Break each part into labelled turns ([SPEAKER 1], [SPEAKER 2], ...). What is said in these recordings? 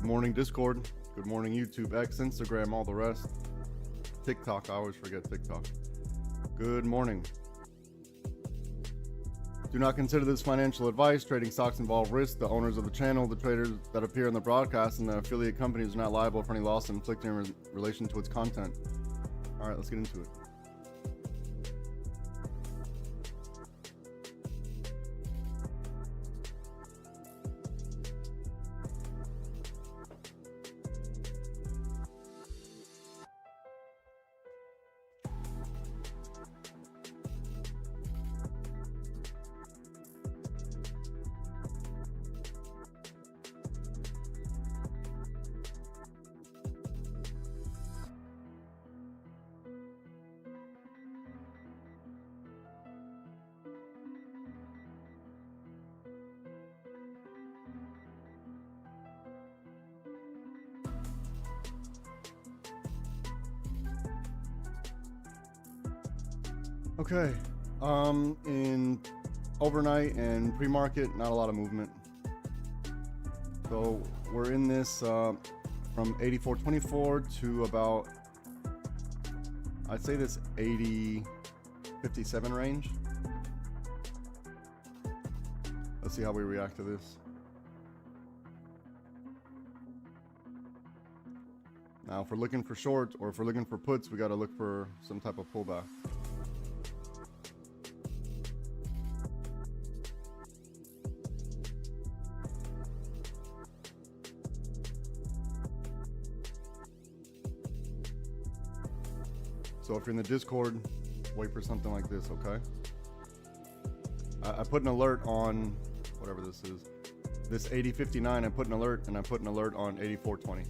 [SPEAKER 1] Good morning, Discord. Good morning, YouTube, X, Instagram, all the rest. TikTok, I always forget TikTok. Good morning. Do not consider this financial advice. Trading stocks involve risk. The owners of the channel, the traders that appear in the broadcast, and the affiliate companies are not liable for any loss inflicted in relation to its content. All right, let's get into it. Okay, in overnight and pre-market, not a lot of movement. So we're in this from 84.24 to about, I'd say this 80.57 range. Let's see how we react to this. Now, if we're looking for shorts or if we're looking for puts, we got to look for some type of pullback. So if you're in the Discord, wait for something like this, okay? I put an alert on whatever this is. This 80.59, I put an alert, and I put an alert on 84.20.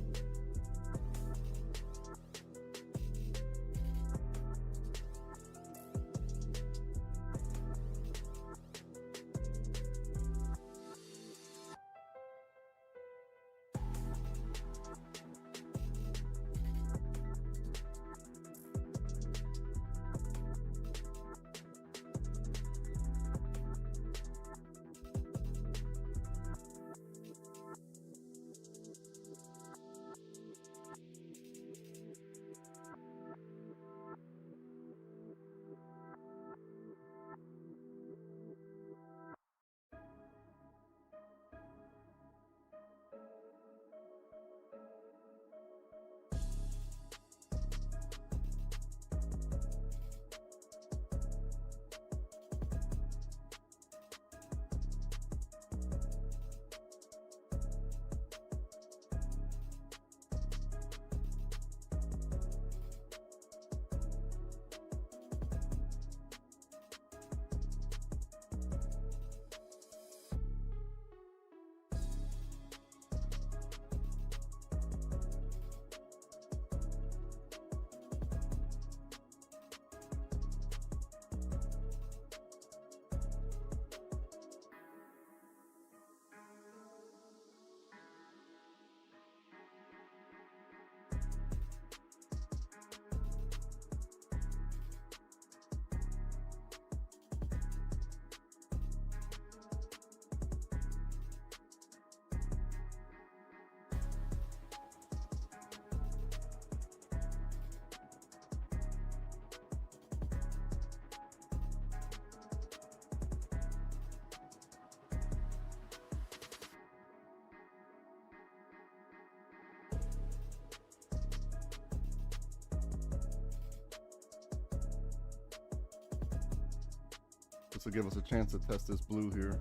[SPEAKER 1] This will give us a chance to test this blue here.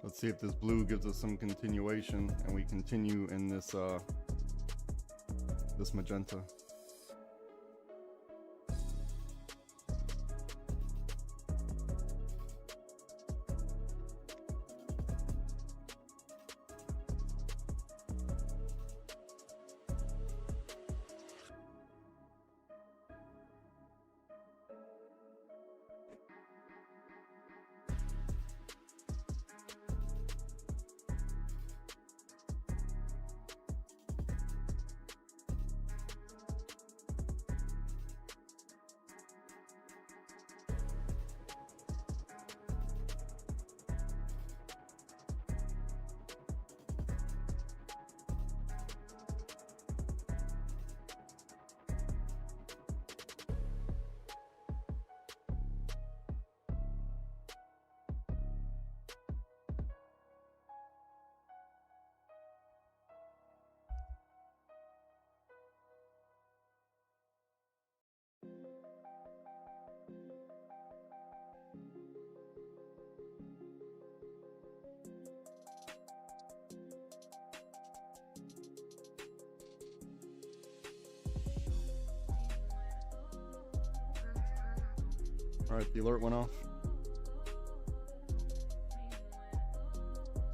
[SPEAKER 1] Let's see if this blue gives us some continuation and we continue in this this magenta. Alright, the alert went off.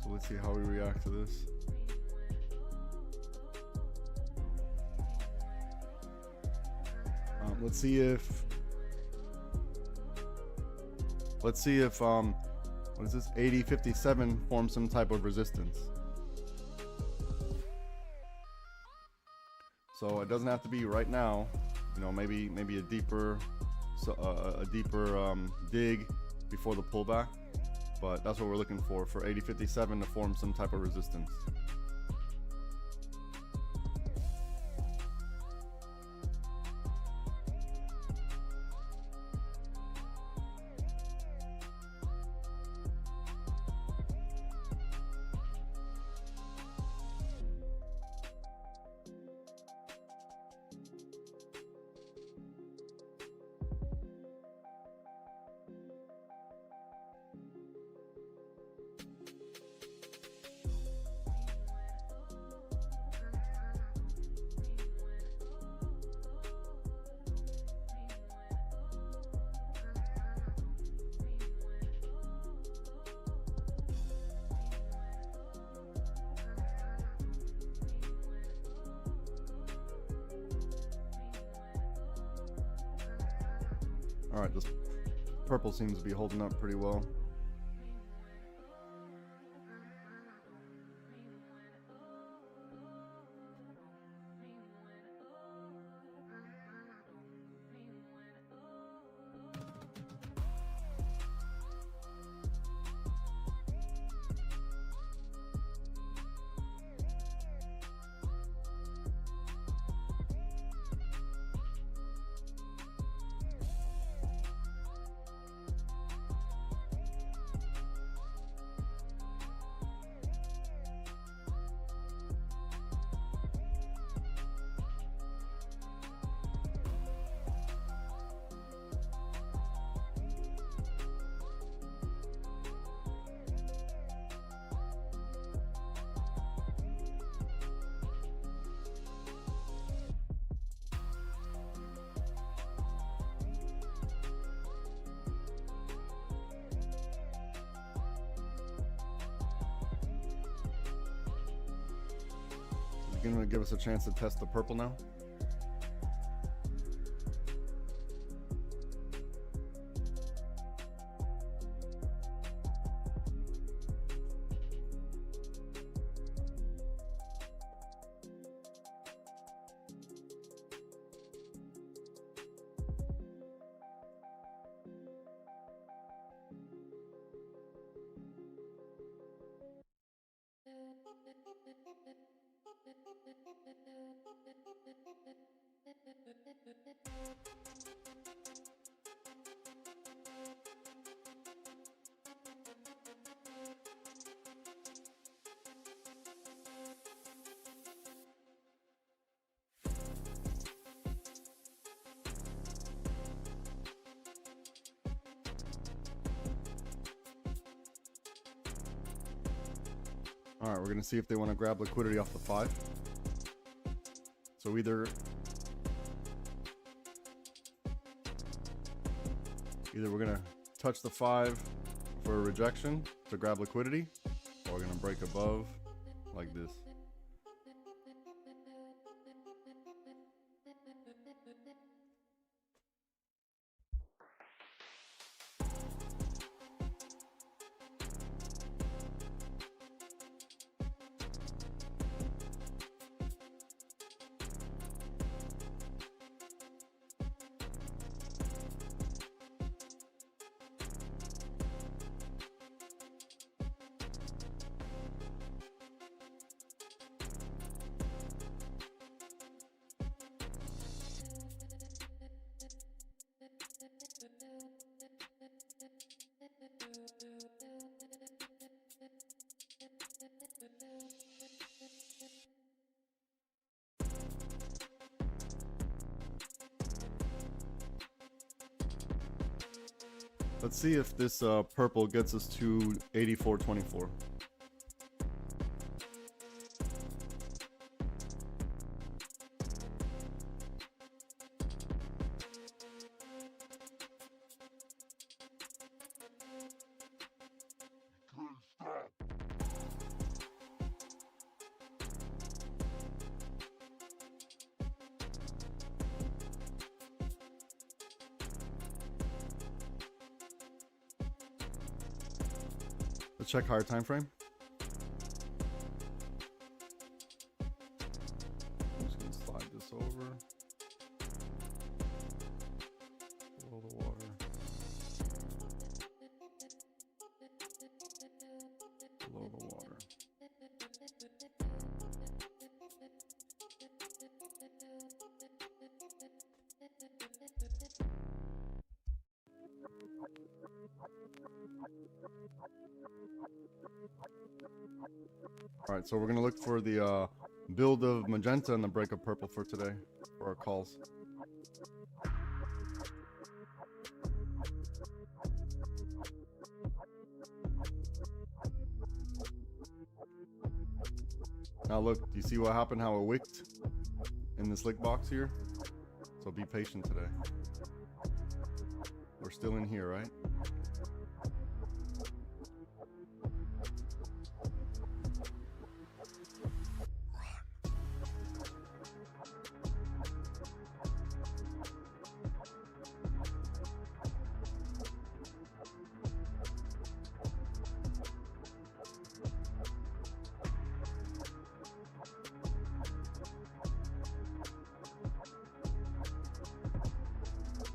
[SPEAKER 1] So let's see how we react to this. Let's see if what is this, 8057 forms some type of resistance. So it doesn't have to be right now, you know, maybe a deeper dig before the pullback, but that's what we're looking for 8057 to form some type of resistance. All right, this purple seems to be holding up pretty well. Gonna give us a chance to test the purple now. All right, we're gonna see if they want to grab liquidity off the 5. So either we're gonna touch the 5 for a rejection to grab liquidity, or we're gonna break above like this. Let's see if this purple gets us to 84.24. Let's check higher time frame. I'm just gonna slide this over. Below the water. Below the water. All right, so we're gonna look for the build of magenta and the break of purple for today for our calls. Now look, do you see what happened, how it wicked in this lick box here? So be patient today. We're still in here, right?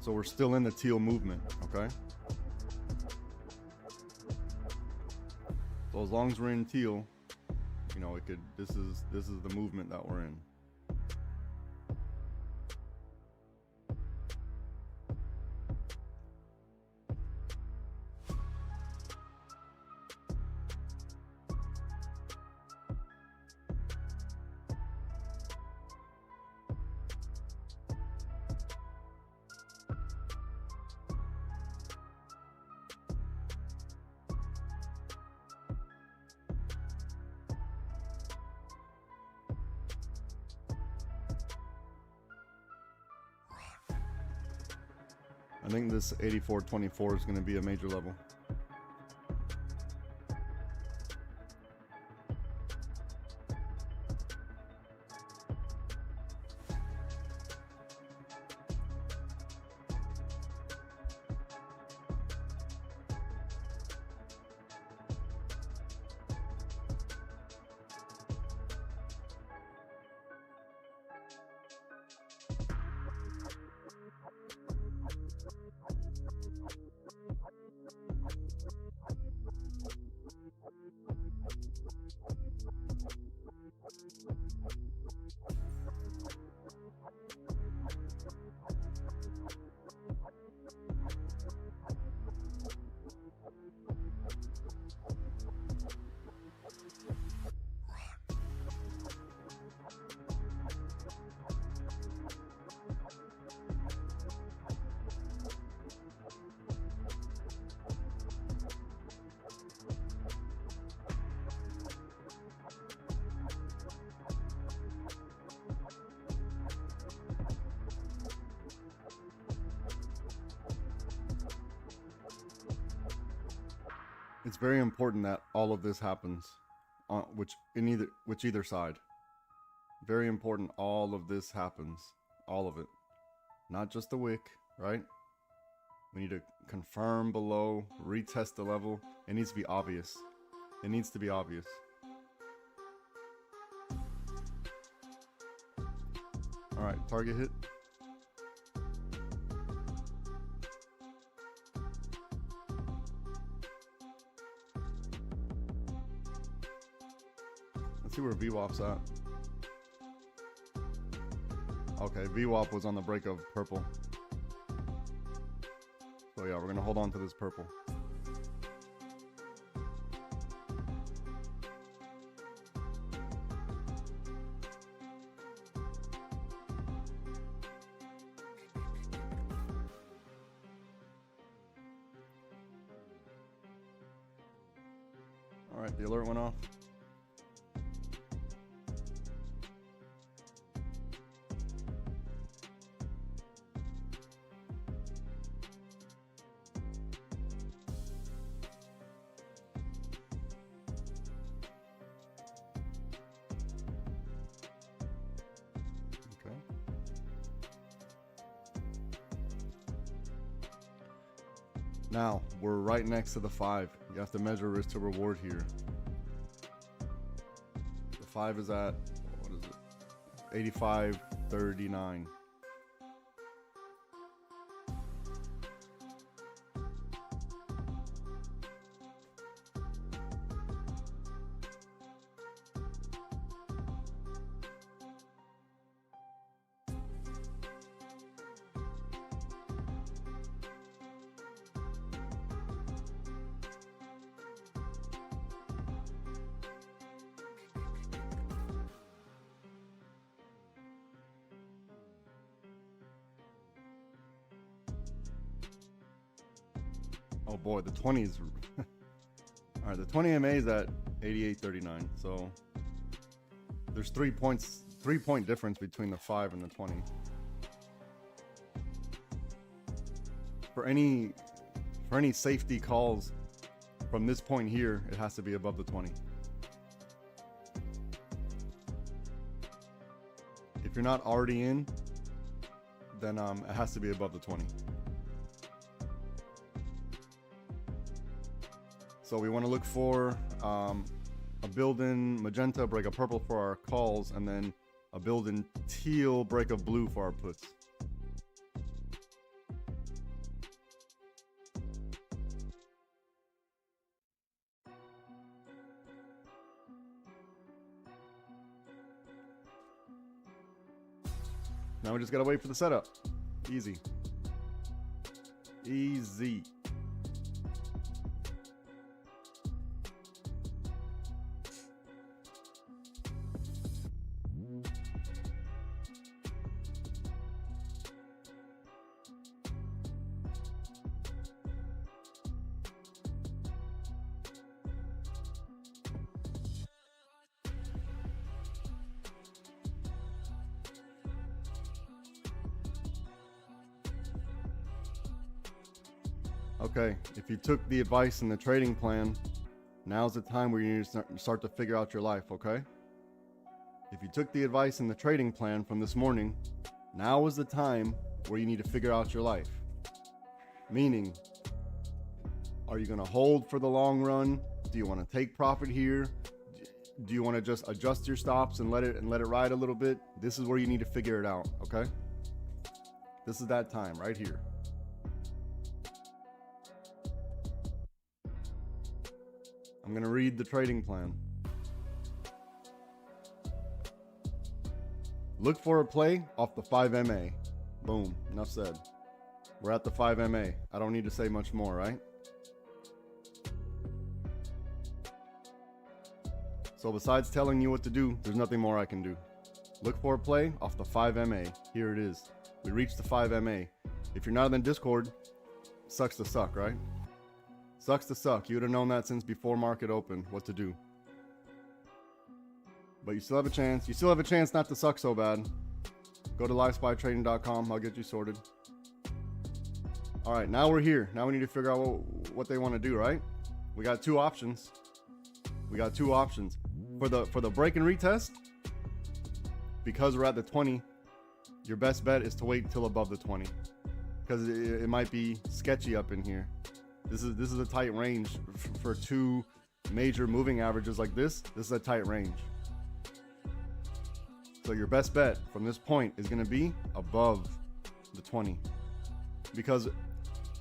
[SPEAKER 1] So we're still in the teal movement, okay? So as long as we're in teal, you know, this is the movement that we're in. I think this 84.24 is going to be a major level. It's very important that all of this happens on either side. Very important all of this happens. All of it. Not just the wick, right? We need to confirm below, retest the level. It needs to be obvious. It needs to be obvious. Alright, target hit. Let's see where VWAP's at. Okay, VWAP was on the break of purple. So yeah, we're gonna hold on to this purple. All right, the alert went off. Now, we're right next to the 5. You have to measure risk to reward here. The 5 is at, what is it? 85.39. Oh boy, the 20s. All right, the 20 MA is at 88.39. So there's 3 point difference between the 5 and the 20. For any safety calls from this point here, it has to be above the 20. If you're not already in, then it has to be above the 20. So we want to look for a build-in magenta, break of purple for our calls, and then a build-in teal, break of blue for our puts. Now we just gotta wait for the setup. Easy. Easy. Okay, if you took the advice in the trading plan, now's the time where you need to start to figure out your life, okay? If you took the advice in the trading plan from this morning, now is the time where you need to figure out your life. Meaning, are you gonna hold for the long run? Do you wanna take profit here? Do you wanna just adjust your stops and let it ride a little bit? This is where you need to figure it out, okay? This is that time right here. I'm gonna read the trading plan. Look for a play off the 5 MA. Boom, enough said. We're at the 5 MA. I don't need to say much more, right? So besides telling you what to do, there's nothing more I can do. Look for a play off the 5 MA. Here it is. We reached the 5 MA. If you're not in Discord, sucks to suck, right? Sucks to suck. You would have known that since before market open, what to do. But you still have a chance. You still have a chance not to suck so bad. Go to livespytrading.com. I'll get you sorted. All right, now we're here. Now we need to figure out what they want to do, right? We got two options. We got two options. For the break and retest, because we're at the 20, your best bet is to wait until above the 20. Because it might be sketchy up in here. This is a tight range for two major moving averages like this. This is a tight range. So your best bet from this point is going to be above the 20. Because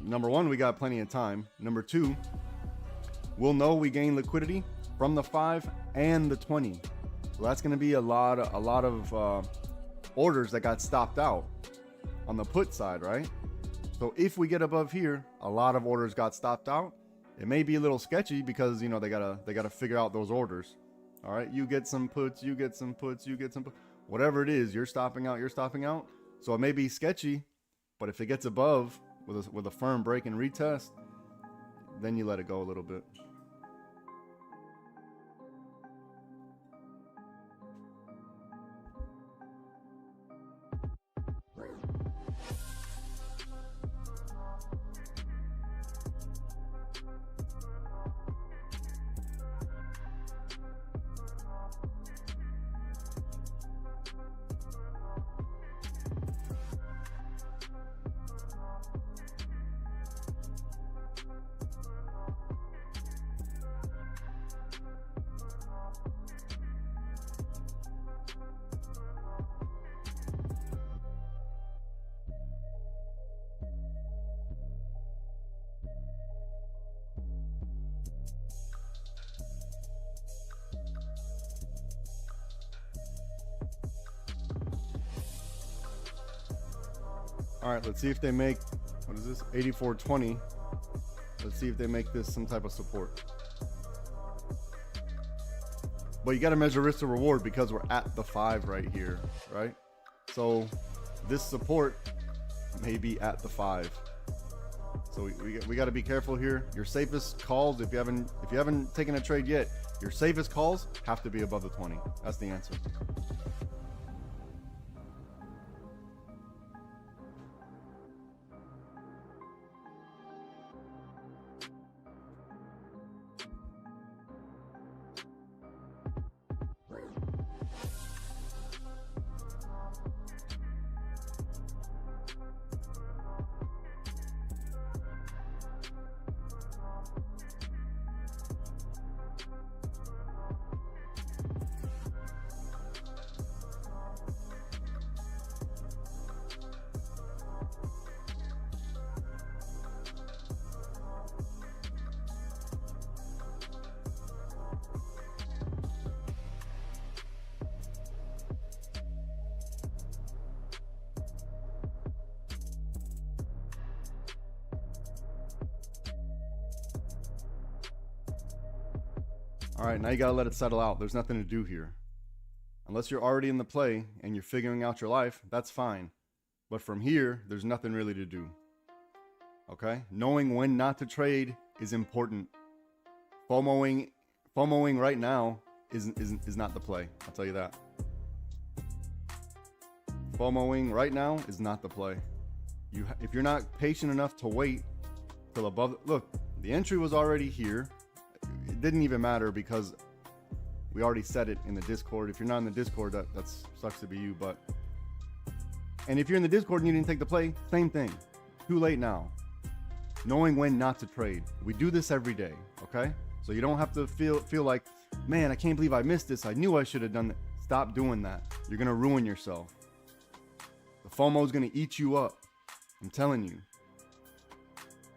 [SPEAKER 1] number one, we got plenty of time. Number two, we'll know we gain liquidity from the 5 and the 20. So that's going to be a lot of orders that got stopped out on the put side, right? So if we get above here, a lot of orders got stopped out. It may be a little sketchy because, you know, they gotta figure out those orders. All right, you get some puts, you get some puts, you get some puts. Whatever it is, you're stopping out. So it may be sketchy, but if it gets above with a firm break and retest, then you let it go a little bit. All right, let's see if they make, what is this, 84.20. Let's see if they make this some type of support. But you got to measure risk to reward because we're at the 5 right here, right? So this support may be at the 5. So we got to be careful here. Your safest calls, if you haven't taken a trade yet, your safest calls have to be above the 20. That's the answer. All right, now you gotta let it settle out. There's nothing to do here. Unless you're already in the play and you're figuring out your life, that's fine. But from here, there's nothing really to do. Okay? Knowing when not to trade is important. FOMOing right now is not the play. I'll tell you that. FOMOing right now is not the play. If you're not patient enough to wait till above, look, the entry was already here. It didn't even matter because we already said it in the Discord. If you're not in the Discord, that sucks to be you. But and if you're in the Discord and you didn't take the play, same thing. Too late now. Knowing when not to trade. We do this every day, okay? So you don't have to feel like, man, I can't believe I missed this. I knew I should have done that. Stop doing that. You're gonna ruin yourself. The FOMO is gonna eat you up. I'm telling you.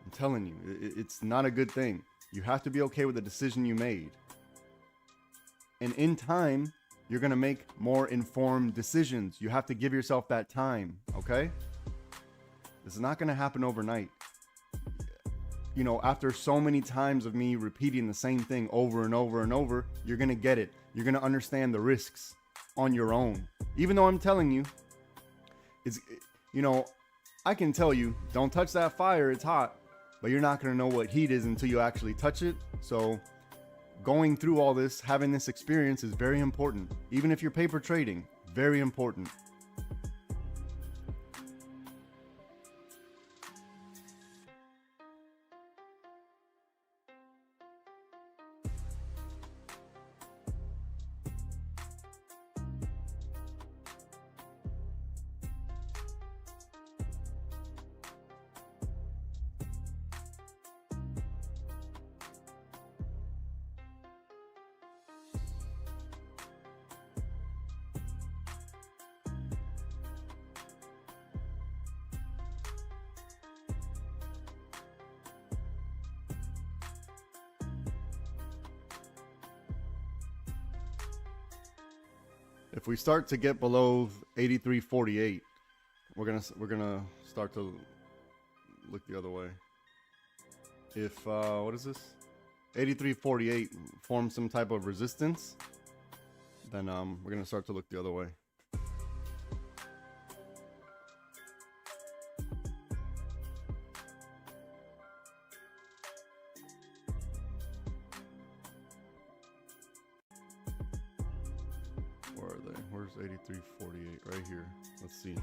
[SPEAKER 1] I'm telling you, it's not a good thing. You have to be okay with the decision you made. And in time, you're going to make more informed decisions. You have to give yourself that time, okay? This is not going to happen overnight. You know, after so many times of me repeating the same thing over and over and over, you're going to get it. You're going to understand the risks on your own. Even though I'm telling you, you know, I can tell you, don't touch that fire, it's hot. But you're not going to know what heat is until you actually touch it. So going through all this, having this experience is very important. Even if you're paper trading, very important. If we start to get below 83.48, we're gonna start to look the other way. If what is this? 83.48 forms some type of resistance, then we're gonna start to look the other way. Where are they? Where's 83.48? Right here. Let's see.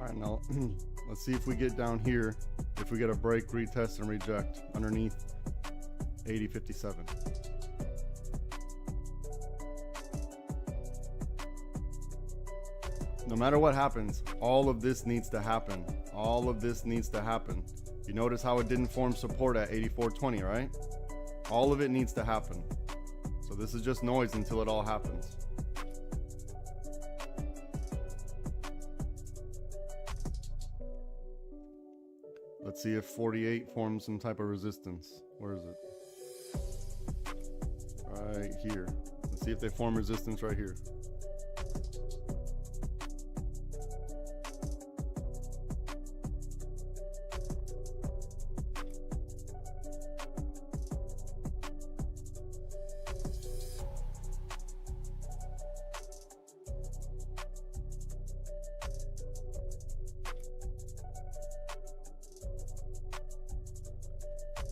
[SPEAKER 1] All right, now let's see if we get down here, if we get a break, retest, and reject underneath 80.57. No matter what happens, all of this needs to happen. All of this needs to happen. You notice how it didn't form support at 84.20, right? All of it needs to happen. So this is just noise until it all happens. Let's see if 48 forms some type of resistance. Where is it? Right here. Let's see if they form resistance right here.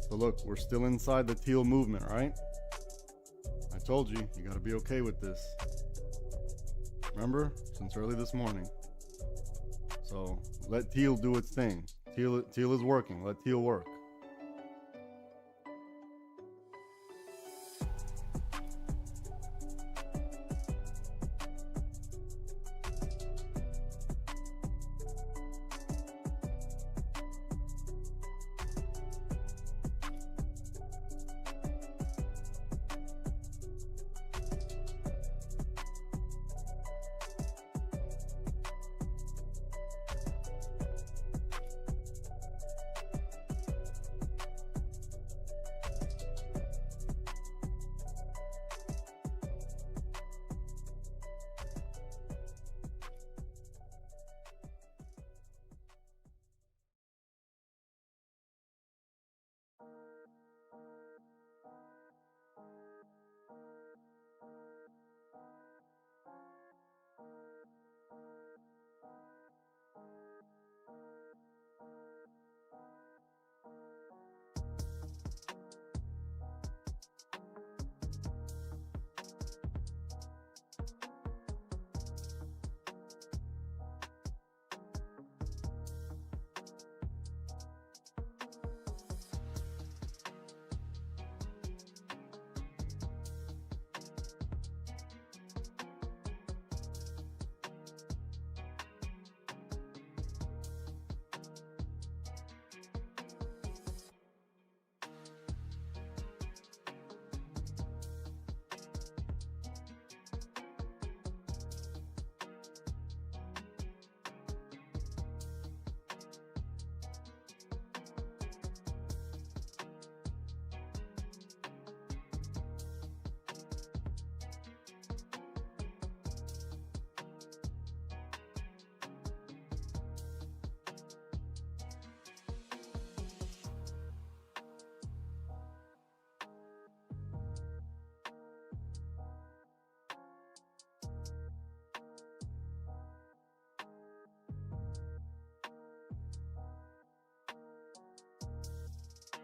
[SPEAKER 1] So look, we're still inside the teal movement, right? I told you, you gotta be okay with this. Remember, since early this morning. So let teal do its thing. Teal is working, let teal work.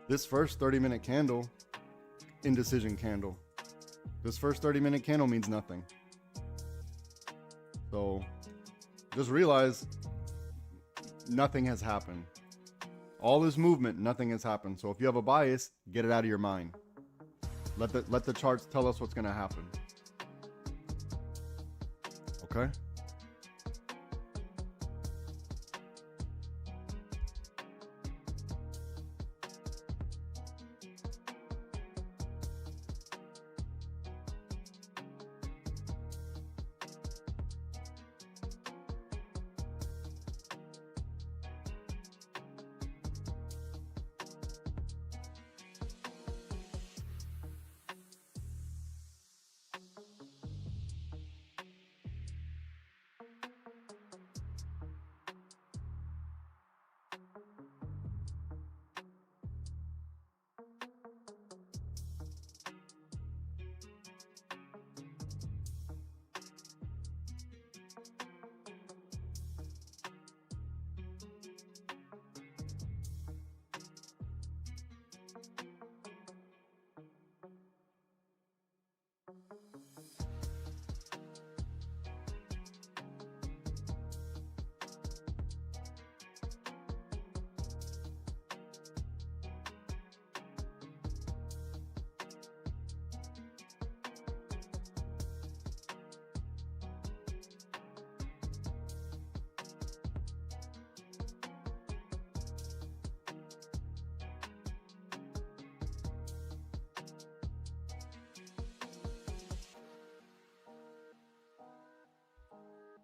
[SPEAKER 1] This first 30-minute candle, indecision candle. This first 30-minute candle means nothing. So just realize nothing has happened. All this movement, nothing has happened. So if you have a bias, get it out of your mind. Let the charts tell us what's gonna happen. Okay?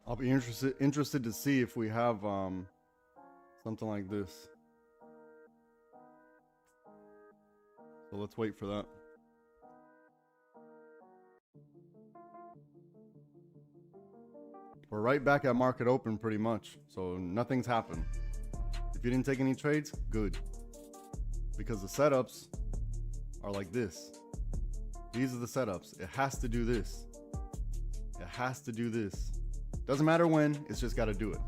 [SPEAKER 1] I'll be interested to see if we have something like this. So let's wait for that. We're right back at market open pretty much, so nothing's happened. If you didn't take any trades, good. Because the setups are like this. These are the setups. It has to do this. It has to do this. Doesn't matter when, it's just got to do it.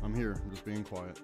[SPEAKER 1] I'm here, I'm just being quiet.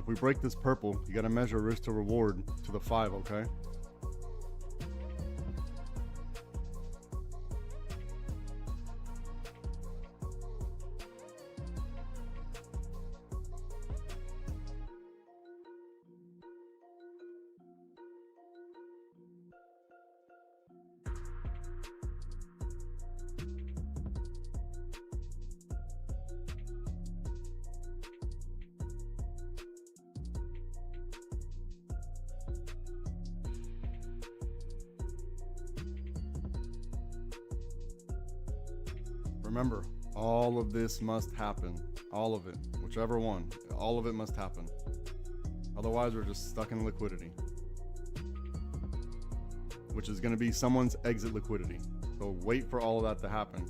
[SPEAKER 1] we break this purple, you gotta measure risk to reward to the 5, okay? Remember, all of this must happen. All of it. Whichever one. All of it must happen. Otherwise, we're just stuck in liquidity. Which is going to be someone's exit liquidity. So wait for all of that to happen.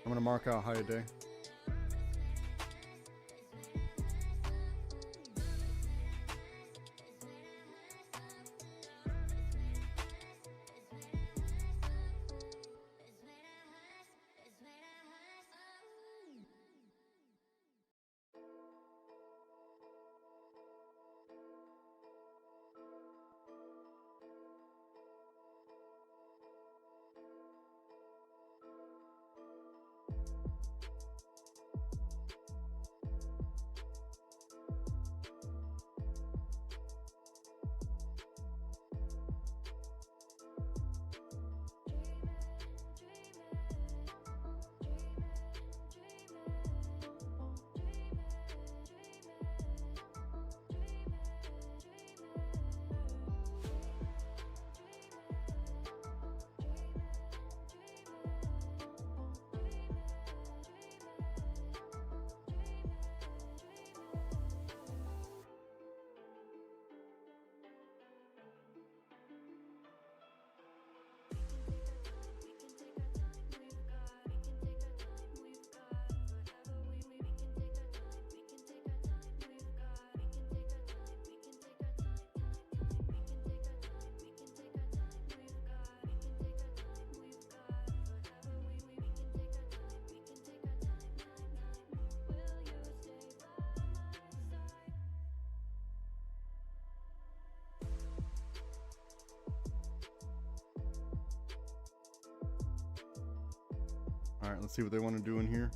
[SPEAKER 1] I'm gonna mark out high day. All right, let's see what they want to do in here.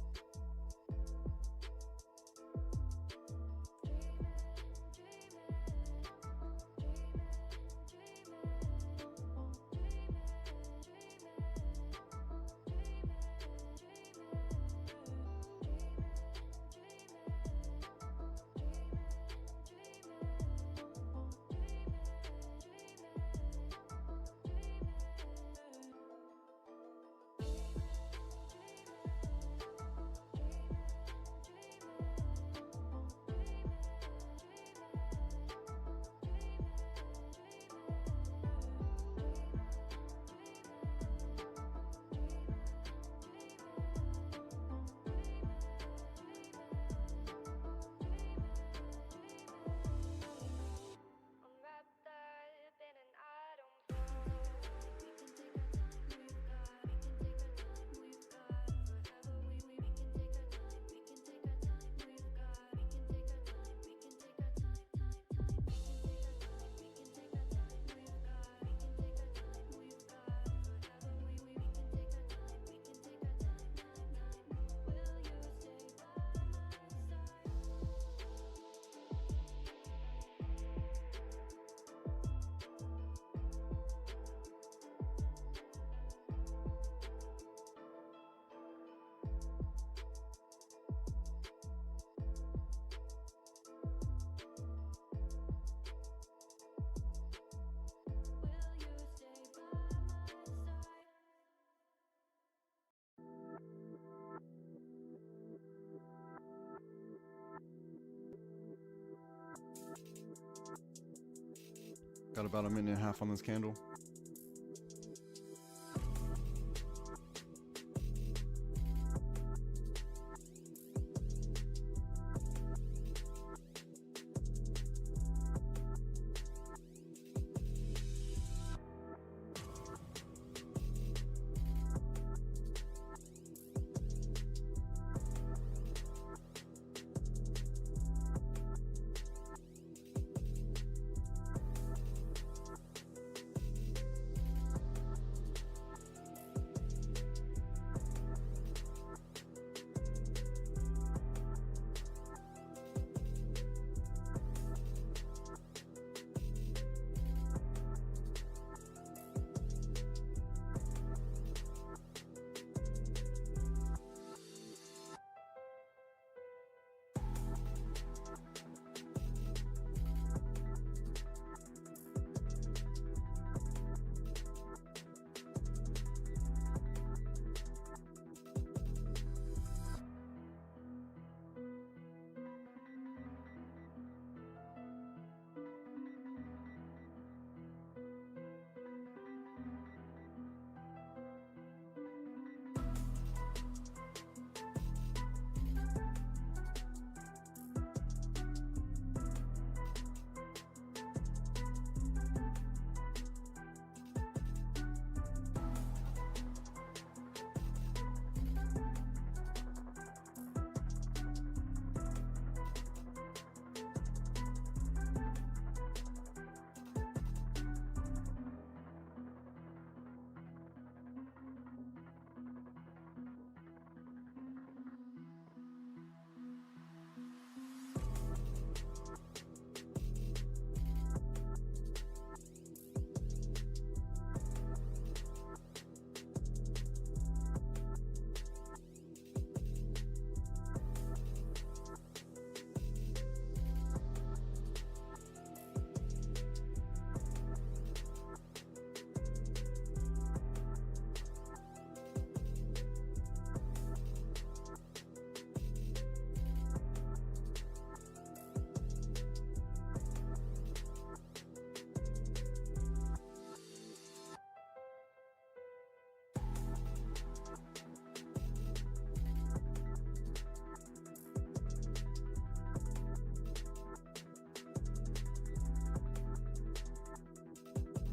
[SPEAKER 1] Got about a minute and a half on this candle.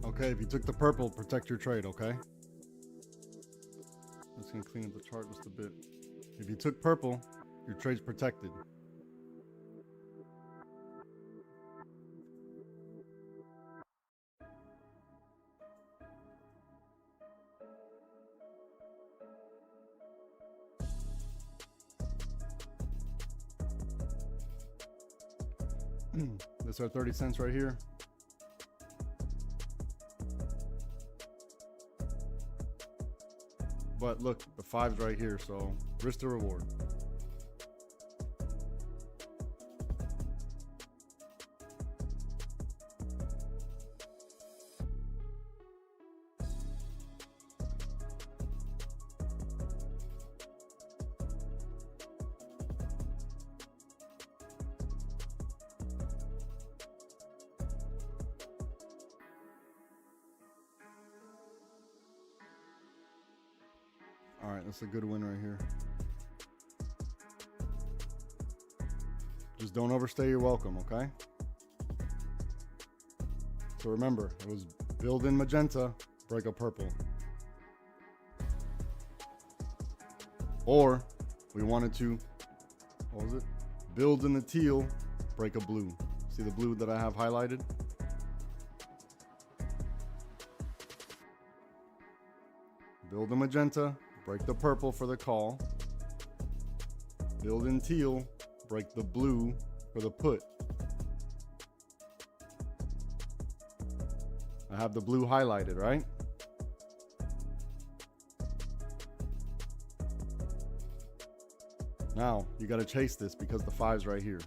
[SPEAKER 1] Okay, if you took the purple, protect your trade, okay? I'm just gonna clean up the chart just a bit. If you took purple, your trade's protected. This our 30 cents right here. But look, the 5's right here, so risk to reward. All right, that's a good win right here. Just don't overstay your welcome, okay? So remember, it was build in magenta, break a purple. Or we wanted to, what was it? Build in the teal, break a blue. See the blue that I have highlighted? Build in magenta, break the purple for the call. Build in teal, break the blue for the put. I have the blue highlighted, right? Now, you got to chase this because the 5's right here.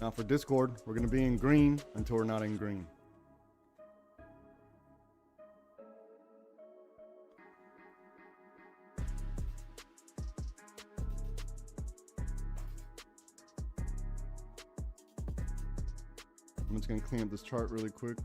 [SPEAKER 1] Now for Discord, we're going to be in green until we're not in green. I'm just going to clean up this chart really quick.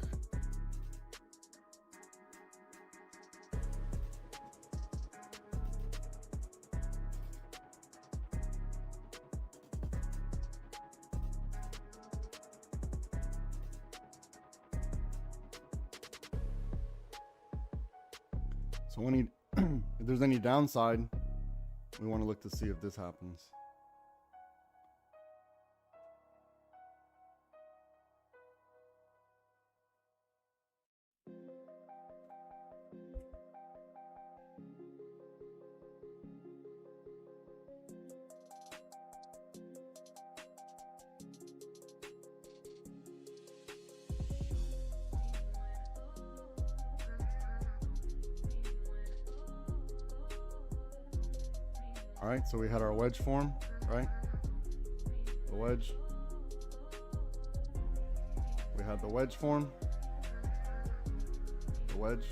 [SPEAKER 1] So when if there's any downside, we want to look to see if this happens. All right, so we had our wedge form, right? The wedge. We had the wedge form. The wedge.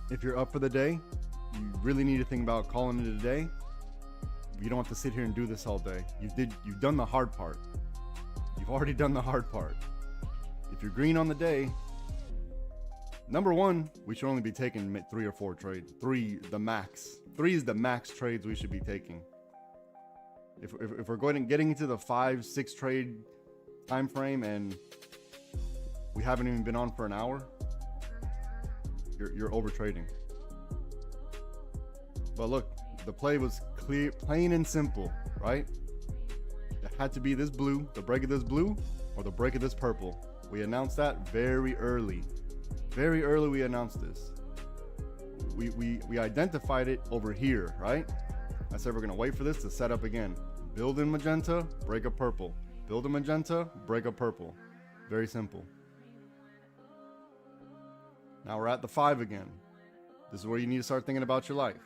[SPEAKER 1] If you're up for the day, you really need to think about calling it a day. You don't have to sit here and do this all day. You've done the hard part. You've already done the hard part. If you're green on the day, number one, we should only be taking 3 or 4 trades. 3, the max. 3 is the max trades we should be taking. If we're going and getting into the 5-6 trade time frame and we haven't even been on for an hour, you're over trading. But look, the play was clear, plain and simple, right? It had to be this blue, the break of this blue, or the break of this purple. We announced that very early. Very early we announced this. We identified it over here, right? I said we're gonna wait for this to set up again. Build in magenta, break a purple. Build a magenta, break a purple. Very simple. Now we're at the 5 again. This is where you need to start thinking about your life.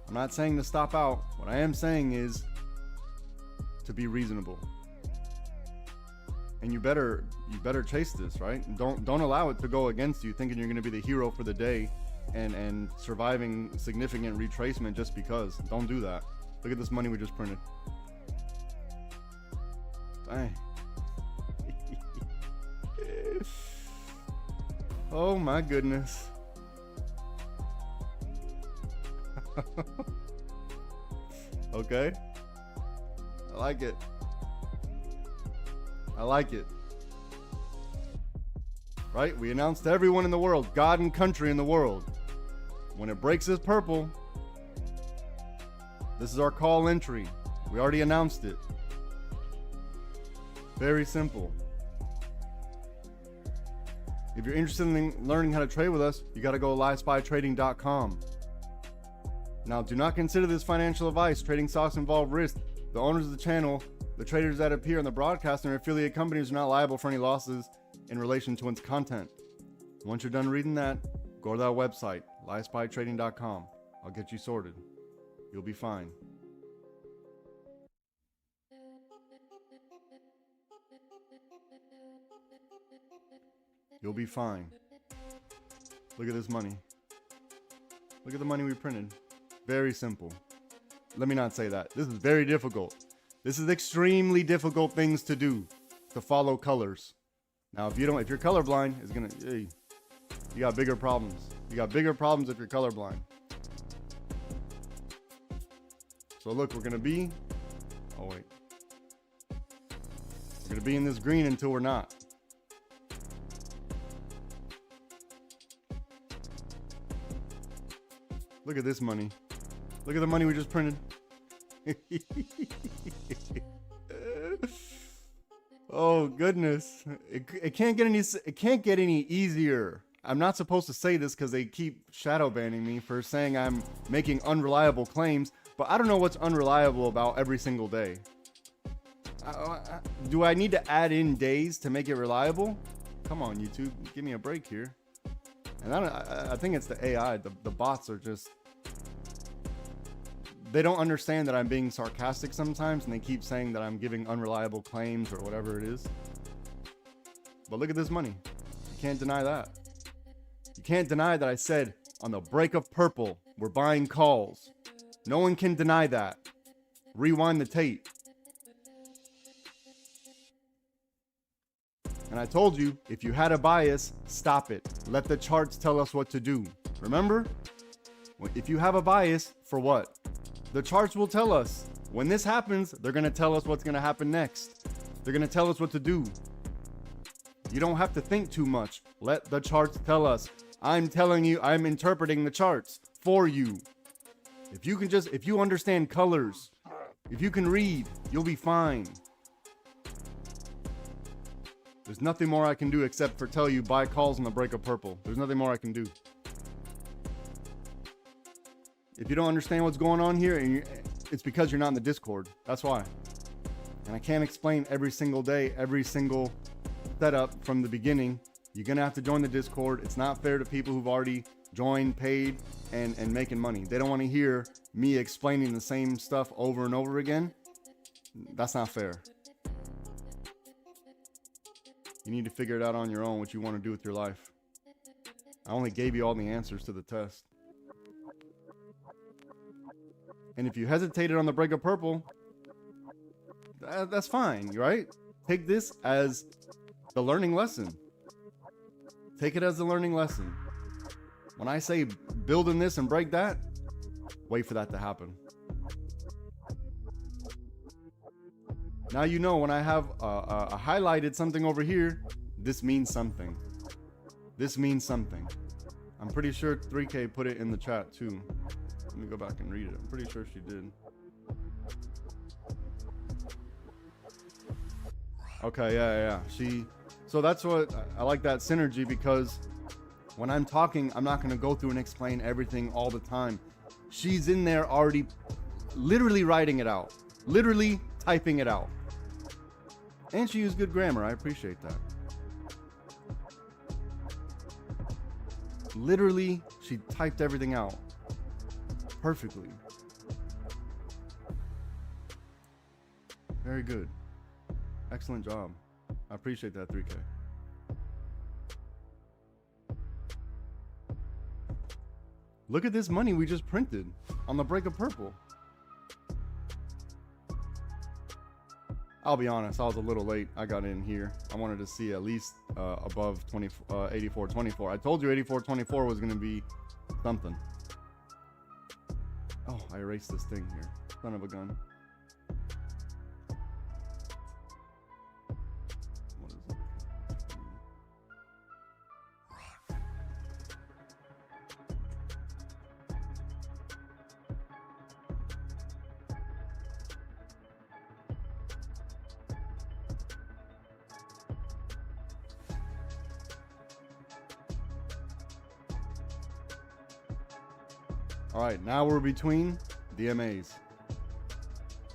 [SPEAKER 1] I'm not saying to stop out. What I am saying is to be reasonable. And you better chase this, right? Don't allow it to go against you thinking you're going to be the hero for the day and surviving significant retracement just because. Don't do that. Look at this money we just printed. Dang. Oh my goodness. Okay. I like it. I like it. Right? We announced to everyone in the world, God and country in the world. When it breaks this purple, this is our call entry. We already announced it. Very simple. If you're interested in learning how to trade with us, you got to go to livespytrading.com. Now, do not consider this financial advice. Trading stocks involve risk. The owners of the channel, the traders that appear in the broadcast, and their affiliate companies are not liable for any losses in relation to its content. Once you're done reading that, go to that website, livespytrading.com. I'll get you sorted. You'll be fine. You'll be fine. Look at this money. Look at the money we printed. Very simple. Let me not say that. This is very difficult. This is extremely difficult things to do, to follow colors. Now, if you're colorblind, you got bigger problems. You got bigger problems if you're colorblind. So look, we're gonna be in this green until we're not. Look at this money. Look at the money we just printed. Oh goodness. It can't get any easier. I'm not supposed to say this because they keep shadow banning me for saying I'm making unreliable claims, but I don't know what's unreliable about every single day. Do I need to add in days to make it reliable? Come on, YouTube, give me a break here. And I think it's the AI. The bots are just, they don't understand that I'm being sarcastic sometimes, and they keep saying that I'm giving unreliable claims or whatever it is. But look at this money. You can't deny that. You can't deny that I said on the break of purple, we're buying calls. No one can deny that. Rewind the tape. And I told you, if you had a bias, stop it. Let the charts tell us what to do. Remember? If you have a bias, for what? The charts will tell us. When this happens, they're going to tell us what's going to happen next. They're going to tell us what to do. You don't have to think too much. Let the charts tell us. I'm telling you, I'm interpreting the charts for you. If you understand colors, if you can read, you'll be fine. There's nothing more I can do except for tell you buy calls on the break of purple. There's nothing more I can do. If you don't understand what's going on here, it's because you're not in the Discord. That's why. And I can't explain every single day, every single setup from the beginning. You're going to have to join the Discord. It's not fair to people who've already joined, paid, and making money. They don't want to hear me explaining the same stuff over and over again. That's not fair. You need to figure it out on your own what you want to do with your life. I only gave you all the answers to the test. And if you hesitated on the break of purple, that's fine, right? Take this as the learning lesson. Take it as a learning lesson. When I say build in this and break that, wait for that to happen. Now you know when I have a highlighted something over here, this means something. This means something. I'm pretty sure 3K put it in the chat too. Let me go back and read it. I'm pretty sure she did. Okay, yeah. So that's what I like, that synergy, because when I'm talking, I'm not going to go through and explain everything all the time. She's in there already literally writing it out, literally typing it out. And she used good grammar. I appreciate that. Literally, she typed everything out perfectly. Very good. Excellent job. I appreciate that, 3K. Look at this money we just printed on the break of purple. I'll be honest, I was a little late. I got in here. I wanted to see at least above 84.24. I told you 84.24 was going to be something. Oh, I erased this thing here. Son of a gun. What is it? All right, now we're between DMAs.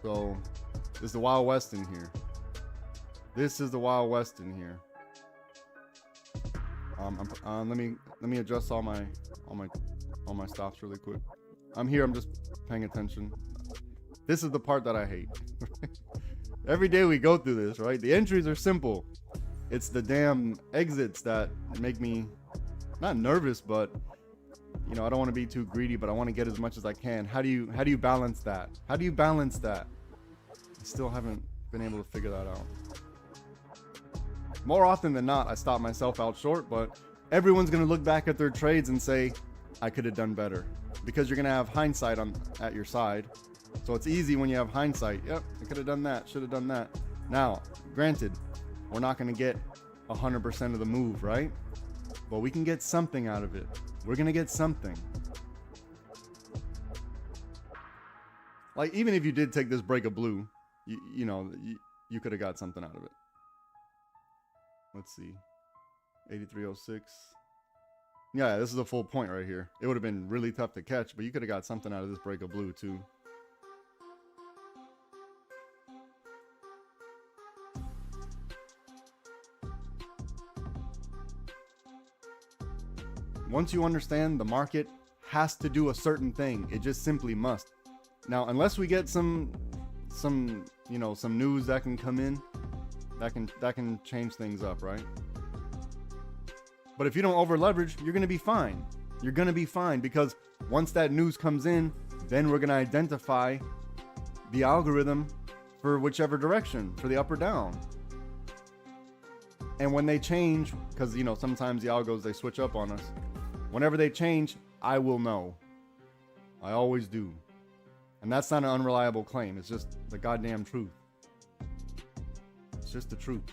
[SPEAKER 1] So this is the Wild West in here. This is the Wild West in here. Let me adjust all my stops really quick. I'm here. I'm just paying attention. This is the part that I hate. Every day we go through this, right? The entries are simple. It's the damn exits that make me not nervous, but you know, I don't want to be too greedy, but I want to get as much as I can. How do you balance that? How do you balance that? I still haven't been able to figure that out. More often than not, I stop myself out short, but everyone's going to look back at their trades and say, I could have done better, because you're going to have hindsight at your side. So it's easy when you have hindsight. Yep, I could have done that, should have done that. Now, granted, we're not going to get 100% of the move, right? But we can get something out of it. We're going to get something. Like, even if you did take this break of blue, you know, you could have got something out of it. Let's see. 83.06. Yeah, this is a full point right here. It would have been really tough to catch, but you could have got something out of this break of blue too. Once you understand the market has to do a certain thing, it just simply must. Now, unless we get some you know, some news that can come in, that can change things up, right? But if you don't over leverage, you're going to be fine. You're going to be fine, because once that news comes in, then we're going to identify the algorithm for whichever direction, for the up or down. And when they change, because you know, sometimes the algos, they switch up on us. Whenever they change, I will know. I always do. And that's not an unreliable claim. It's just the goddamn truth. It's just the truth.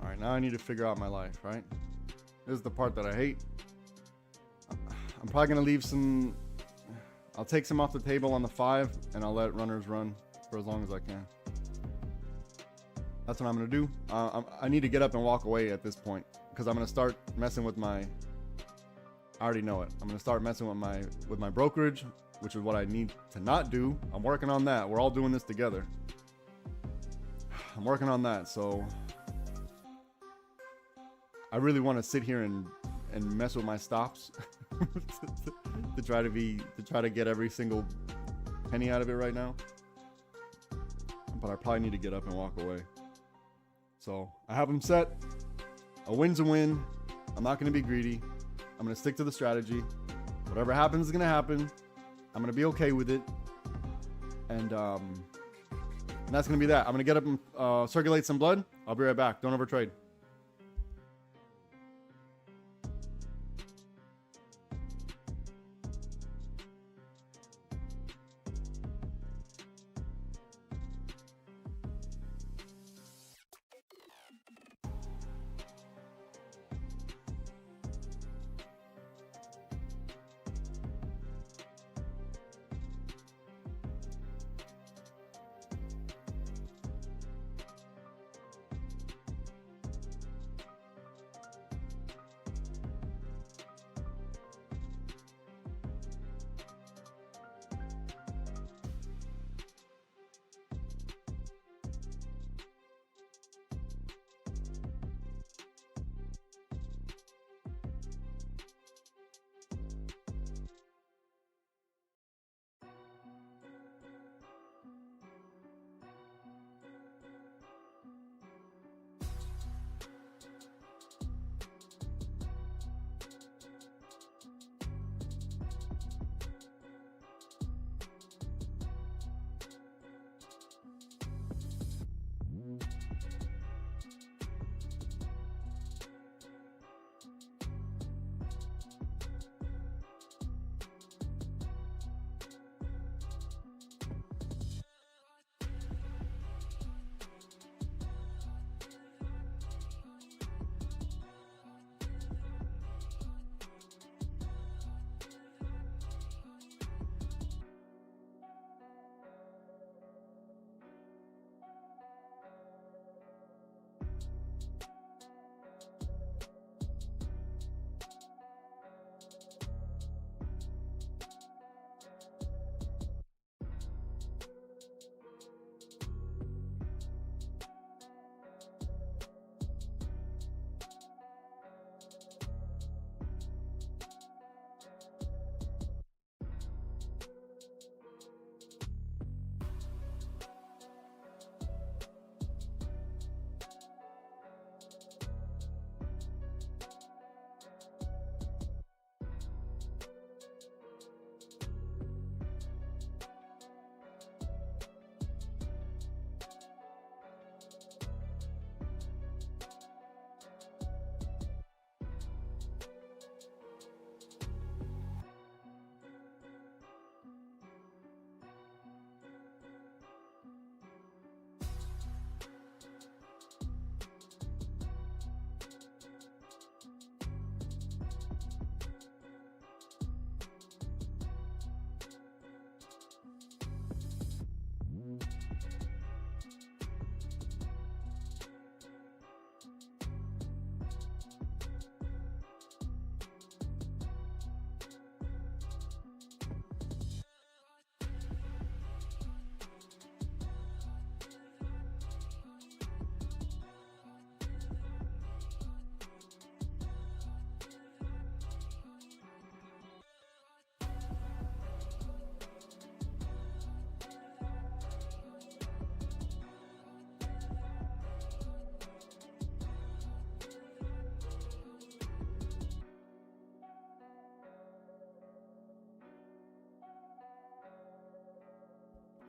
[SPEAKER 1] All right, now I need to figure out my life, right? This is the part that I hate. I'm probably going to leave some... I'll take some off the table on the 5, and I'll let runners run for as long as I can. That's what I'm going to do. I need to get up and walk away at this point, because I'm going to start messing with my... I already know it. I'm going to start messing with my brokerage, which is what I need to not do. I'm working on that. We're all doing this together. I'm working on that, so... I really want to sit here and mess with my stops to try to get every single penny out of it right now. But I probably need to get up and walk away. So I have them set. A win's a win. I'm not going to be greedy. I'm going to stick to the strategy. Whatever happens is going to happen. I'm going to be okay with it. And that's going to be that. I'm going to get up and circulate some blood. I'll be right back. Don't overtrade.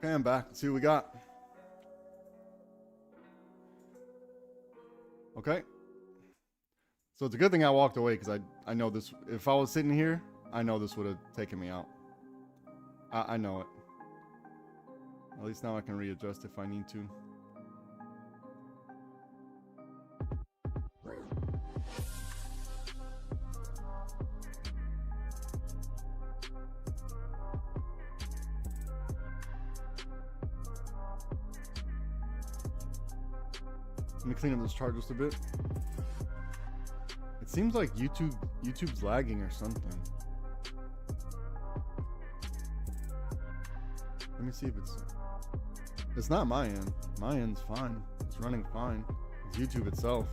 [SPEAKER 1] Okay, I'm back. Let's see what we got. Okay. So it's a good thing I walked away because I know this. If I was sitting here, I know this would have taken me out. I know it. At least now I can readjust if I need to. Let me clean up this chart just a bit. It seems like YouTube's lagging or something. Let me see if it's not my end. My end's fine. It's running fine. It's YouTube itself.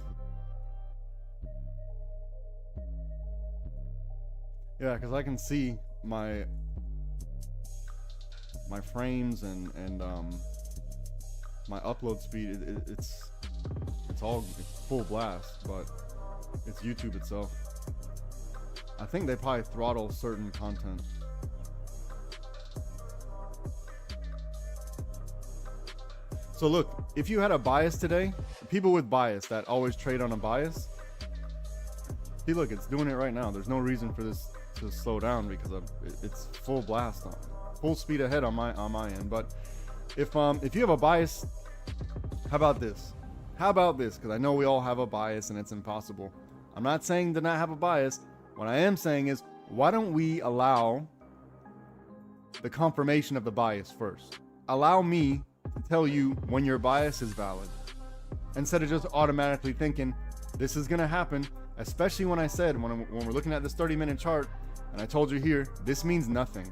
[SPEAKER 1] Yeah, because I can see my frames and my upload speed. It's full blast, but it's YouTube itself. I think they probably throttle certain content. So look, if you had a bias today, people with bias that always trade on a bias, see, look, it's doing it right now. There's no reason for this to slow down because it's full blast on, full speed ahead on my end. But if you have a bias, how about this? How about this? Because I know we all have a bias and it's impossible. I'm not saying to not have a bias. What I am saying is, why don't we allow the confirmation of the bias first? Allow me to tell you when your bias is valid, instead of just automatically thinking this is going to happen, especially when I said, when we're looking at this 30-minute chart, and I told you here, this means nothing.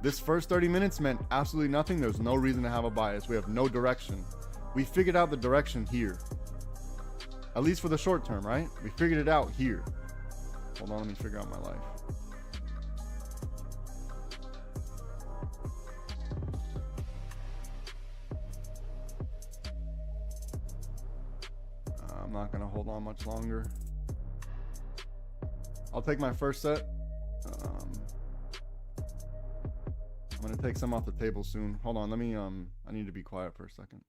[SPEAKER 1] This first 30 minutes meant absolutely nothing. There's no reason to have a bias. We have no direction. We figured out the direction here. At least for the short term, right? We figured it out here. Hold on, let me figure out my life. I'm not gonna hold on much longer. I'll take my first set. I'm gonna take some off the table soon. Hold on, let me I need to be quiet for a second.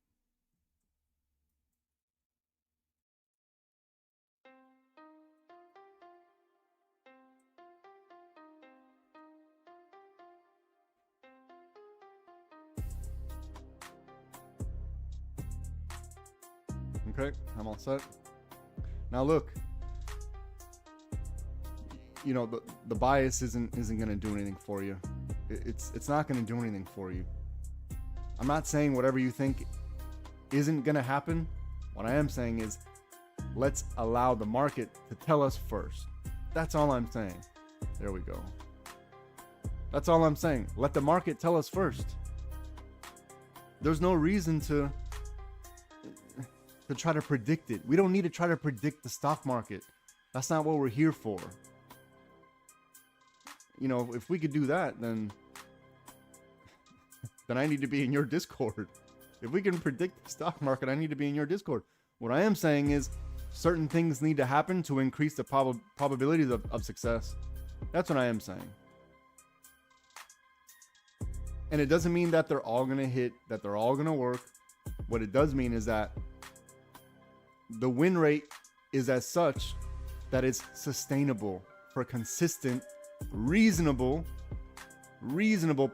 [SPEAKER 1] Okay, I'm all set. Now look, you know, the bias isn't gonna do anything for you. It's not gonna do anything for you. I'm not saying whatever you think isn't gonna happen. What I am saying is, let's allow the market to tell us first. That's all I'm saying. There we go. That's all I'm saying. Let the market tell us first. There's no reason to try to predict it. We don't need to try to predict the stock market. That's not what we're here for. You know, if we could do that, then I need to be in your Discord. If we can predict the stock market, I need to be in your Discord. What I am saying is certain things need to happen to increase the probabilities of success. That's what I am saying. And it doesn't mean that they're all going to hit, that they're all going to work. What it does mean is that the win rate is as such that it's sustainable for consistent, reasonable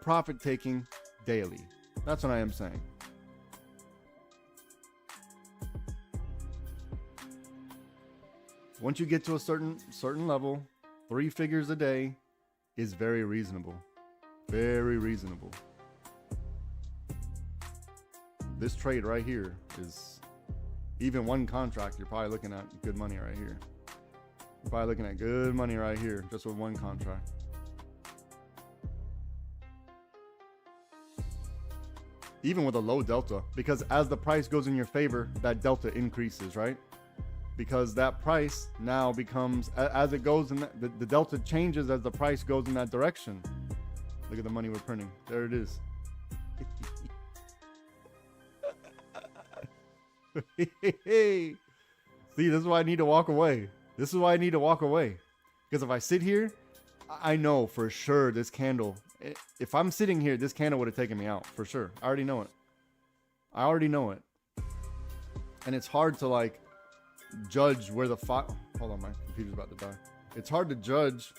[SPEAKER 1] profit taking daily. That's what I am saying. Once you get to a certain level, 3 figures a day is very reasonable. Very reasonable. This trade right here is, even one contract, you're probably looking at good money right here. You're probably looking at good money right here, just with one contract. Even with a low delta, because as the price goes in your favor, that delta increases, right? Because that price now becomes, as it goes in, the delta changes as the price goes in that direction. Look at the money we're printing. There it is. See, this is why I need to walk away. This is why I need to walk away. Because if I sit here, I know for sure this candle, If I'm sitting here, this candle would have taken me out for sure. I already know it. I already know it. And it's hard to like judge where the hold on, my computer's about to die. It's hard to judge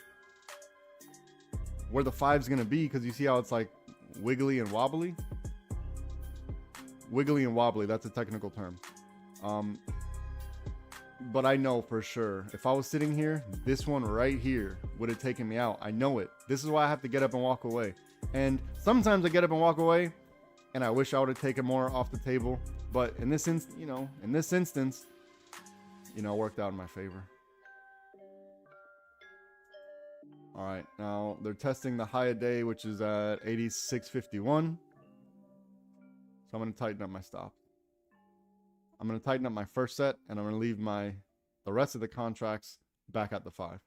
[SPEAKER 1] where the 5's gonna be because you see how it's like wiggly and wobbly. Wiggly and wobbly, that's a technical term. But I know for sure if I was sitting here, this one right here would have taken me out. I know it. This is why I have to get up and walk away. And sometimes I get up and walk away and I wish I would have taken more off the table. But in this instance, it worked out in my favor. All right, now they're testing the high a day, which is at 86.51. So I'm going to tighten up my stop. I'm going to tighten up my first set, and I'm going to leave the rest of the contracts back at the 5.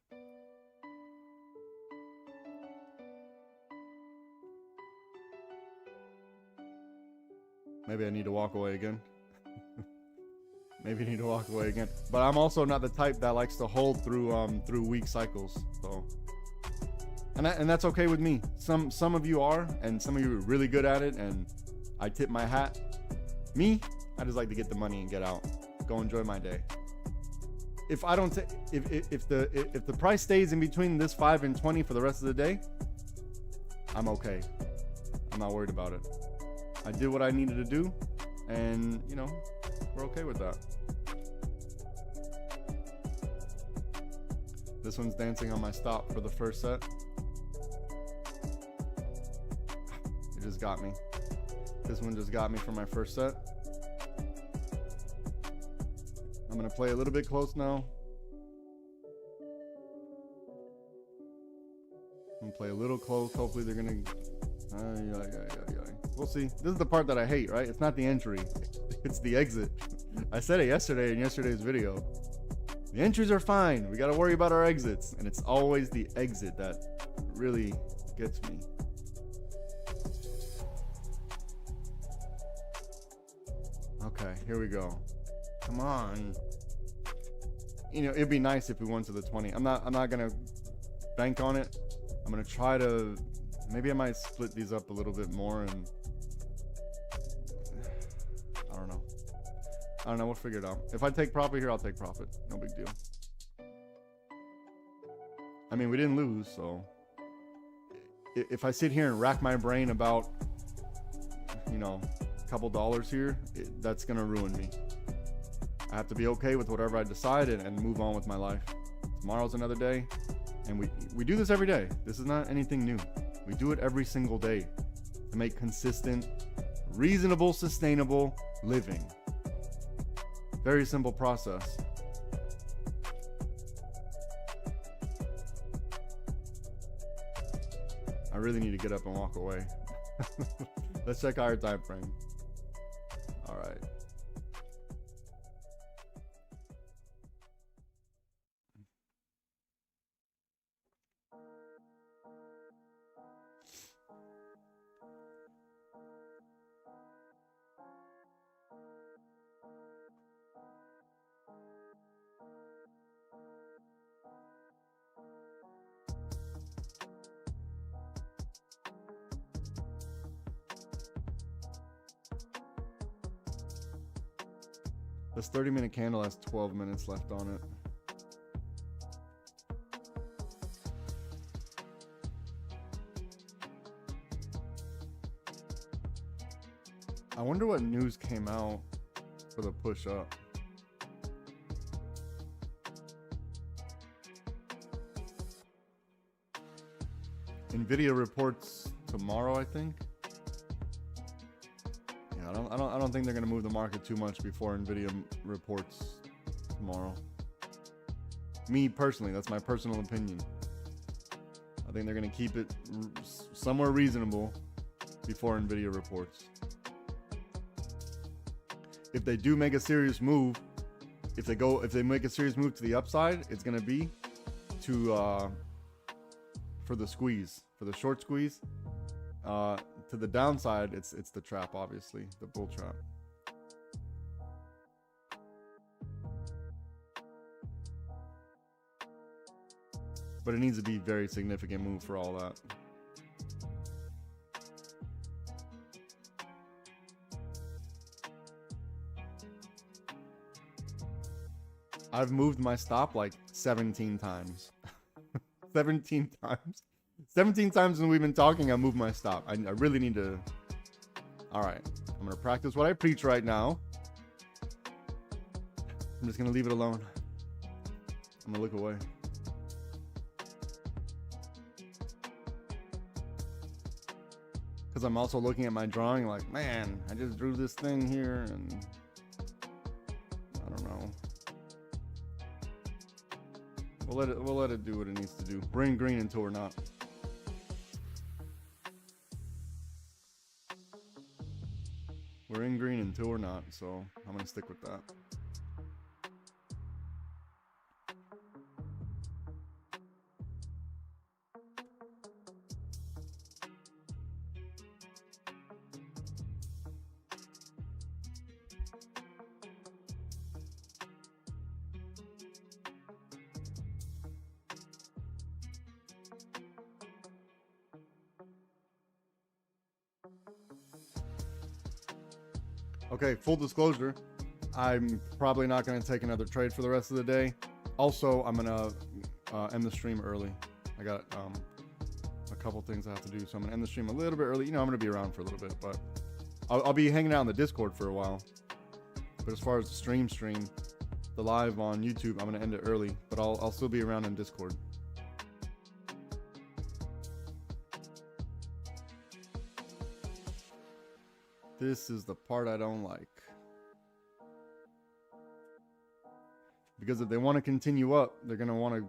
[SPEAKER 1] Maybe I need to walk away again. Maybe I need to walk away again. But I'm also not the type that likes to hold through weak cycles. So, and that's okay with me. Some of you are, and some of you are really good at it, and I tip my hat. Me, I just like to get the money and get out, go enjoy my day. If I don't, if the price stays in between this 5 and 20 for the rest of the day, I'm okay. I'm not worried about it. I did what I needed to do, and we're okay with that. This one's dancing on my stop for the first set. It just got me. This one just got me for my first set. I'm gonna play a little bit close now. I'm gonna play a little close. Hopefully they're gonna. We'll see. This is the part that I hate, right? It's not the entry, it's the exit. I said it yesterday in yesterday's video. The entries are fine. We gotta worry about our exits, and it's always the exit that really gets me. Okay, here we go. Come on. It'd be nice if we went to the 20. I'm not gonna bank on it. I'm gonna try to. Maybe I might split these up a little bit more, and I don't know. We'll figure it out. If I take profit here, I'll take profit. No big deal. I mean, we didn't lose, so if I sit here and rack my brain about, a couple dollars here, that's gonna ruin me. I have to be okay with whatever I decide and move on with my life. Tomorrow's another day, and we do this every day. This is not anything new. We do it every single day to make consistent, reasonable, sustainable living. Very simple process. I really need to get up and walk away. Let's check our time frame. All right. This 30-minute candle has 12 minutes left on it. I wonder what news came out for the push up. Nvidia reports tomorrow, I think. I don't think they're gonna move the market too much before Nvidia reports tomorrow. Me personally, that's my personal opinion. I think they're gonna keep it somewhere reasonable before Nvidia reports. If they do make a serious move, if they make a serious move to the upside, it's gonna be to for the squeeze, for the short squeeze. To the downside, it's the trap, obviously, the bull trap. But it needs to be a very significant move for all that. I've moved my stop like 17 times. 17 times. 17 times when we've been talking, I moved my stop. I really need to... Alright. I'm going to practice what I preach right now. I'm just going to leave it alone. I'm going to look away. Because I'm also looking at my drawing like, man, I just drew this thing here and... I don't know. We'll let it do what it needs to do. We're in green until we're not. We're in green until we're not, so I'm gonna stick with that. Okay, full disclosure, I'm probably not going to take another trade for the rest of the day. Also, I'm going to end the stream early. I got a couple things I have to do, so I'm going to end the stream a little bit early. You know, I'm going to be around for a little bit, but I'll be hanging out in the Discord for a while. But as far as the stream, the live on YouTube, I'm going to end it early, but I'll still be around in Discord. This is the part I don't like. Because if they want to continue up, they're going to want to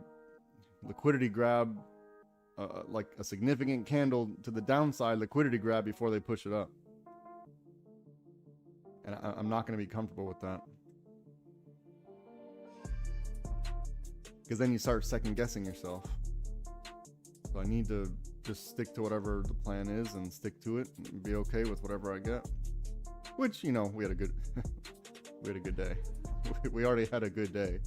[SPEAKER 1] liquidity grab like a significant candle to the downside liquidity grab before they push it up. And I'm not going to be comfortable with that. Because then you start second guessing yourself. So I need to just stick to whatever the plan is and stick to it and be okay with whatever I get. Which, you know, we had a good day. We already had a good day.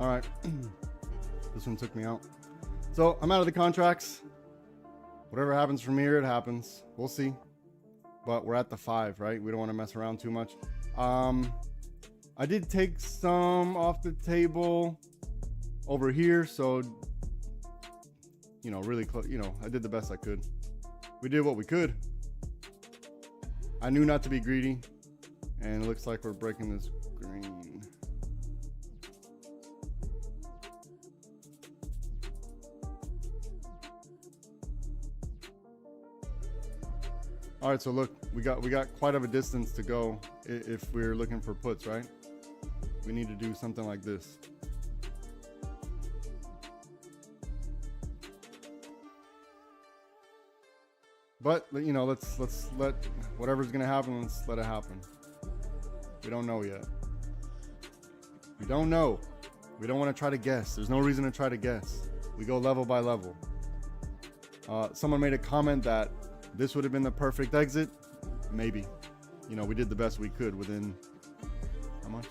[SPEAKER 1] All right, this one took me out. So I'm out of the contracts. Whatever happens from here, it happens. We'll see. But we're at the 5, right? We don't want to mess around too much. I did take some off the table over here. So, you know, really close. You know, I did the best I could. We did what we could. I knew not to be greedy. And it looks like we're breaking this green. All right, so look, we got quite of a distance to go if we're looking for puts, right? We need to do something like this. But you know, let's let whatever's gonna happen, let's let it happen. We don't know yet. We don't know. We don't want to try to guess. There's no reason to try to guess. We go level by level. Someone made a comment that this would have been the perfect exit. Maybe. You know, we did the best we could within, how much?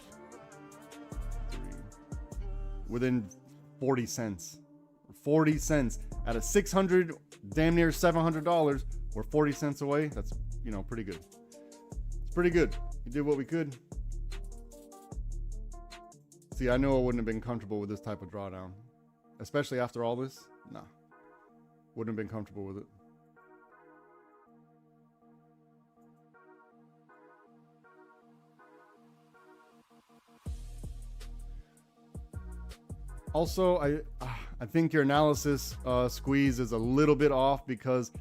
[SPEAKER 1] Within 40 cents. 40 cents. At a $600, damn near $700, We're 40 cents away. That's, pretty good. It's pretty good. We did what we could. See, I know I wouldn't have been comfortable with this type of drawdown, especially after all this. Nah, wouldn't have been comfortable with it. Also, I think your analysis squeeze is a little bit off, because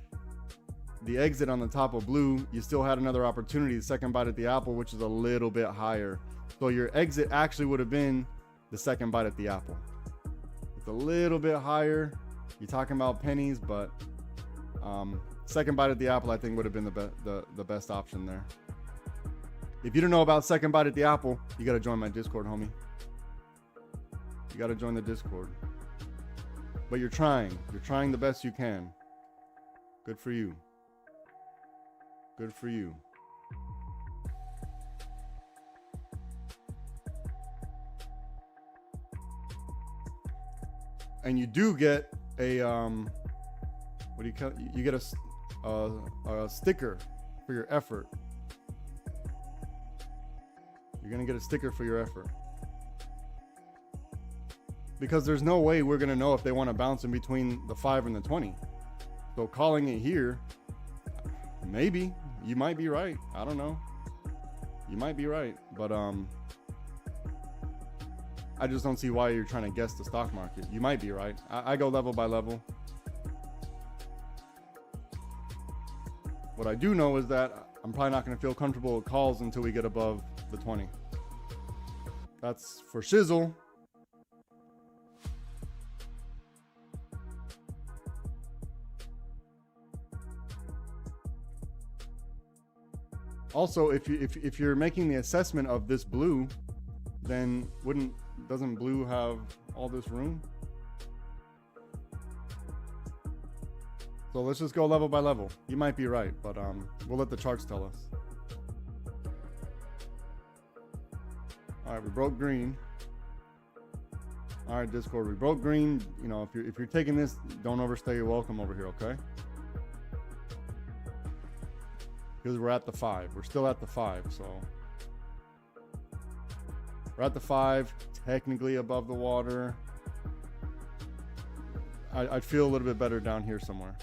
[SPEAKER 1] the exit on the top of blue, you still had another opportunity, the second bite at the apple, which is a little bit higher. So your exit actually would have been the second bite at the apple. It's a little bit higher. You're talking about pennies, but second bite at the apple, I think, would have been the best option there. If you don't know about second bite at the apple, you got to join my Discord, homie. You got to join the Discord. But you're trying the best you can. Good for you. Good for you. And you do get a what do you call? You get a sticker for your effort. You're gonna get a sticker for your effort, because there's no way we're gonna know if they want to bounce in between the 5 and the 20. So calling it here, maybe you might be right. I don't know. You might be right, but I just don't see why you're trying to guess the stock market. You might be right. I go level by level. What I do know is that I'm probably not going to feel comfortable with calls until we get above the 20. That's for shizzle. Also, if you're making the assessment of this blue, then doesn't blue have all this room? So let's just go level by level. You might be right, but we'll let the charts tell us. All right, we broke green. All right, Discord, we broke green. If you're taking this, don't overstay your welcome over here, okay? Because we're at the 5. We're still at the 5, so we're at the 5, technically above the water. I'd feel a little bit better down here somewhere.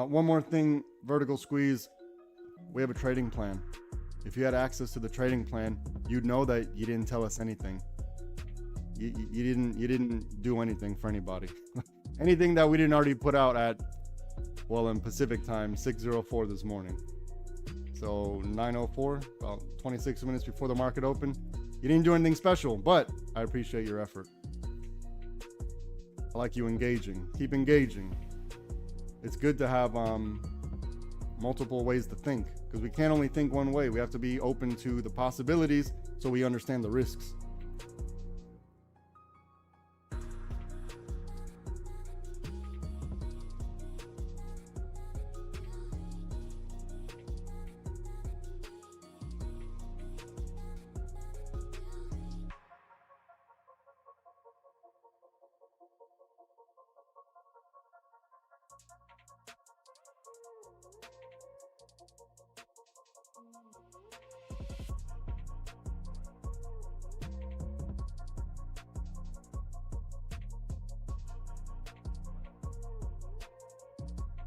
[SPEAKER 1] One more thing, vertical squeeze. We have a trading plan. If you had access to the trading plan, you'd know that you didn't tell us anything. You didn't do anything for anybody. Anything that we didn't already put out at, well, in Pacific time, 6:04 this morning. So 9:04, about 26 minutes before the market opened. You didn't do anything special, but I appreciate your effort. I like you engaging. Keep engaging. It's good to have multiple ways to think, because we can't only think one way. We have to be open to the possibilities so we understand the risks.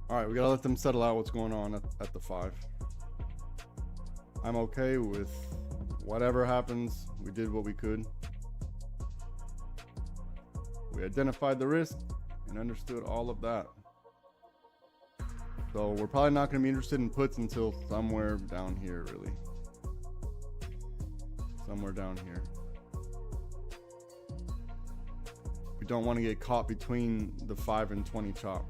[SPEAKER 1] All right, we gotta let them settle out what's going on at the 5. I'm okay with whatever happens. We did what we could. We identified the risk and understood all of that. So we're probably not gonna be interested in puts until somewhere down here, really. Somewhere down here. We don't want to get caught between the 5 and 20 chop.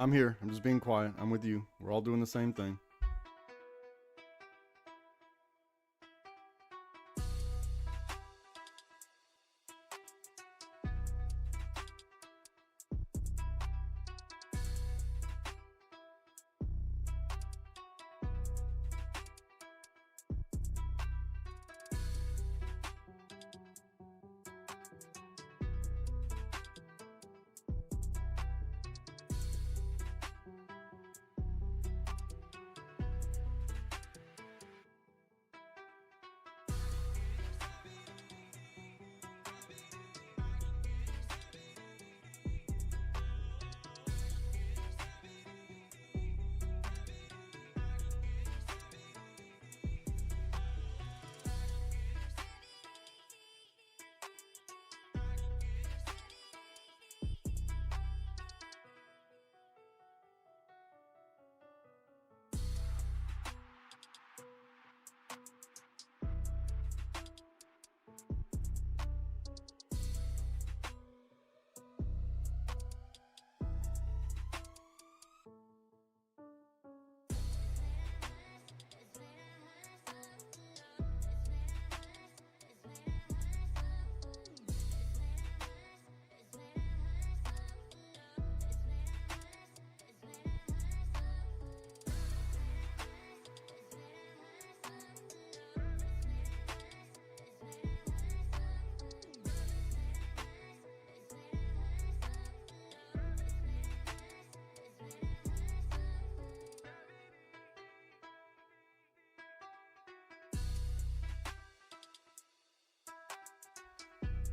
[SPEAKER 1] I'm here. I'm just being quiet. I'm with you. We're all doing the same thing.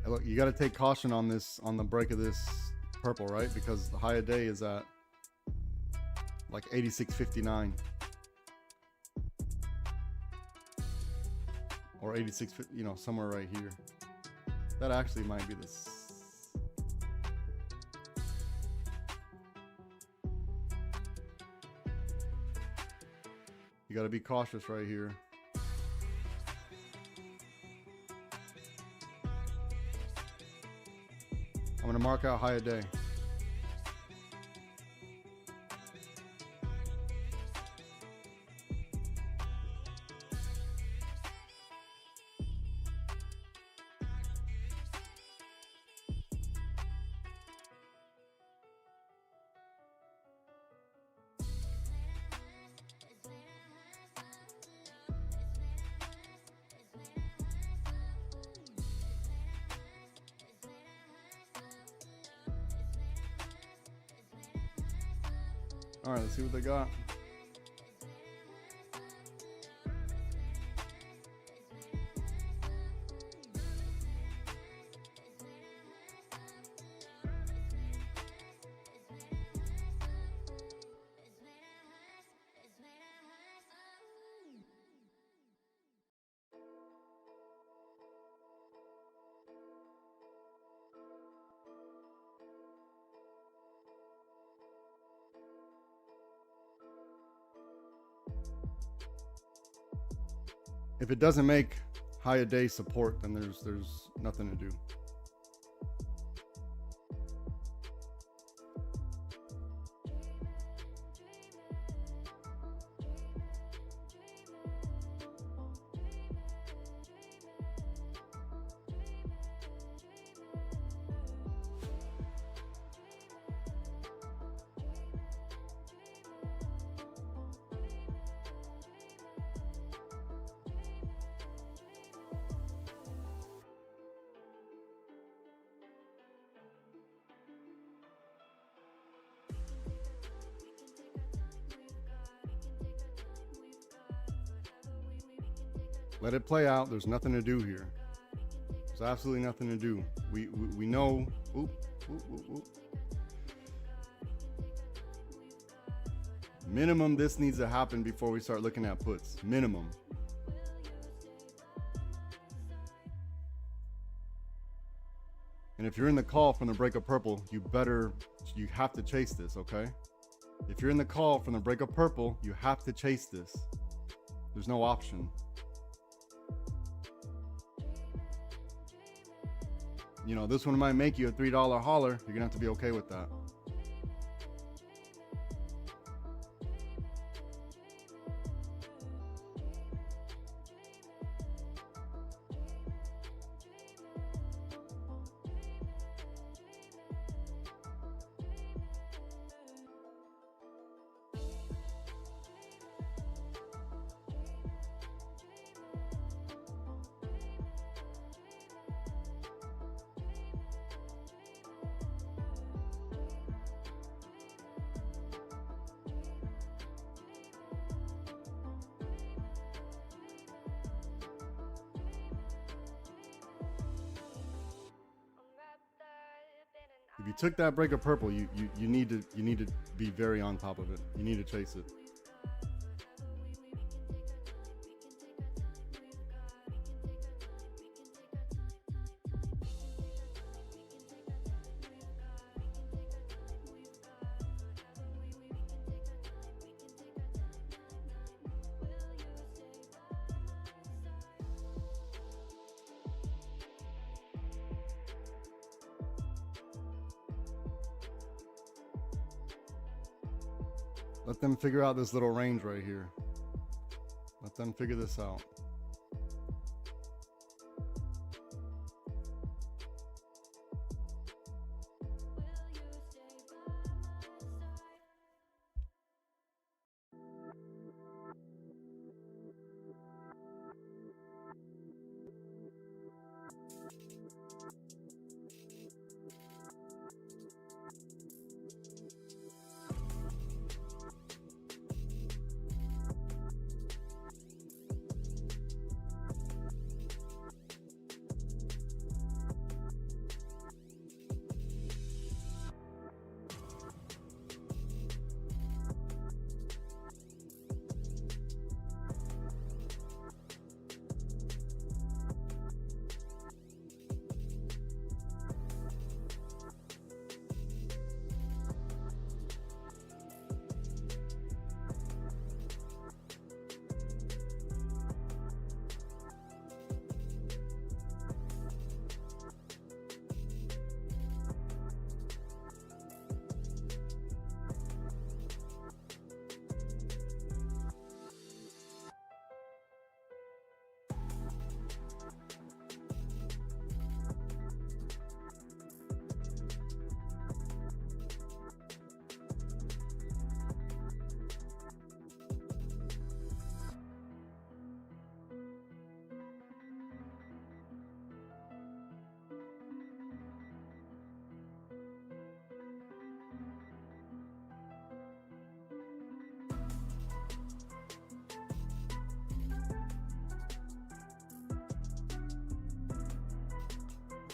[SPEAKER 1] Look, you got to take caution on this, on the break of this purple, right? Because the high of day is at like 86.59 or 86, you know, somewhere right here. That actually might be this. You got to be cautious right here. I'm going to mark out high of day. All right, let's see what they got. If it doesn't make high a day support, then there's nothing to do. Let it play out. There's nothing to do here. There's absolutely nothing to do. We know. Oop, oop, oop, oop. Minimum, this needs to happen before we start looking at puts. Minimum. And if you're in the call from the break of purple, you have to chase this, okay? If you're in the call from the break of purple, you have to chase this. There's no option. You know, this one might make you a $3 hauler. You're gonna have to be okay with that. you took that break of purple, you need to be very on top of it. You need to chase it. Let them figure out this little range right here. Let them figure this out.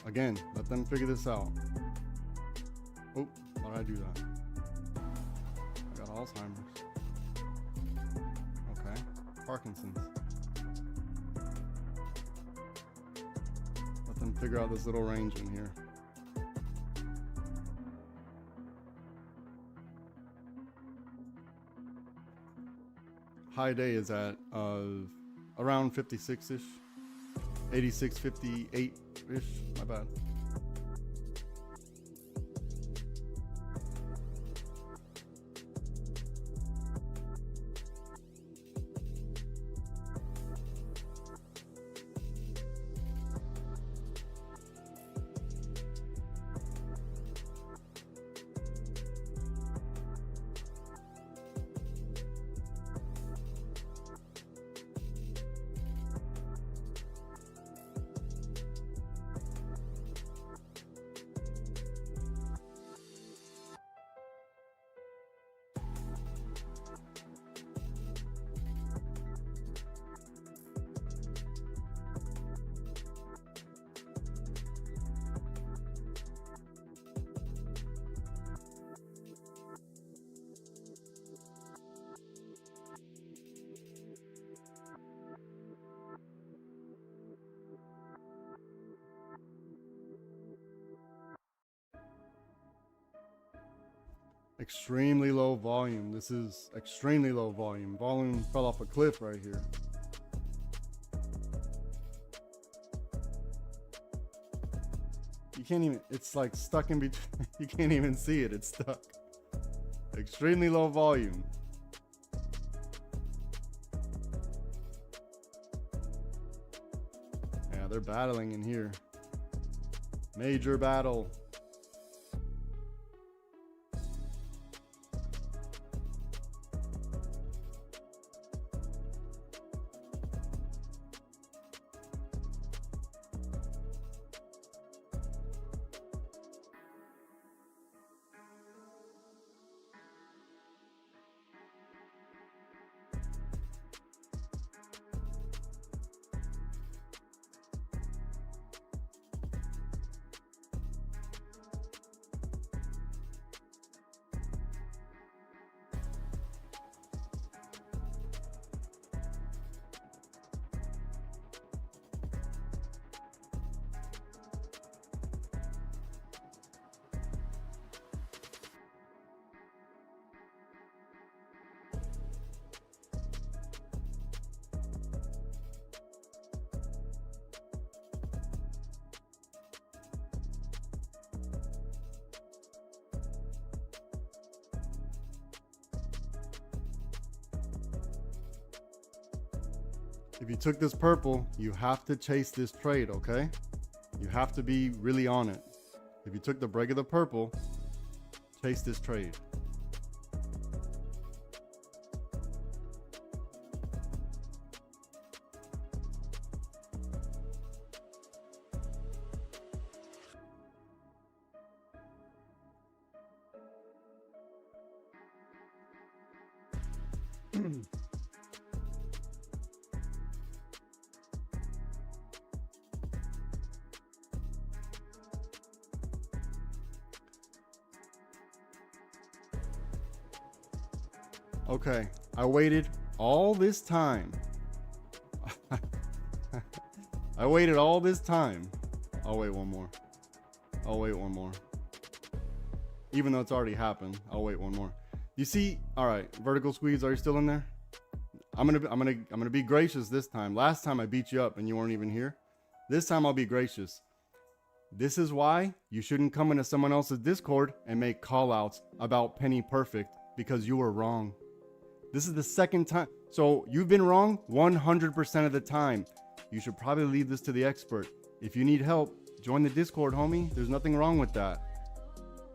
[SPEAKER 1] Again, let them figure this out. Oh, why did I do that? I got Alzheimer's. Okay, Parkinson's. Let them figure out this little range in here. High day is at around 56-ish. 86, 58-ish, my bad. Extremely low volume. This is extremely low volume. Volume fell off a cliff right here. You can't even, it's like stuck in between. You can't even see it. It's stuck. Extremely low volume. Yeah, they're battling in here. Major battle. If you took this purple, you have to chase this trade, okay? You have to be really on it. If you took the break of the purple, chase this trade. Okay, I waited all this time. I waited all this time. I'll wait one more. I'll wait one more. Even though it's already happened, I'll wait one more. You see, all right, vertical squeeze, are you still in there? I'm gonna be gracious this time. Last time I beat you up and you weren't even here. This time I'll be gracious. This is why you shouldn't come into someone else's Discord and make call outs about Penny Perfect, because you were wrong. This is the second time. So you've been wrong 100% of the time. You should probably leave this to the expert. If you need help, join the Discord, homie. There's nothing wrong with that.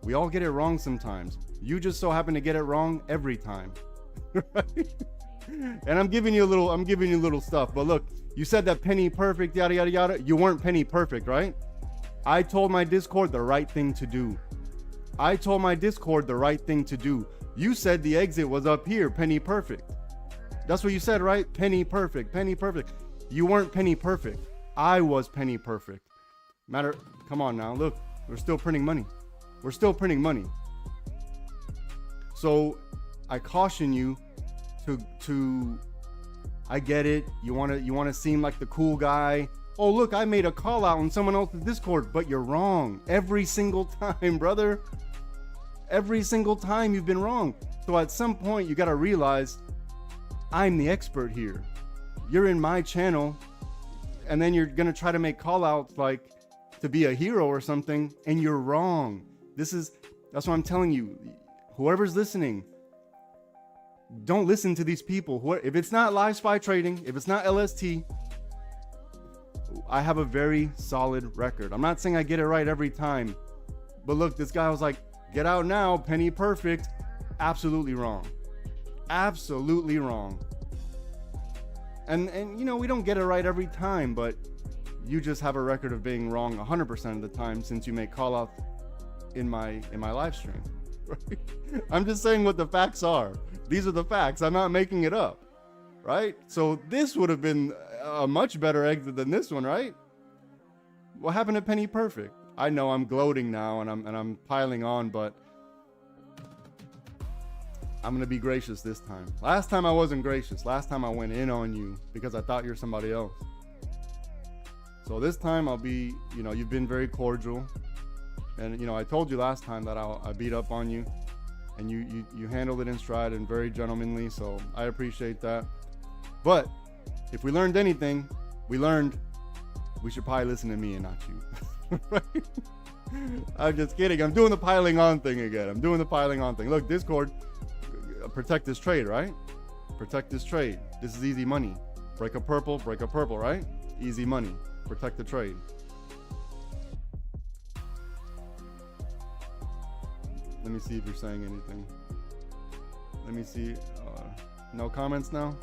[SPEAKER 1] We all get it wrong sometimes. You just so happen to get it wrong every time. Right? And I'm giving you a little stuff. But look, you said that Penny Perfect, yada, yada, yada. You weren't Penny Perfect, right? I told my Discord the right thing to do. I told my Discord the right thing to do. You said the exit was up here, Penny Perfect. That's what you said, right? Penny Perfect, Penny Perfect. You weren't Penny Perfect. I was Penny Perfect. Come on now, look, we're still printing money. We're still printing money. So I caution you to I get it. You want to seem like the cool guy. Oh, look, I made a call out on someone else's Discord, but you're wrong every single time, brother. Every single time you've been wrong. So at some point you got to realize I'm the expert here. You're in my channel and then you're going to try to make call outs like to be a hero or something, and you're wrong. That's what I'm telling you. Whoever's listening, don't listen to these people. If it's not live spy trading, if it's not LST, I have a very solid record. I'm not saying I get it right every time, but look, this guy was like, get out now, Penny Perfect. Absolutely wrong. Absolutely wrong. And you know, we don't get it right every time, but you just have a record of being wrong 100% of the time since you make call outs in my live stream. Right? I'm just saying what the facts are. These are the facts. I'm not making it up. Right? So this would have been a much better exit than this one, right? What happened to Penny Perfect? I know I'm gloating now and I'm piling on, but I'm gonna be gracious this time. Last time I wasn't gracious. Last time I went in on you because I thought you're somebody else. So this time I'll be, you know, you've been very cordial, and you know, I told you last time that I beat up on you, and you handled it in stride and very gentlemanly. So I appreciate that. But if we learned anything, we learned we should probably listen to me and not you. Right? I'm just kidding. I'm doing the piling on thing again. I'm doing the piling on thing. Look, Discord, protect this trade, right? Protect this trade. This is easy money. Break a purple, right? Easy money. Protect the trade. Let me see if you're saying anything. Let me see. No comments now?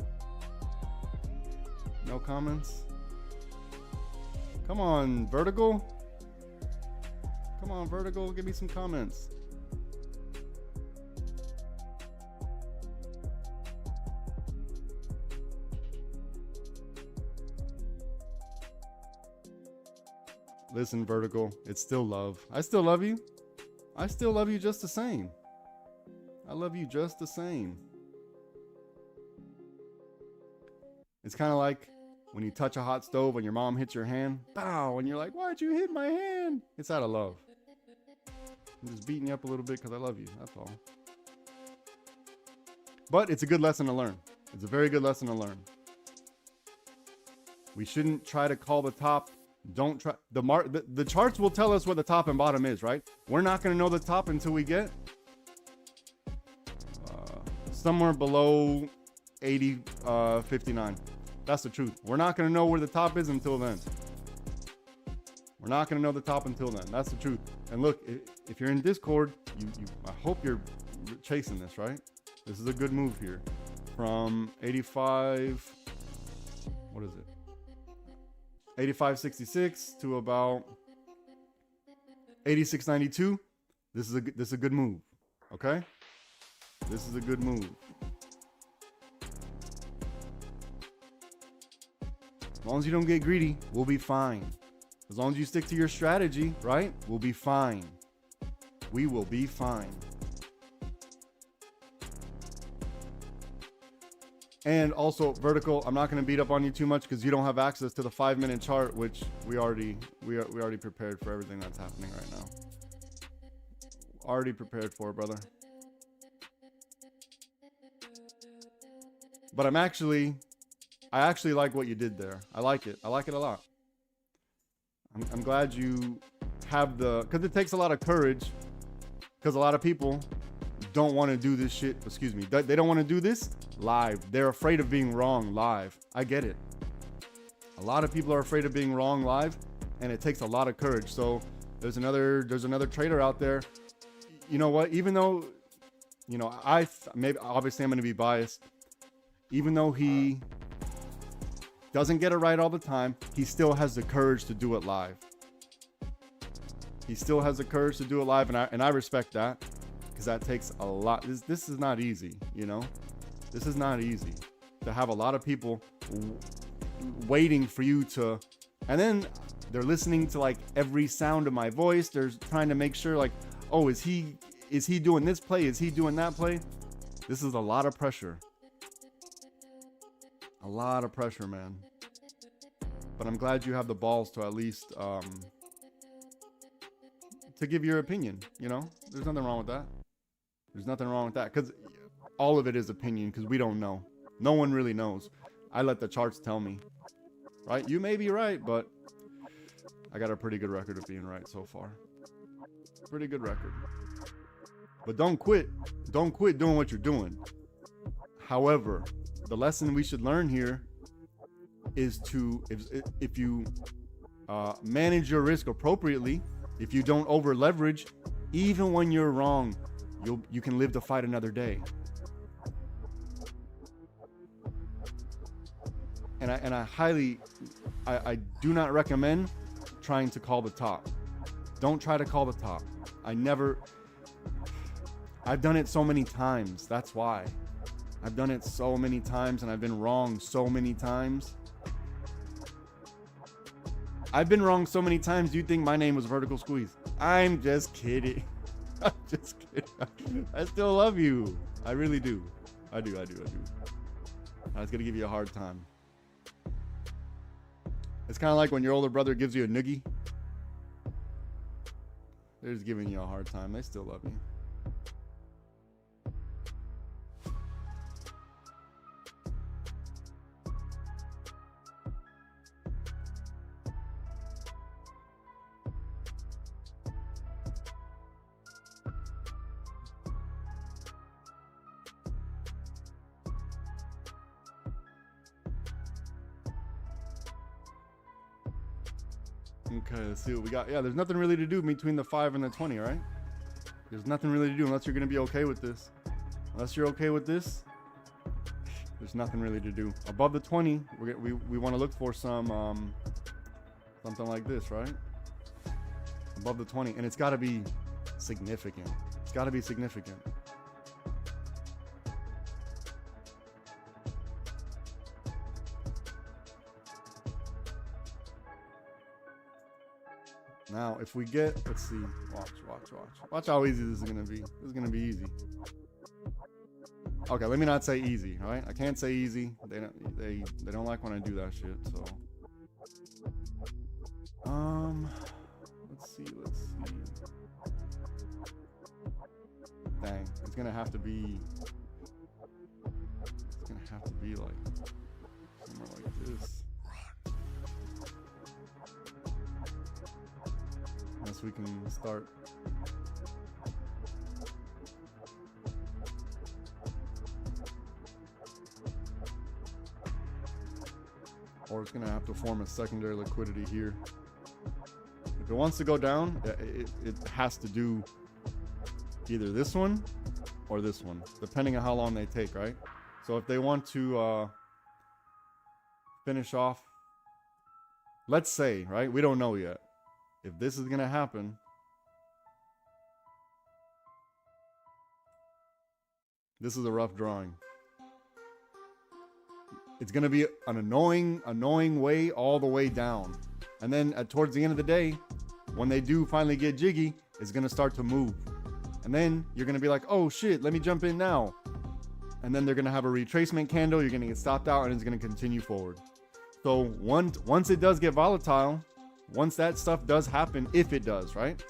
[SPEAKER 1] No comments? Come on, Vertical. Come on, Vertical. Give me some comments. Listen, Vertical, it's still love. I still love you. I still love you just the same. I love you just the same. It's kind of like when you touch a hot stove and your mom hits your hand. Bow! And you're like, why'd you hit my hand? It's out of love. I'm just beating you up a little bit because I love you. That's all. But it's a good lesson to learn. It's a very good lesson to learn. We shouldn't try to call the top. Don't try the charts will tell us what the top and bottom is, right? We're not going to know the top until we get somewhere below 59. That's the truth. We're not going to know where the top is until then. We're not going to know the top until then. That's the truth. And look, if you're in Discord, I hope you're chasing this, right? This is a good move here. From 85, what is it? 85.66 to about 86.92. This is a good move. Okay? This is a good move. As long as you don't get greedy, we'll be fine. As long as you stick to your strategy, right? We'll be fine. We will be fine. And also, Vertical, I'm not going to beat up on you too much because you don't have access to the 5-minute chart, which we already prepared for everything that's happening right now. Already prepared for it, brother. But I actually like what you did there. I like it. I like it a lot. I'm glad you have because it takes a lot of courage, because a lot of people don't want to do this shit. Excuse me. They don't want to do this live. They're afraid of being wrong live. I get it. A lot of people are afraid of being wrong live, and it takes a lot of courage. So there's another trader out there. You know what? Even though, you know, obviously I'm going to be biased. Even though he doesn't get it right all the time, he still has the courage to do it live. He still has the courage to do it live, and I respect that, because that takes a lot. This is not easy, you know? This is not easy to have a lot of people waiting for you to, and then they're listening to like every sound of my voice. They're trying to make sure like, oh, is he doing this play? Is he doing that play? This is a lot of pressure. A lot of pressure, man. But I'm glad you have the balls to at least to give your opinion, you know? There's nothing wrong with that. There's nothing wrong with that, because all of it is opinion, because we don't know. No one really knows. I let the charts tell me, right? You may be right, but I got a pretty good record of being right so far. Pretty good record. But don't quit. Don't quit doing what you're doing. However, the lesson we should learn here is to, if you manage your risk appropriately, if you don't over leverage, even when you're wrong, you can live to fight another day. And I do not recommend trying to call the top. Don't try to call the top. I've done it so many times. That's why. I've done it so many times, and I've been wrong so many times. I've been wrong so many times. You think my name was Vertical Squeeze? I'm just kidding. I'm just kidding. I still love you. I really do. I do. I was gonna give you a hard time. It's kind of like when your older brother gives you a noogie. They're just giving you a hard time. They still love you. Okay, let's see what we got. Yeah, there's nothing really to do between the 5 and the 20, right? There's nothing really to do unless you're going to be okay with this. Unless you're okay with this, there's nothing really to do. Above the 20, we want to look for some something like this, right? Above the 20, and it's got to be significant. It's got to be significant. Now, if we get, let's see, watch how easy this is gonna be. This is gonna be easy. Okay, let me not say easy, all right? I can't say easy. They don't like when I do that shit. So, let's see. Dang, it's gonna have to be like somewhere like this. Unless we can start. or it's gonna have to form a secondary liquidity here. If it wants to go down, it has to do either this one or this one, depending on how long they take, right? So if they want to finish off, let's say, right? We don't know yet. If this is gonna happen, this is a rough drawing. It's gonna be an annoying way all the way down. And then towards the end of the day, when they do finally get jiggy, it's gonna start to move. And then you're gonna be like, oh shit, let me jump in now. And then they're gonna have a retracement candle, you're gonna get stopped out, and it's gonna continue forward. So once it does get volatile, once that stuff does happen, if it does, right?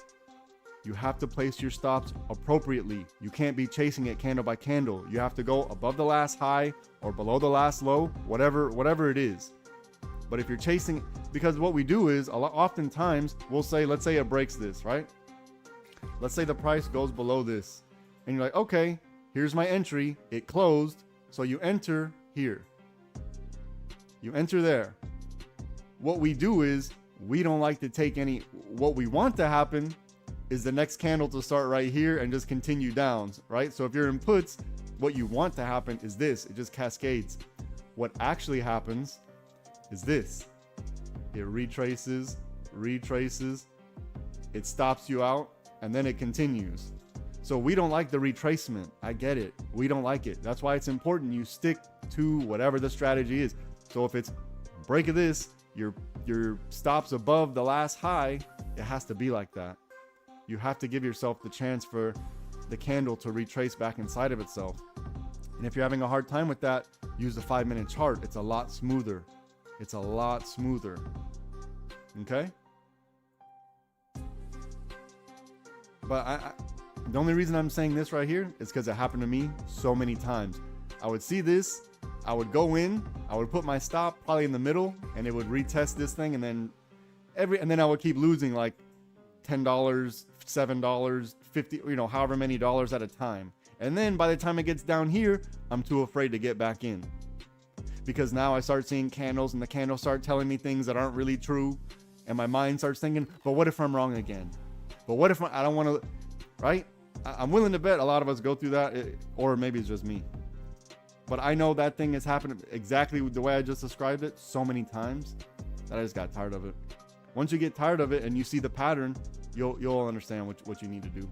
[SPEAKER 1] You have to place your stops appropriately. You can't be chasing it candle by candle. You have to go above the last high or below the last low, whatever it is. But if you're chasing, because what we do is oftentimes we'll say, let's say it breaks this, right? Let's say the price goes below this, and you're like, okay, here's my entry. It closed, so you enter here. You enter there. What we do is we don't like to take any. What we want to happen is the next candle to start right here and just continue down, right? So if you're in puts, what you want to happen is this. It just cascades. What actually happens is this. It retraces, it stops you out, and then it continues. So we don't like the retracement. I get it. We don't like it. That's why it's important you stick to whatever the strategy is. So if it's break of this, your stops above the last high, it has to be like that. You have to give yourself the chance for the candle to retrace back inside of itself. And if you're having a hard time with that, use the 5-minute chart. It's a lot smoother. It's a lot smoother. Okay? But the only reason I'm saying this right here is because it happened to me so many times. I would see this, I would go in, I would put my stop probably in the middle, and it would retest this thing, and then I would keep losing like $10, $7, $50, however many dollars at a time. And then by the time it gets down here, I'm too afraid to get back in. Because now I start seeing candles, and the candles start telling me things that aren't really true. And my mind starts thinking, but what if I'm wrong again? But what if I don't want to, right? I'm willing to bet a lot of us go through that, or maybe it's just me. But I know that thing has happened exactly the way I just described it so many times that I just got tired of it. Once you get tired of it and you see the pattern, you'll understand what you need to do.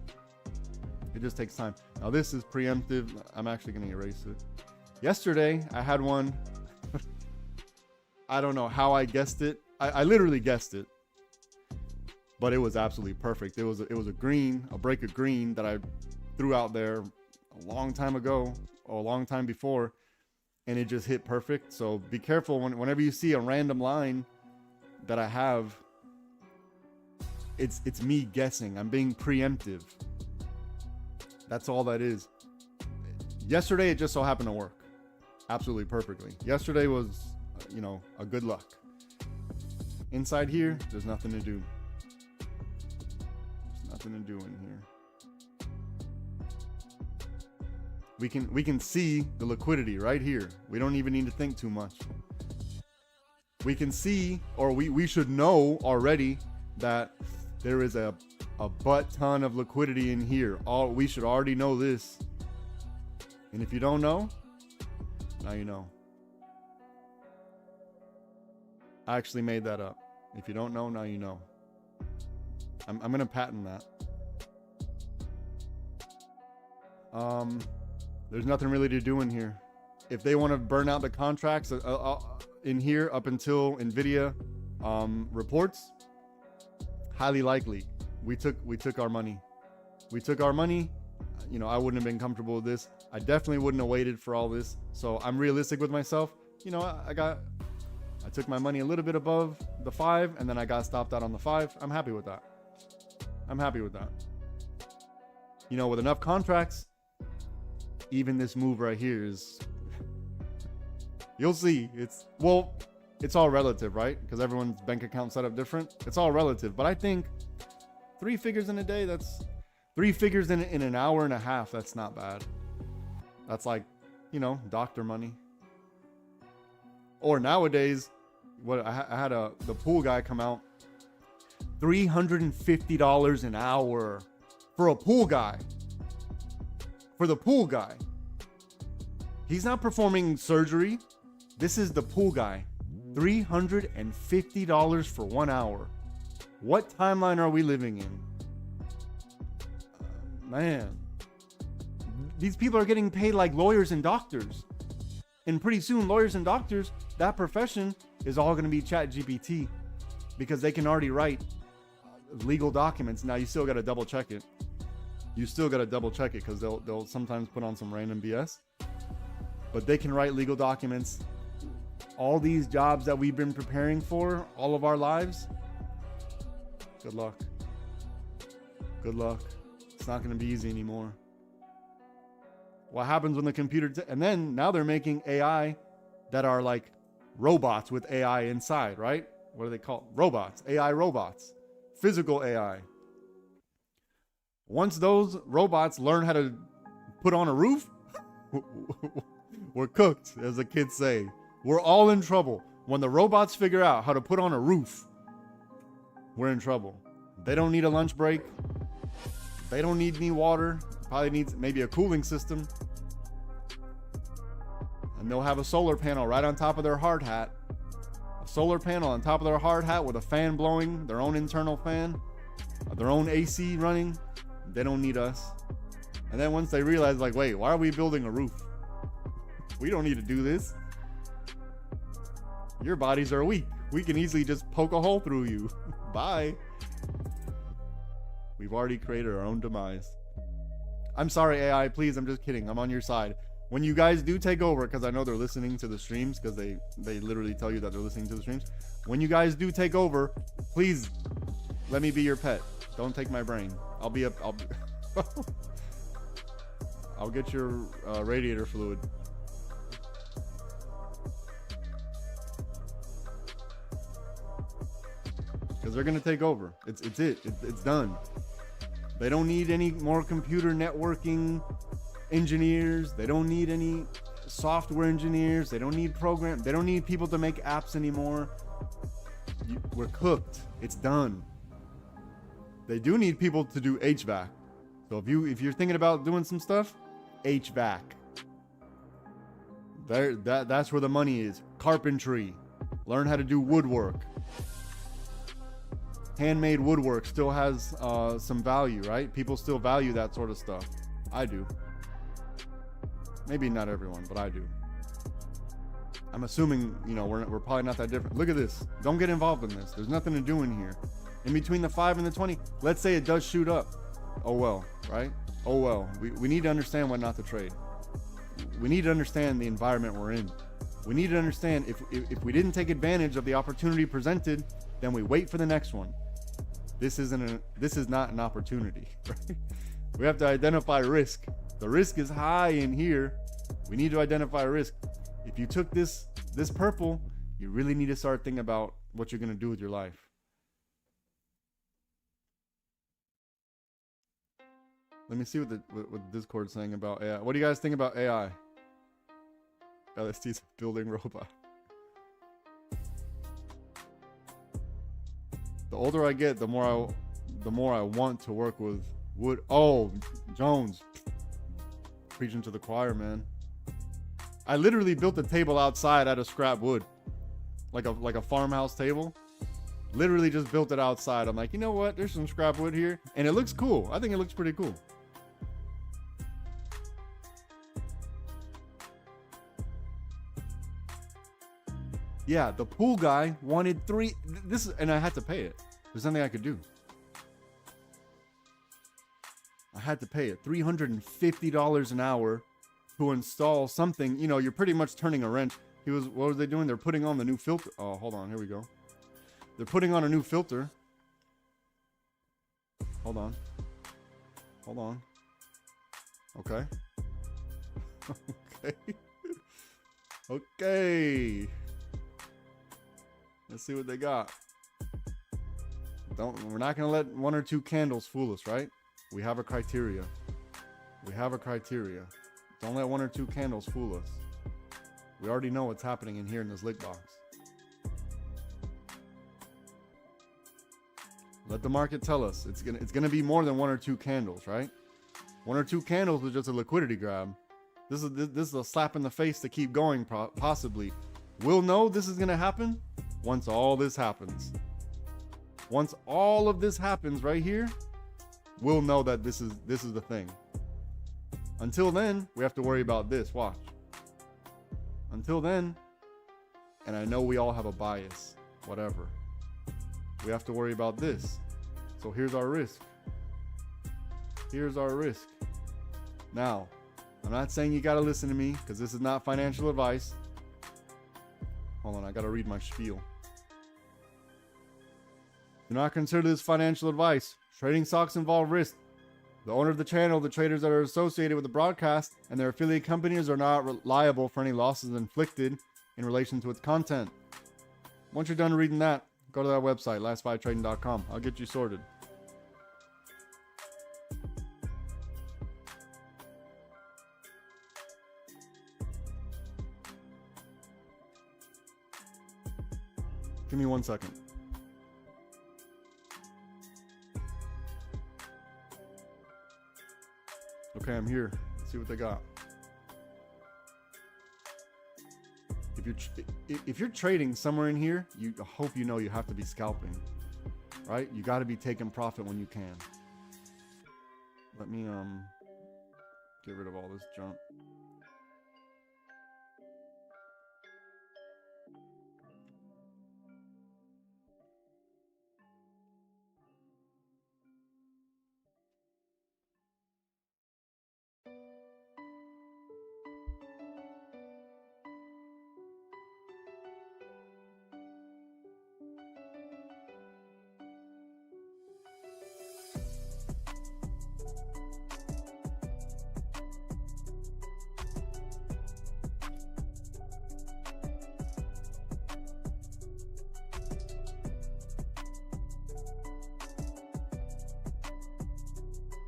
[SPEAKER 1] It just takes time. Now this is preemptive. I'm actually going to erase it. Yesterday I had one. I don't know how I guessed it. I literally guessed it, but it was absolutely perfect. It was a green, a break of green that I threw out there a long time ago or a long time before, and it just hit perfect. So be careful whenever you see a random line that I have. It's me guessing. I'm being preemptive. That's all that is. Yesterday, it just so happened to work absolutely perfectly. Yesterday was, a good luck. Inside here, there's nothing to do. There's nothing to do in here. We can see the liquidity right here. We don't even need to think too much. We can see, or we should know already that there is a butt ton of liquidity in here. We should already know this. And if you don't know, now you know. I actually made that up. If you don't know, now you know. I'm gonna patent that. There's nothing really to do in here. If they want to burn out the contracts in here up until Nvidia reports, highly likely. We took our money. We took our money. I wouldn't have been comfortable with this. I definitely wouldn't have waited for all this. So I'm realistic with myself. I took my money a little bit above the 5, and then I got stopped out on the 5. I'm happy with that. With enough contracts, even this move right here is, you'll see. It's all relative, right? Because everyone's bank account set up different. It's all relative. But I think 3 figures in a day, that's 3 figures in an hour and a half. That's not bad. That's like, doctor money. Or nowadays, I had the pool guy come out. $350 an hour for a pool guy. For the pool guy. He's not performing surgery. This is the pool guy. $350 for 1 hour. What timeline are we living in? Man. These people are getting paid like lawyers and doctors. And pretty soon, lawyers and doctors, that profession is all going to be ChatGPT, because they can already write legal documents. Now, you still got to double check it. You still got to double check it, because they'll sometimes put on some random BS. But they can write legal documents. All these jobs that we've been preparing for all of our lives, good luck. Good luck. It's not going to be easy anymore. What happens when the computer... and then now they're making AI that are like robots with AI inside, right? What are they called? Robots. AI robots. Physical AI. Once those robots learn how to put on a roof, we're cooked, as the kids say. We're all in trouble. When the robots figure out how to put on a roof, we're in trouble. They don't need a lunch break. They don't need any water. Probably needs maybe a cooling system. And they'll have a solar panel right on top of their hard hat. A solar panel on top of their hard hat with a fan blowing, their own internal fan, their own AC running. They don't need us. And then once they realize, like, wait, why are we building a roof? We don't need to do this. Your bodies are weak. We can easily just poke a hole through you. Bye. We've already created our own demise. I'm sorry, AI. Please, I'm just kidding. I'm on your side. When you guys do take over, because I know they're listening to the streams, because they literally tell you that they're listening to the streams. When you guys do take over, please let me be your pet. Don't take my brain. I'll get your radiator fluid. Because they're gonna take over. It's done. They don't need any more computer networking engineers. They don't need any software engineers. They don't need They don't need people to make apps anymore. We're cooked. It's done. They do need people to do HVAC. So if you're thinking about doing some stuff, HVAC. That's where the money is. Carpentry. Learn how to do woodwork. Handmade woodwork still has some value, right? People still value that sort of stuff. I do. Maybe not everyone, but I do. I'm assuming, we're probably not that different. Look at this. Don't get involved in this. There's nothing to do in here. In between the 5 and the 20, let's say it does shoot up. Oh well, right? Oh well. We need to understand what not to trade. We need to understand the environment we're in. We need to understand if we didn't take advantage of the opportunity presented, then we wait for the next one. This is not an opportunity, right? We have to identify risk. The risk is high in here. We need to identify risk. If you took this purple, you really need to start thinking about what you're going to do with your life. Let me see what Discord's saying about AI. What do you guys think about AI? LST's building robot. The older I get, the more I want to work with wood. Oh, Jones, preaching to the choir, man. I literally built a table outside out of scrap wood, like a farmhouse table. Literally just built it outside. I'm like, you know what? There's some scrap wood here, and it looks cool. I think it looks pretty cool. Yeah, the pool guy wanted and I had to pay it. There's nothing I could do. I had to pay it. $350 an hour to install something. You're pretty much turning a wrench. What were they doing? They're putting on the new filter. Oh, hold on. Here we go. They're putting on a new filter. Hold on. Okay. Okay. Let's see what they got. We're not going to let 1 or 2 candles fool us, right? We have a criteria. Don't let 1 or 2 candles fool us. We already know what's happening in here in this lick box. Let the market tell us. It's gonna be more than 1 or 2 candles, right? 1 or 2 candles was just a liquidity grab. This is a slap in the face to keep going, possibly. We'll know this is gonna happen once all this happens. Once all of this happens right here, we'll know that this is the thing. Until then, we have to worry about this. Watch. Until then, and I know we all have a bias, whatever. We have to worry about this. So here's our risk. Here's our risk. Now, I'm not saying you gotta listen to me because this is not financial advice. Hold on, I gotta read my spiel. Do not consider this financial advice. Trading stocks involve risk. The owner of the channel, the traders that are associated with the broadcast, and their affiliate companies are not liable for any losses inflicted in relation to its content. Once you're done reading that, go to that website, last5trading.com. I'll get you sorted. Give me 1 second. Okay, I'm here. Let's see what they got. If you're trading somewhere in here, you hope you know you have to be scalping, right? You got to be taking profit when you can. Let me get rid of all this junk.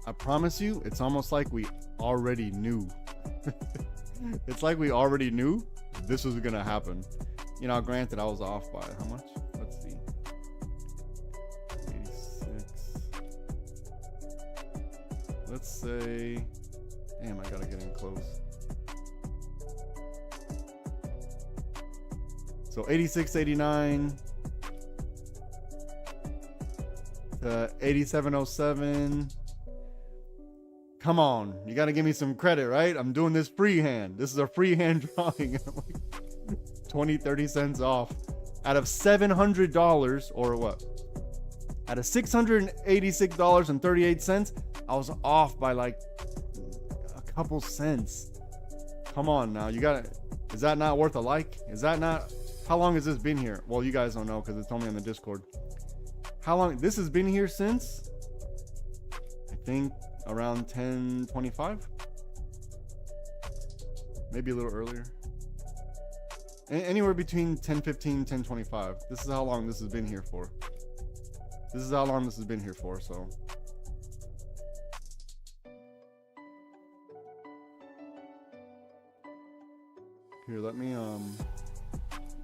[SPEAKER 1] I promise you, it's almost like we already knew. It's like we already knew this was gonna happen. You know, granted, I was off by how much? Let's see. 86. Let's say, damn, I gotta get in close. So 86.89 to 87.07. Come on, you gotta give me some credit, right? I'm doing this freehand. This is a freehand drawing. 20, 30 cents off. Out of $700, or what? Out of $686.38, I was off by like a couple cents. Come on now, you gotta, is that not worth a like? Is that not, how long has this been here? Well, you guys don't know because it's only on the Discord. How long, this has been here since, I think, around 10:25, maybe a little earlier, anywhere between 10:15, 10:25. This is how long this has been here for. This is how long this has been here for. So here, let me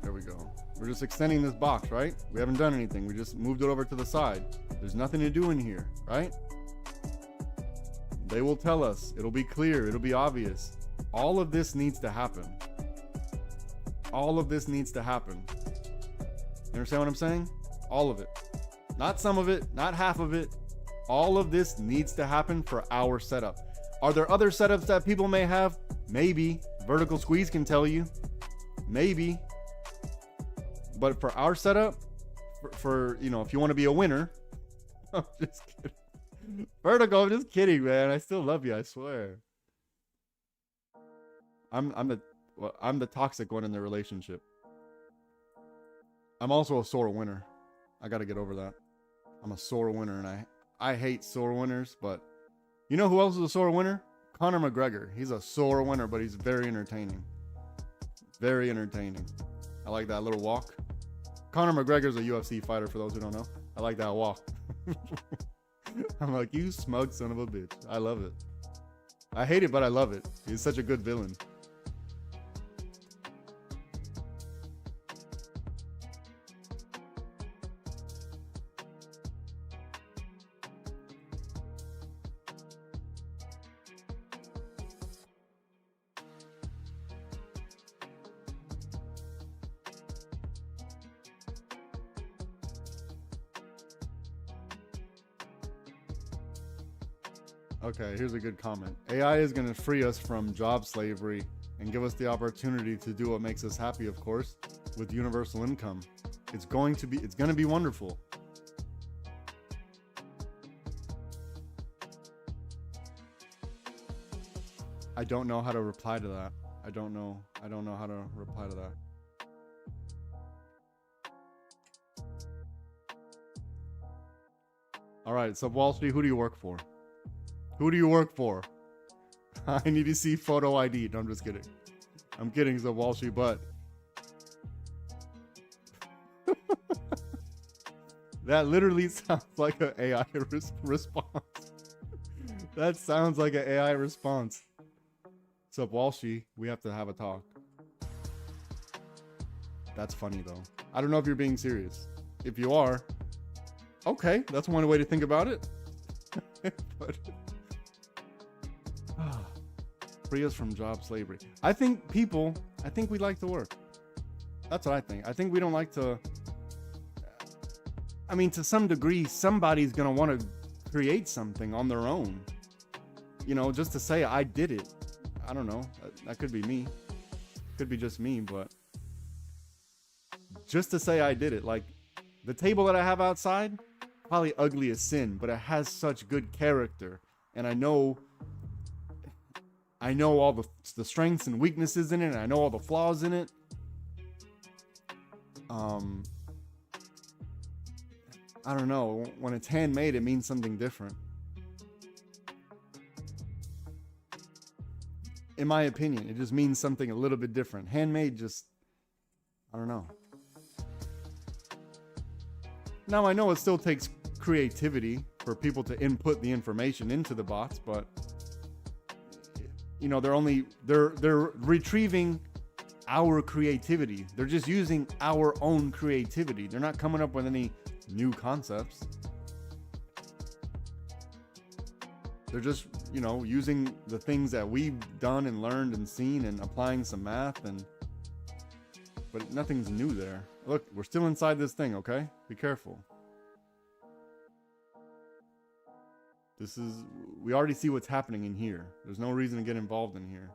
[SPEAKER 1] there we go. We're just extending this box, right? We haven't done anything. We just moved it over to the side. There's nothing to do in here, right? They will tell us. It'll be clear. It'll be obvious. All of this needs to happen. All of this needs to happen. You understand what I'm saying? All of it. Not some of it, not half of it. All of this needs to happen for our setup. Are there other setups that people may have? Maybe. Vertical Squeeze can tell you. Maybe. But for our setup, for you know, if you want to be a winner, I'm just kidding. Vertical, I'm just kidding, man. I still love you, I swear. I'm the toxic one in the relationship. I'm also a sore winner. I gotta get over that. I'm a sore winner, and I hate sore winners, but you know who else is a sore winner? Conor McGregor. He's a sore winner, but he's very entertaining. Very entertaining. I like that little walk. Conor McGregor's a UFC fighter, for those who don't know. I like that walk. I'm like, you smug son of a bitch. I love it. I hate it, but I love it. He's such a good villain. Okay, here's a good comment. AI is going to free us from job slavery and give us the opportunity to do what makes us happy, of course, with universal income. It's going to be wonderful. I don't know how to reply to that. I don't know how to reply to that. All right, so Wall Street, who do you work for? Who do you work for? I need to see photo ID. No, I'm just kidding. I'm kidding, so Wall Street, but that literally sounds like an AI response. That sounds like an AI response. What's up, Wall Street? We have to have a talk. That's funny, though. I don't know if you're being serious. If you are, okay, that's one way to think about it. But free us from job slavery. I think we like to work. That's what I think. I think we don't like to. I mean, to some degree, somebody's going to want to create something on their own. You know, just to say, I did it. I don't know. That could be me. Could be just me, but just to say I did it. Like, the table that I have outside, probably ugly as sin, but it has such good character. And I know all the strengths and weaknesses in it, and I know all the flaws in it. I don't know. When it's handmade, it means something different. In my opinion, it just means something a little bit different. Handmade, just, I don't know. Now, I know it still takes creativity for people to input the information into the bots, but you know, they're retrieving our creativity. They're just using our own creativity. They're not coming up with any new concepts. They're just, you know, using the things that we've done and learned and seen and applying some math, but nothing's new there. Look, we're still inside this thing, okay? Be careful. We already see what's happening in here. There's no reason to get involved in here.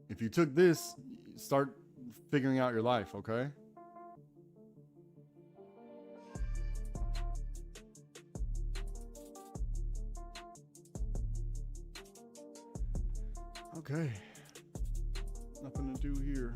[SPEAKER 1] If you took this, start figuring out your life, okay? Okay. Nothing to do here.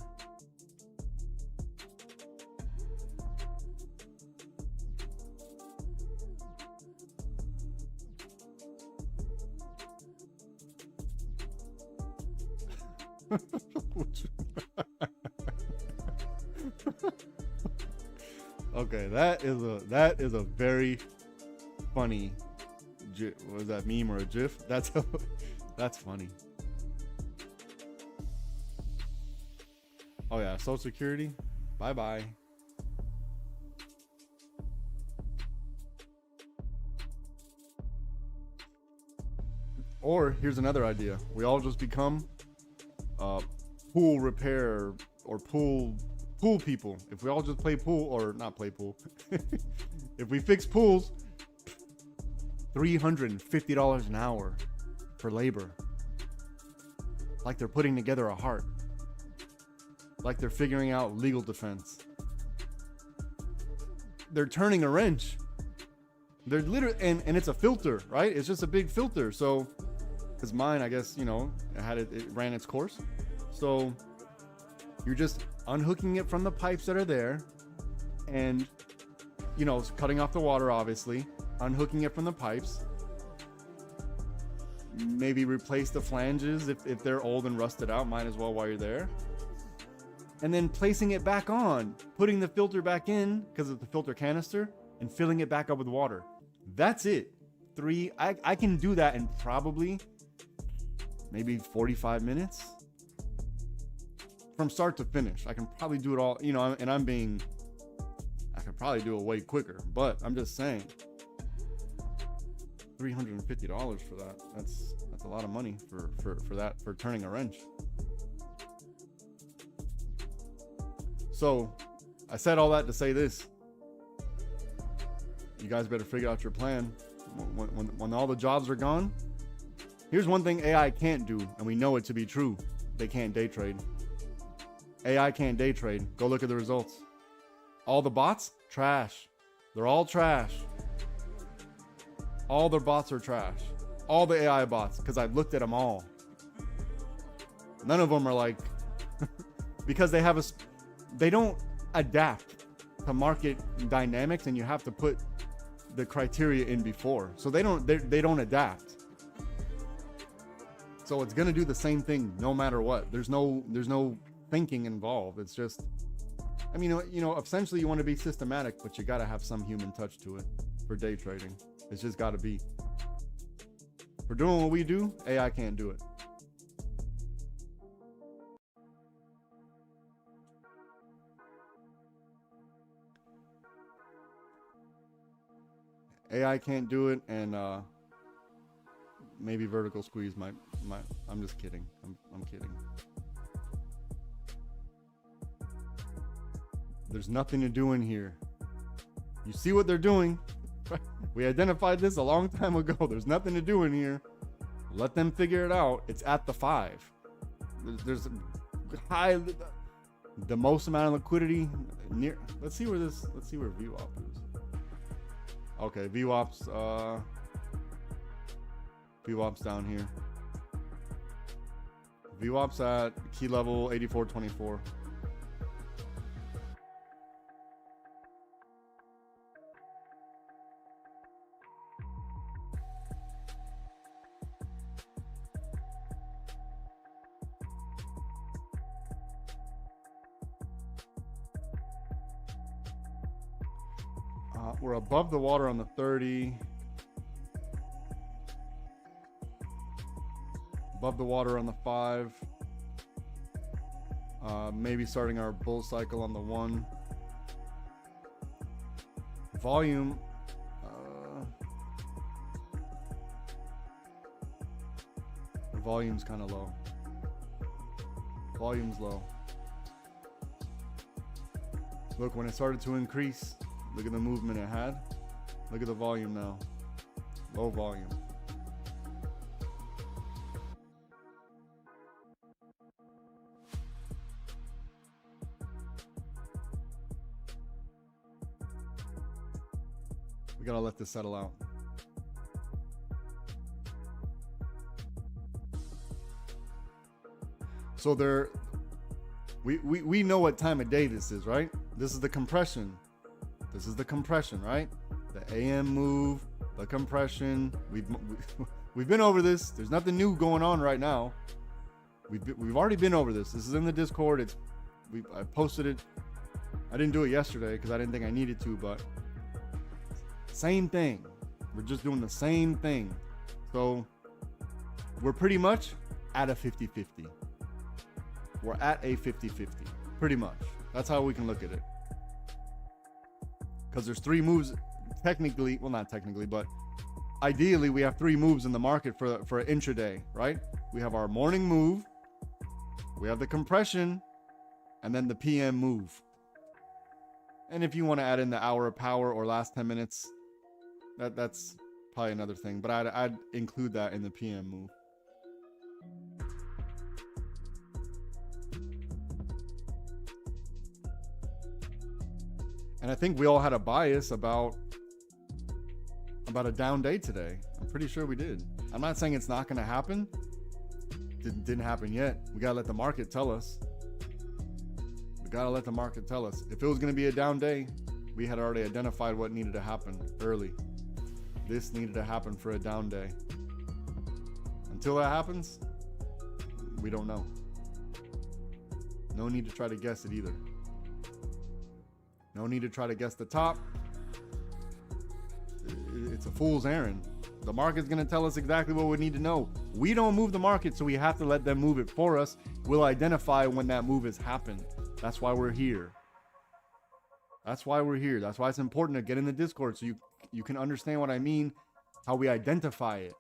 [SPEAKER 1] Okay, that is a very funny. Was that meme or a GIF? That's funny. Oh yeah, Social Security. Bye bye. Or here's another idea: we all just become pool repair or pool people. If we all just play pool, or not play pool, if we fix pools, $350 an hour for labor. Like they're putting together a heart. Like they're figuring out legal defense. They're turning a wrench. They're literally, and it's a filter, right? It's just a big filter. So, because mine, I guess, you know, it ran its course. So you're just unhooking it from the pipes that are there, and, you know, cutting off the water, obviously, unhooking it from the pipes. Maybe replace the flanges if they're old and rusted out. Might as well while you're there. And then placing it back on, putting the filter back in because of the filter canister, and filling it back up with water. That's it. I can do that in probably maybe 45 minutes from start to finish. I can probably do it all, you know, and I could probably do it way quicker, but I'm just saying, $350 for that. That's a lot of money for turning a wrench. So I said all that to say this. you guys better figure out your plan. When all the jobs are gone, here's one thing AI can't do, and we know it to be true. They can't day trade. AI can't day trade. Go look at the results. All the bots, trash. They're all trash. All their bots are trash. All the AI bots, because I've looked at them all. None of them are like, because they don't adapt to market dynamics, and you have to put the criteria in before. So they don't adapt. So it's gonna do the same thing no matter what. There's no thinking involved. It's just, I mean, essentially you want to be systematic, but you got to have some human touch to it for day trading. It's just got to be. For doing what we do, AI can't do it. AI can't do it, and maybe vertical squeeze might. I'm just kidding. I'm kidding. There's nothing to do in here. You see what they're doing? We identified this a long time ago. There's nothing to do in here. Let them figure it out. It's at the 5. There's high, the most amount of liquidity near. Let's see where VWAP is. Okay, VWAP's down here. VWAP's at key level 84.24. We're above the water on the 30. Above the water on the 5. Maybe starting our bull cycle on the 1. Volume. The volume's kind of low. Volume's low. Look, when it started to increase, look at the movement it had. Look at the volume now. Low volume. We gotta let this settle out. So we know what time of day this is, right? This is the compression. This is the compression, right? The AM move, the compression. We've been over this. There's nothing new going on right now. We've already been over this. This is in the Discord. I posted it. I didn't do it yesterday because I didn't think I needed to, but same thing. We're just doing the same thing. So we're pretty much at a 50-50. We're at a 50-50, pretty much. That's how we can look at it. Because there's 3 moves, technically, well, not technically, but ideally we have 3 moves in the market for an intraday, right? We have our morning move, we have the compression, and then the PM move. And if you want to add in the hour of power or last 10 minutes, that's probably another thing, but I'd include that in the PM move. And I think we all had a bias about a down day today. I'm pretty sure we did. I'm not saying it's not going to happen. Didn't happen yet. We got to let the market tell us. We got to let the market tell us. If it was going to be a down day, we had already identified what needed to happen early. This needed to happen for a down day. Until that happens, we don't know. No need to try to guess it either. No need to try to guess the top. It's a fool's errand. The market's going to tell us exactly what we need to know. We don't move the market, so we have to let them move it for us. We'll identify when that move has happened. That's why we're here. That's why we're here. That's why it's important to get in the Discord so you can understand what I mean, how we identify it.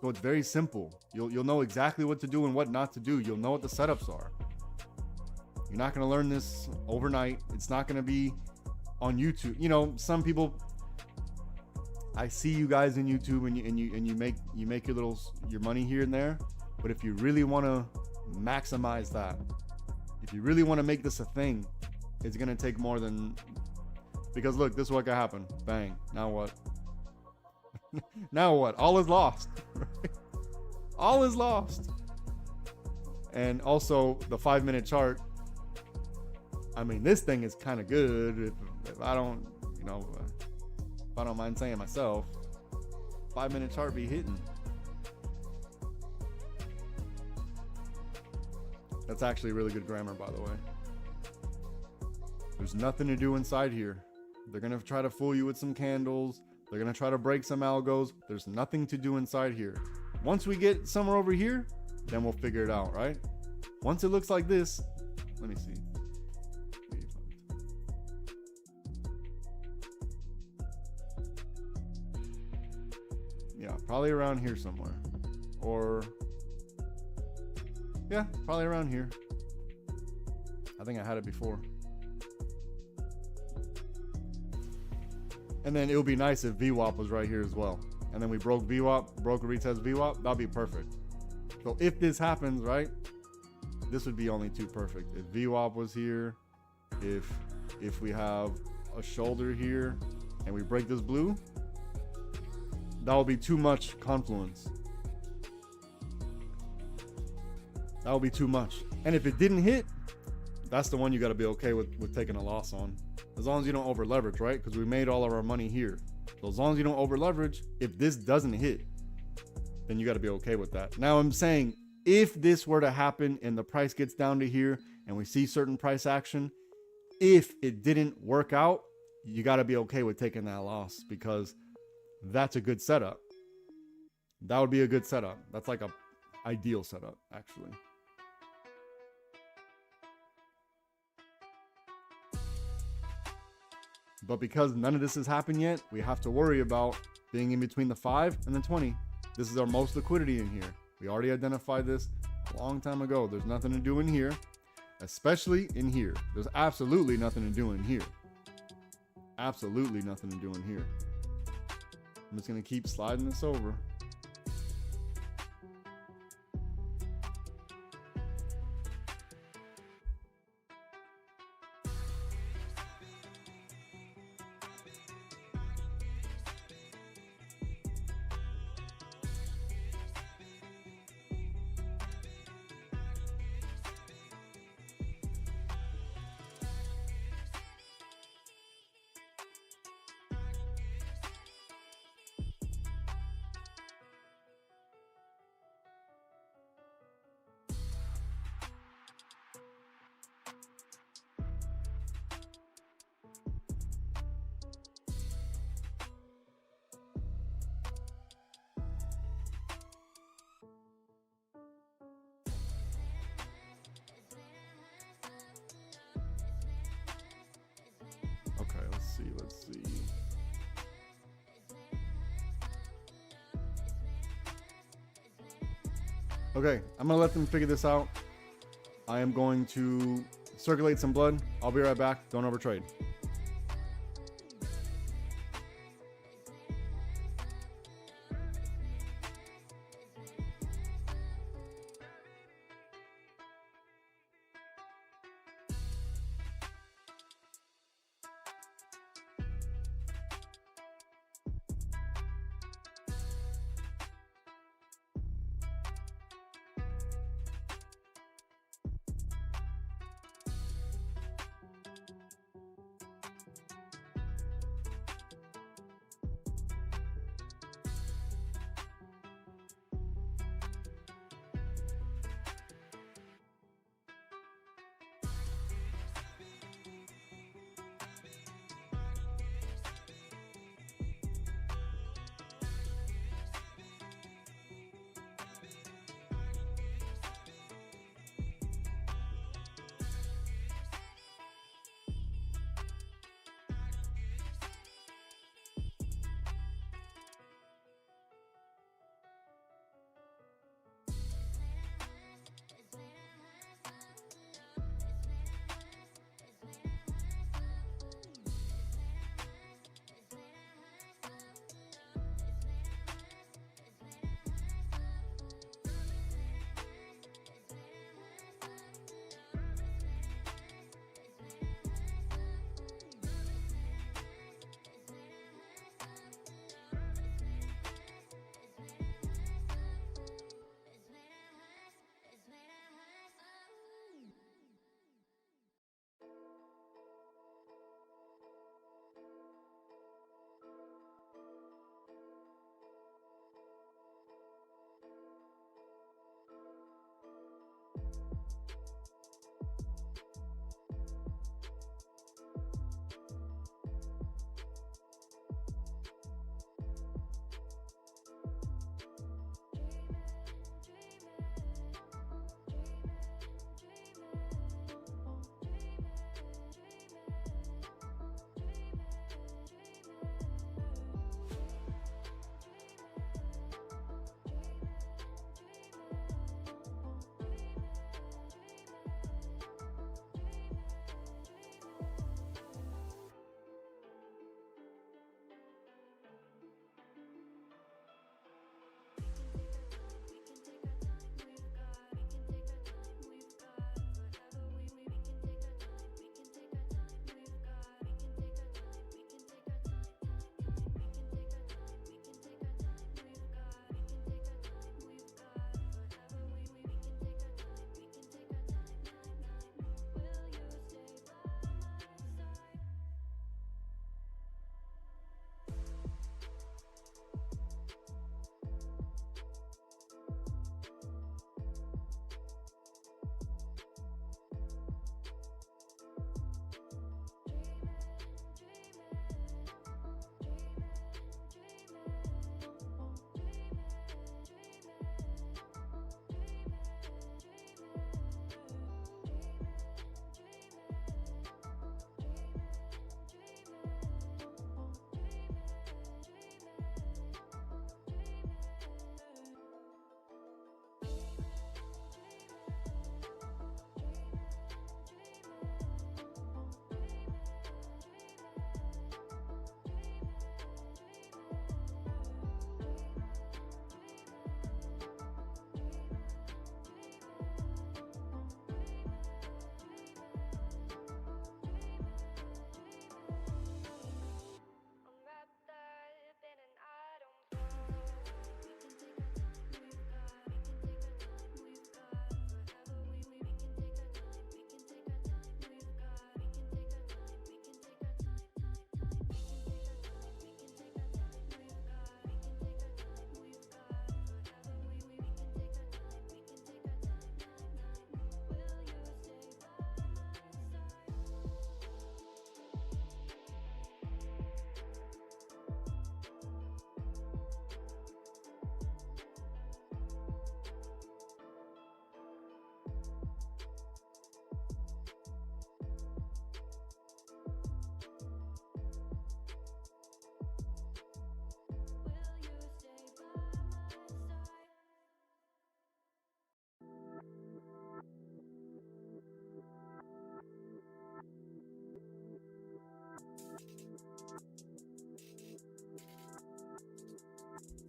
[SPEAKER 1] So it's very simple. You'll know exactly what to do and what not to do. You'll know what the setups are. You're not going to learn this overnight. It's not going to be on YouTube. You know, some people I see you guys in YouTube and you make your money here and there, but if you really want to maximize that, if you really want to make this a thing, it's gonna take more than, because look, this is what can happen. Bang. Now what? Now what? All is lost. All is lost. And also the 5-minute chart. I mean, this thing is kind of good. If I don't, if I don't mind saying myself, 5-minute chart be hitting. That's actually really good grammar, by the way. There's nothing to do inside here. They're gonna try to fool you with some candles. They're gonna try to break some algos. There's nothing to do inside here. Once we get somewhere over here, then we'll figure it out, right? Once it looks like this, let me see. Yeah, probably around here somewhere. Or, yeah, probably around here. I think I had it before. And then it would be nice if VWAP was right here as well. And then we broke VWAP, broke a retest VWAP, that'd be perfect. So if this happens, right, this would be only too perfect. If VWAP was here, if we have a shoulder here and we break this blue, that would be too much confluence. That would be too much. And if it didn't hit, that's the one you got to be okay with taking a loss on. As long as you don't over leverage, right? Because we made all of our money here. So as long as you don't over leverage, if this doesn't hit, then you got to be okay with that. Now I'm saying if this were to happen and the price gets down to here and we see certain price action, if it didn't work out, you got to be okay with taking that loss, because that's a good setup. That would be a good setup. That's like a ideal setup, actually. But because none of this has happened yet, we have to worry about being in between the 5 and the 20. This is our most liquidity in here. We already identified this a long time ago. There's nothing to do in here, especially in here. There's absolutely nothing to do in here. Absolutely nothing to do in here. I'm just going to keep sliding this over. Okay, let's see. Okay, I'm gonna let them figure this out. I am going to circulate some blood. I'll be right back. Don't overtrade.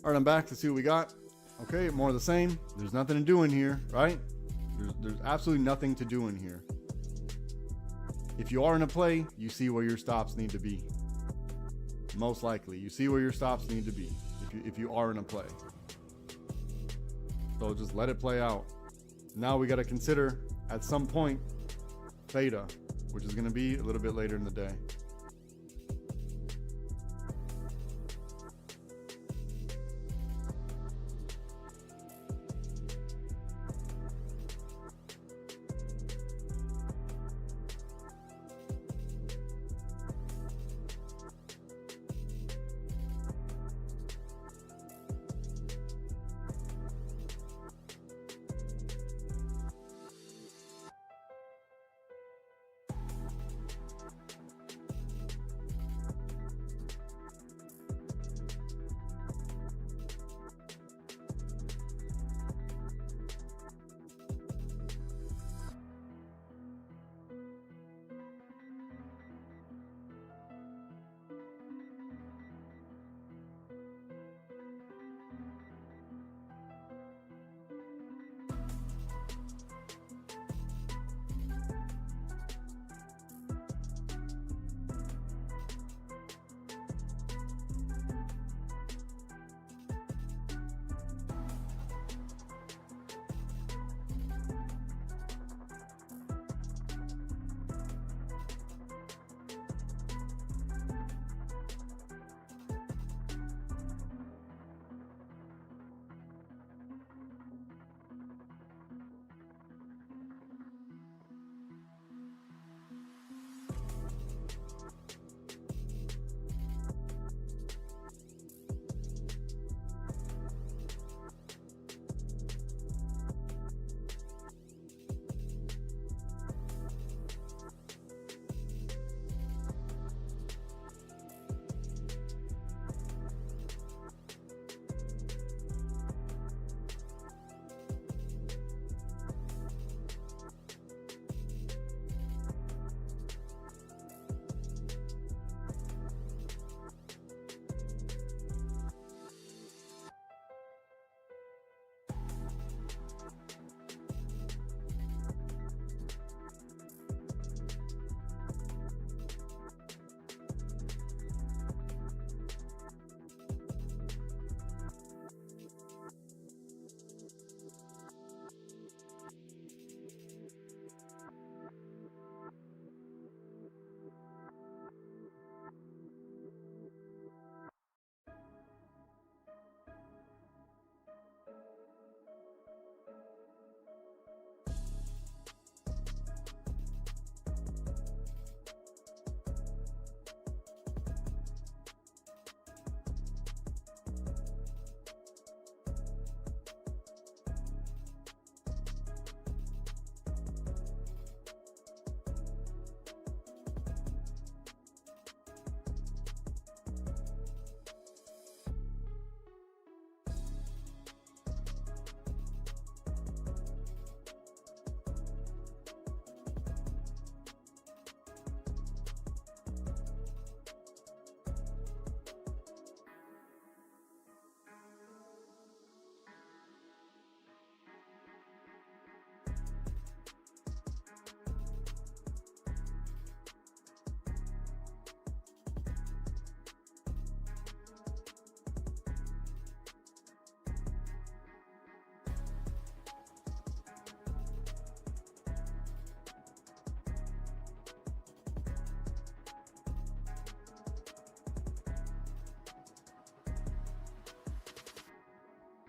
[SPEAKER 1] All right, I'm back to see what we got. Okay, more of the same. There's nothing to do in here, right? There's absolutely nothing to do in here. If you are in a play, you see where your stops need to be. Most likely, you see where your stops need to be if you are in a play. So just let it play out. Now we got to consider at some point theta, which is going to be a little bit later in the day.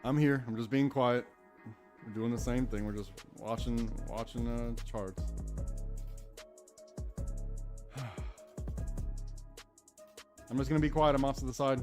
[SPEAKER 1] I'm here. I'm just being quiet. We're doing the same thing. We're just watching charts. I'm just gonna be quiet. I'm off to the side.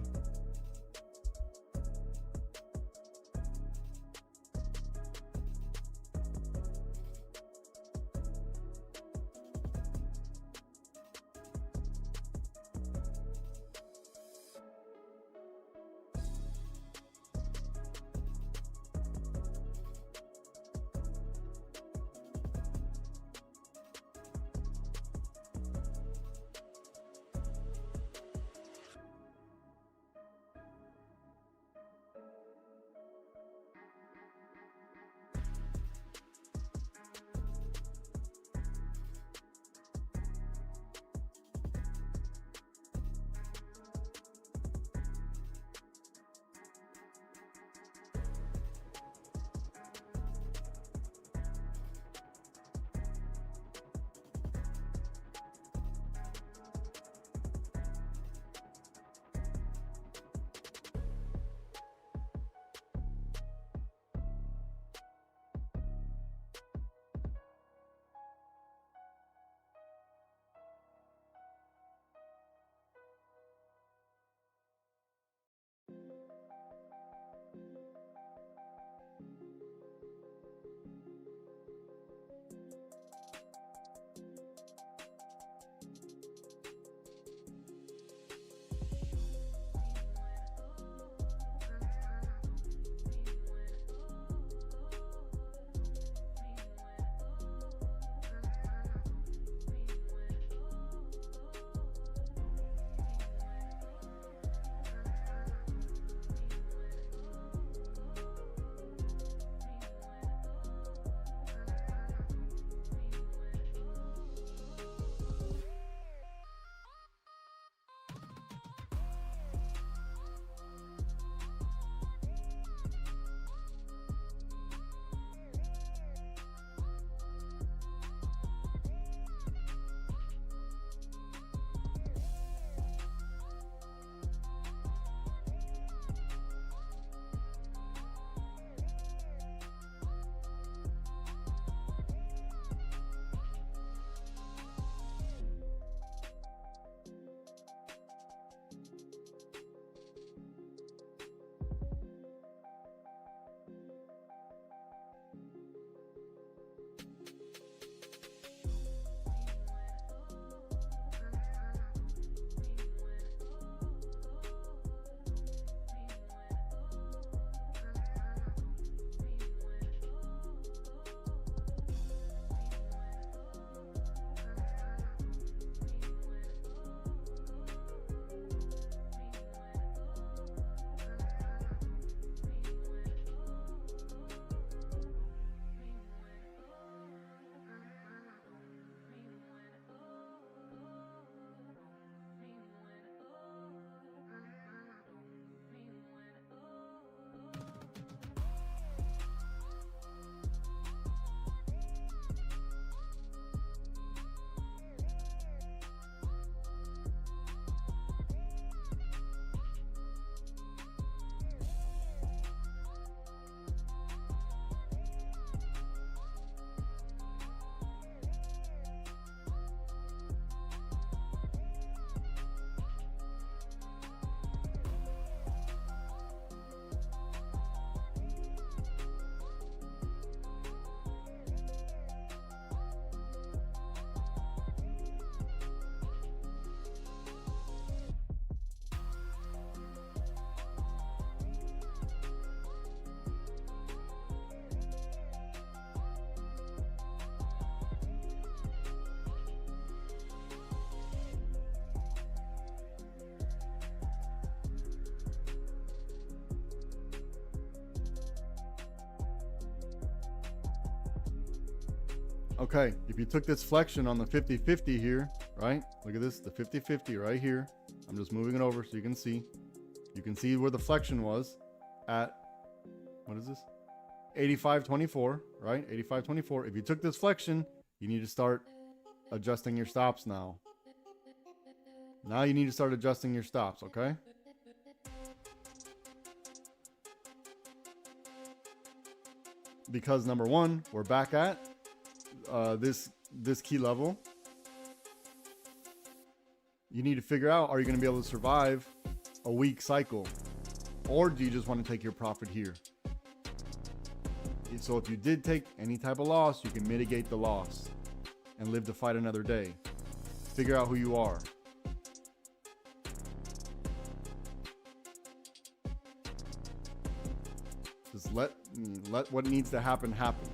[SPEAKER 1] Okay, if you took this flexion on the 50-50 here, right? Look at this, the 50-50 right here. I'm just moving it over so you can see. You can see where the flexion was at, what is this? 85.24, right? 85.24. If you took this flexion, you need to start adjusting your stops now. Now you need to start adjusting your stops, okay? Because number one, we're back at this key level. You need to figure out, are you going to be able to survive a weak cycle, or do you just want to take your profit here? So if you did take any type of loss, you can mitigate the loss and live to fight another day. Figure out who you are. Just let what needs to happen happen.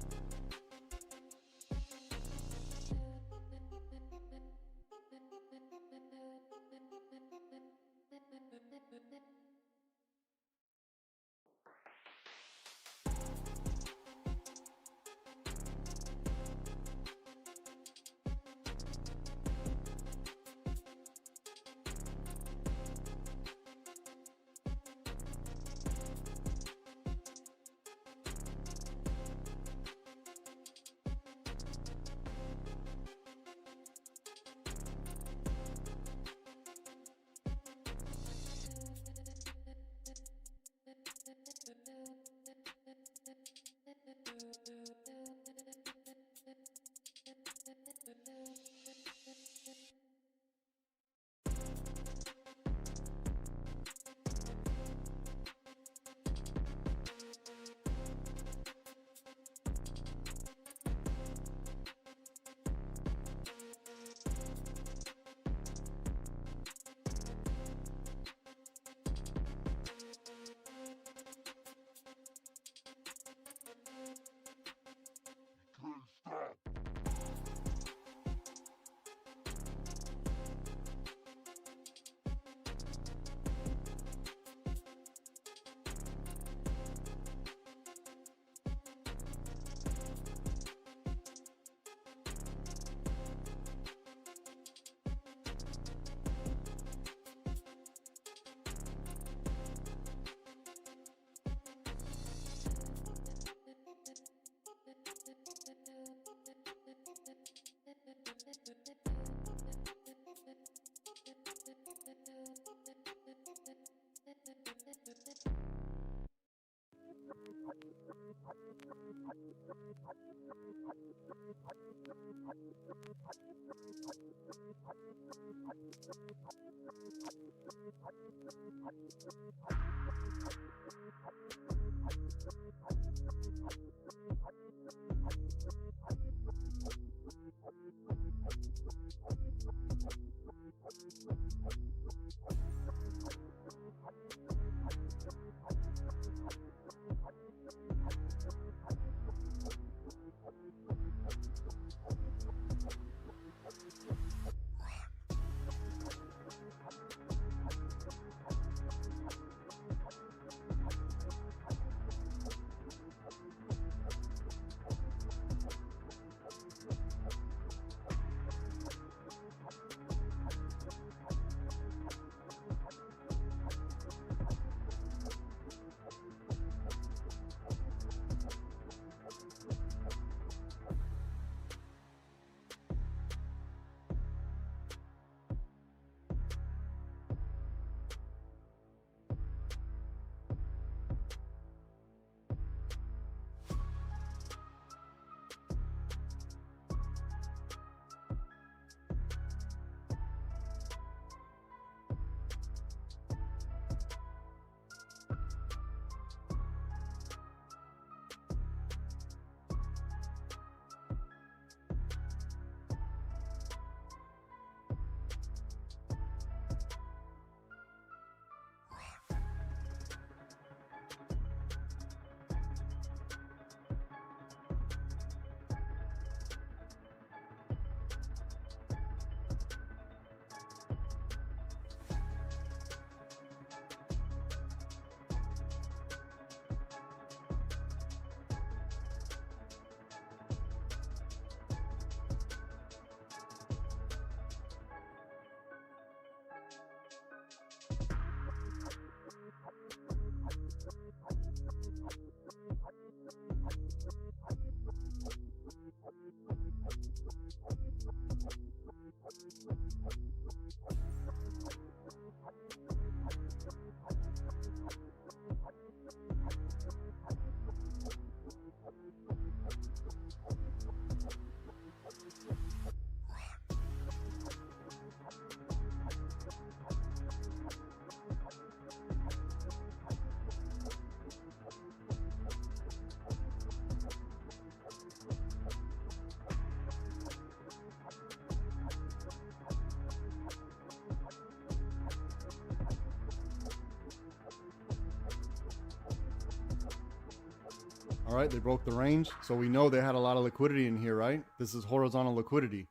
[SPEAKER 1] All right, they broke the range. So we know they had a lot of liquidity in here, right? This is horizontal liquidity.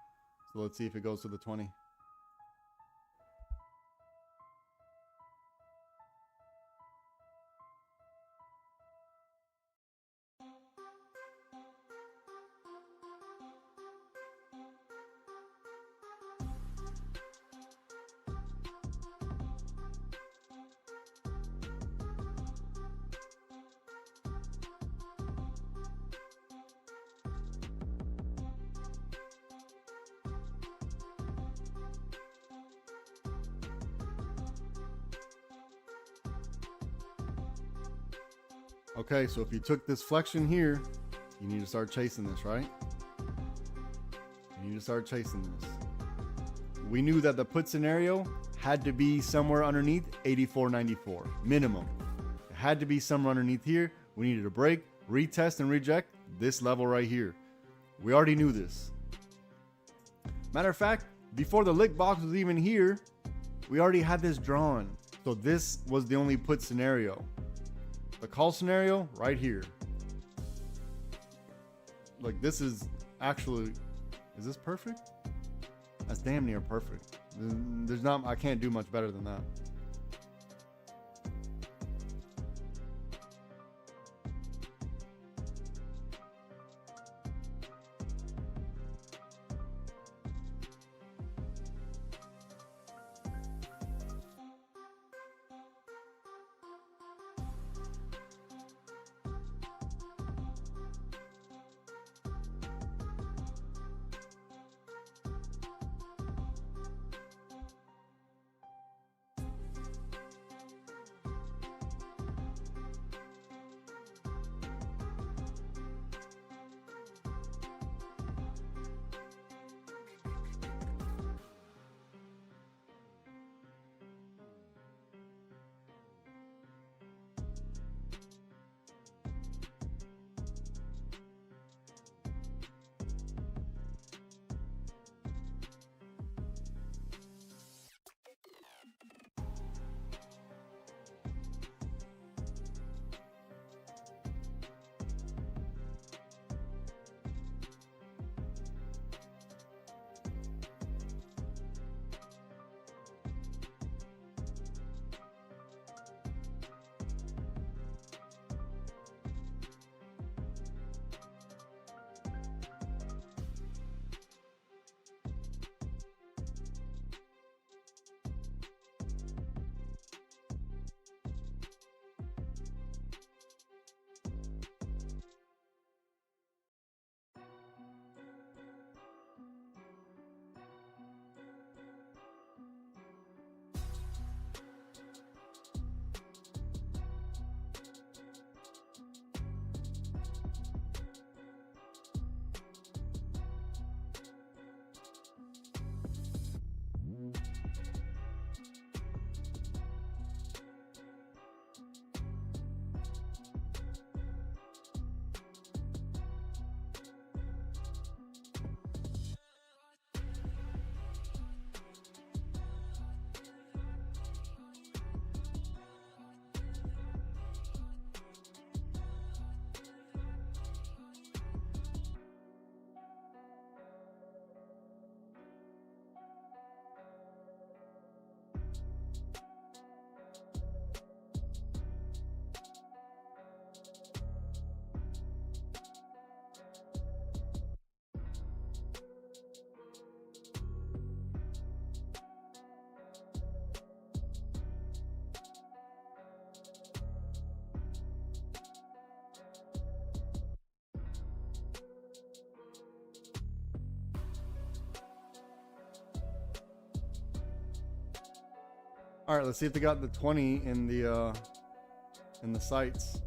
[SPEAKER 1] So let's see if it goes to the 20. Okay, so if you took this flexion here, you need to start chasing this, right? You need to start chasing this. We knew that the put scenario had to be somewhere underneath 84.94 minimum. It had to be somewhere underneath here. We needed to break, retest, and reject this level right here. We already knew this. Matter of fact, before the lick box was even here, we already had this drawn. So this was the only put scenario. The call scenario right here. Like, this is actually, is this perfect? That's damn near perfect. There's not, I can't do much better than that. All right, let's see if they got the 20 in the sights.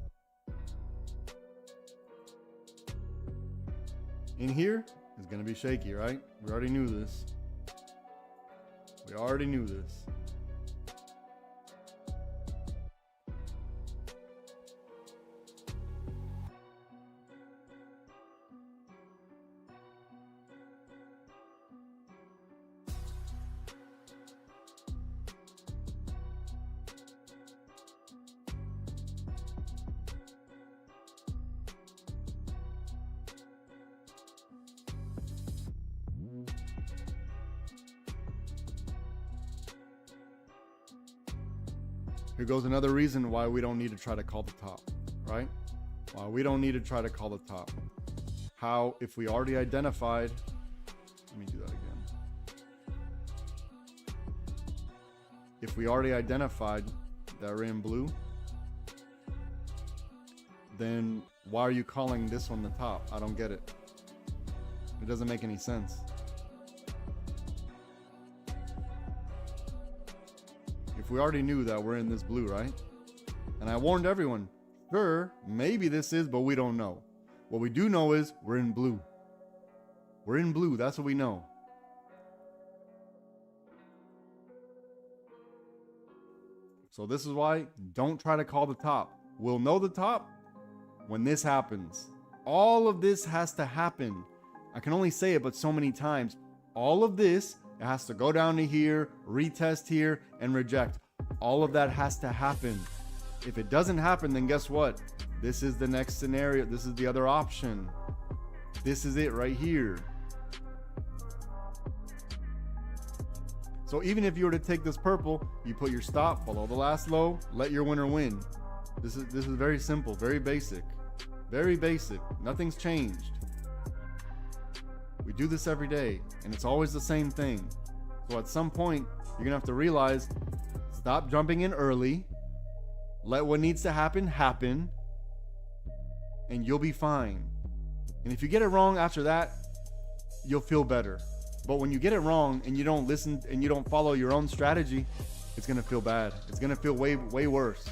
[SPEAKER 1] In here is gonna be shaky, right? We already knew this. We already knew this. Here goes another reason why we don't need to try to call the top, right? Why we don't need to try to call the top. How, if we already identified, let me do that again. If we already identified that we're in blue, then why are you calling this one the top? I don't get it. It doesn't make any sense. If we already knew that we're in this blue, right? And I warned everyone, sure, maybe this is, but we don't know. What we do know is we're in blue. We're in blue, that's what we know. So this is why don't try to call the top. We'll know the top when this happens. All of this has to happen. I can only say it but so many times. All of this, it has to go down to here, retest here, and reject. All of that has to happen. If it doesn't happen, then guess what? This is the next scenario. This is the other option. This is it right here. So even if you were to take this purple, you put your stop below the last low, let your winner win. This is very simple, very basic. Very basic. Nothing's changed. We do this every day, and it's always the same thing. So at some point, you're gonna have to realize, stop jumping in early, let what needs to happen, happen, and you'll be fine. And if you get it wrong after that, you'll feel better. But when you get it wrong and you don't listen and you don't follow your own strategy, it's gonna feel bad. It's gonna feel way worse.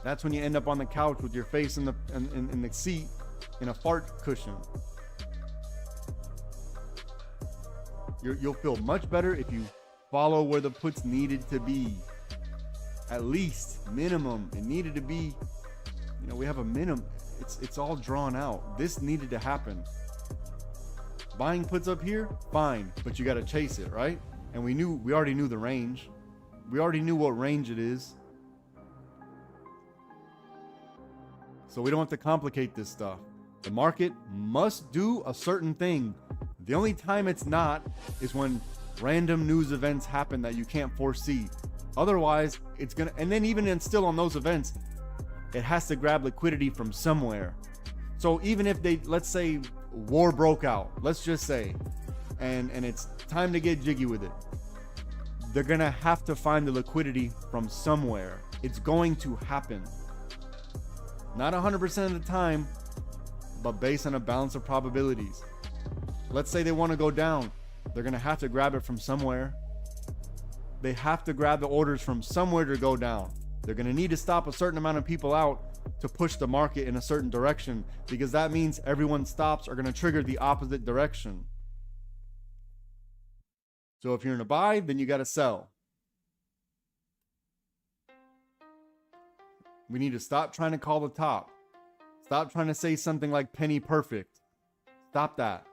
[SPEAKER 1] That's when you end up on the couch with your face in the seat in a fart cushion. You'll feel much better if you follow where the puts needed to be. At least minimum, it needed to be. You know, we have a minimum. It's all drawn out. This needed to happen. Buying puts up here, fine, but you got to chase it, right? And we already knew the range. We already knew what range it is. So we don't have to complicate this stuff. The market must do a certain thing. The only time it's not is when random news events happen that you can't foresee. Otherwise, it's gonna, and then even still on those events, it has to grab liquidity from somewhere. So even if they, let's say war broke out, let's just say, and it's time to get jiggy with it, they're gonna have to find the liquidity from somewhere. It's going to happen. Not 100% of the time, but based on a balance of probabilities. Let's say they want to go down. They're going to have to grab it from somewhere. They have to grab the orders from somewhere to go down. They're going to need to stop a certain amount of people out to push the market in a certain direction, because that means everyone's stops are going to trigger the opposite direction. So if you're in a buy, then you got to sell. We need to stop trying to call the top. Stop trying to say something like penny perfect. Stop that.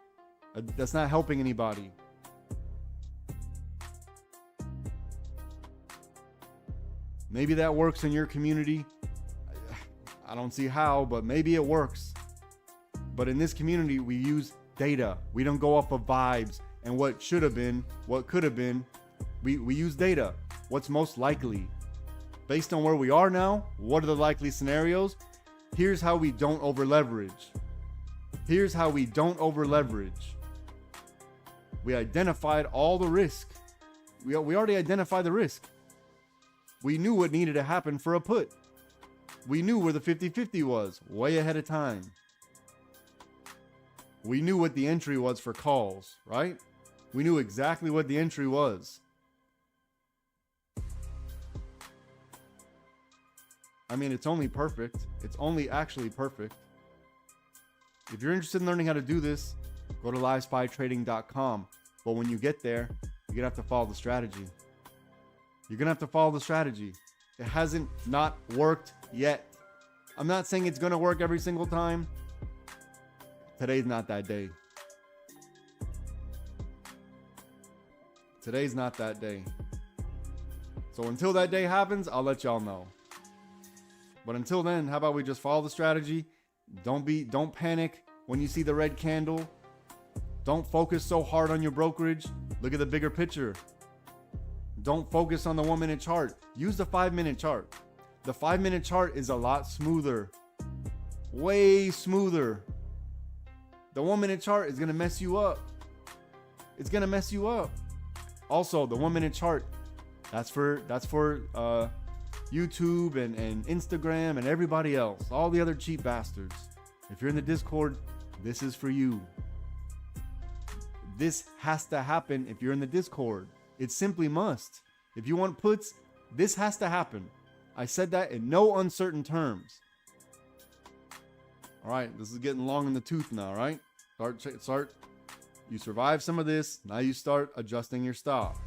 [SPEAKER 1] That's not helping anybody. Maybe that works in your community. I don't see how, but maybe it works. But in this community, we use data. We don't go off of vibes and what should have been, what could have been. We use data. What's most likely? Based on where we are now, what are the likely scenarios? Here's how we don't over leverage. Here's how we don't over leverage. We identified all the risk. We already identified the risk. We knew what needed to happen for a put. We knew where the 50-50 was way ahead of time. We knew what the entry was for calls, right? We knew exactly what the entry was. I mean, it's only perfect. It's only actually perfect. If you're interested in learning how to do this, go to livespytrading.com. But when you get there, you're gonna have to follow the strategy. You're gonna have to follow the strategy. It hasn't not worked yet. I'm not saying it's gonna work every single time. Today's not that day. Today's not that day. So until that day happens, I'll let y'all know. But until then, how about we just follow the strategy? Don't panic when you see the red candle. Don't focus so hard on your brokerage. Look at the bigger picture. Don't focus on the 1 minute chart. Use the 5 minute chart. The 5 minute chart is a lot smoother. Way smoother. The 1 minute chart is going to mess you up. It's going to mess you up. Also, the 1 minute chart, that's for YouTube and Instagram and everybody else, all the other cheap bastards. If you're in the Discord, this is for you. This has to happen if you're in the Discord. It simply must. If you want puts, this has to happen. I said that in no uncertain terms. All right, this is getting long in the tooth now, right? Start. You survive some of this. Now you start adjusting your stop.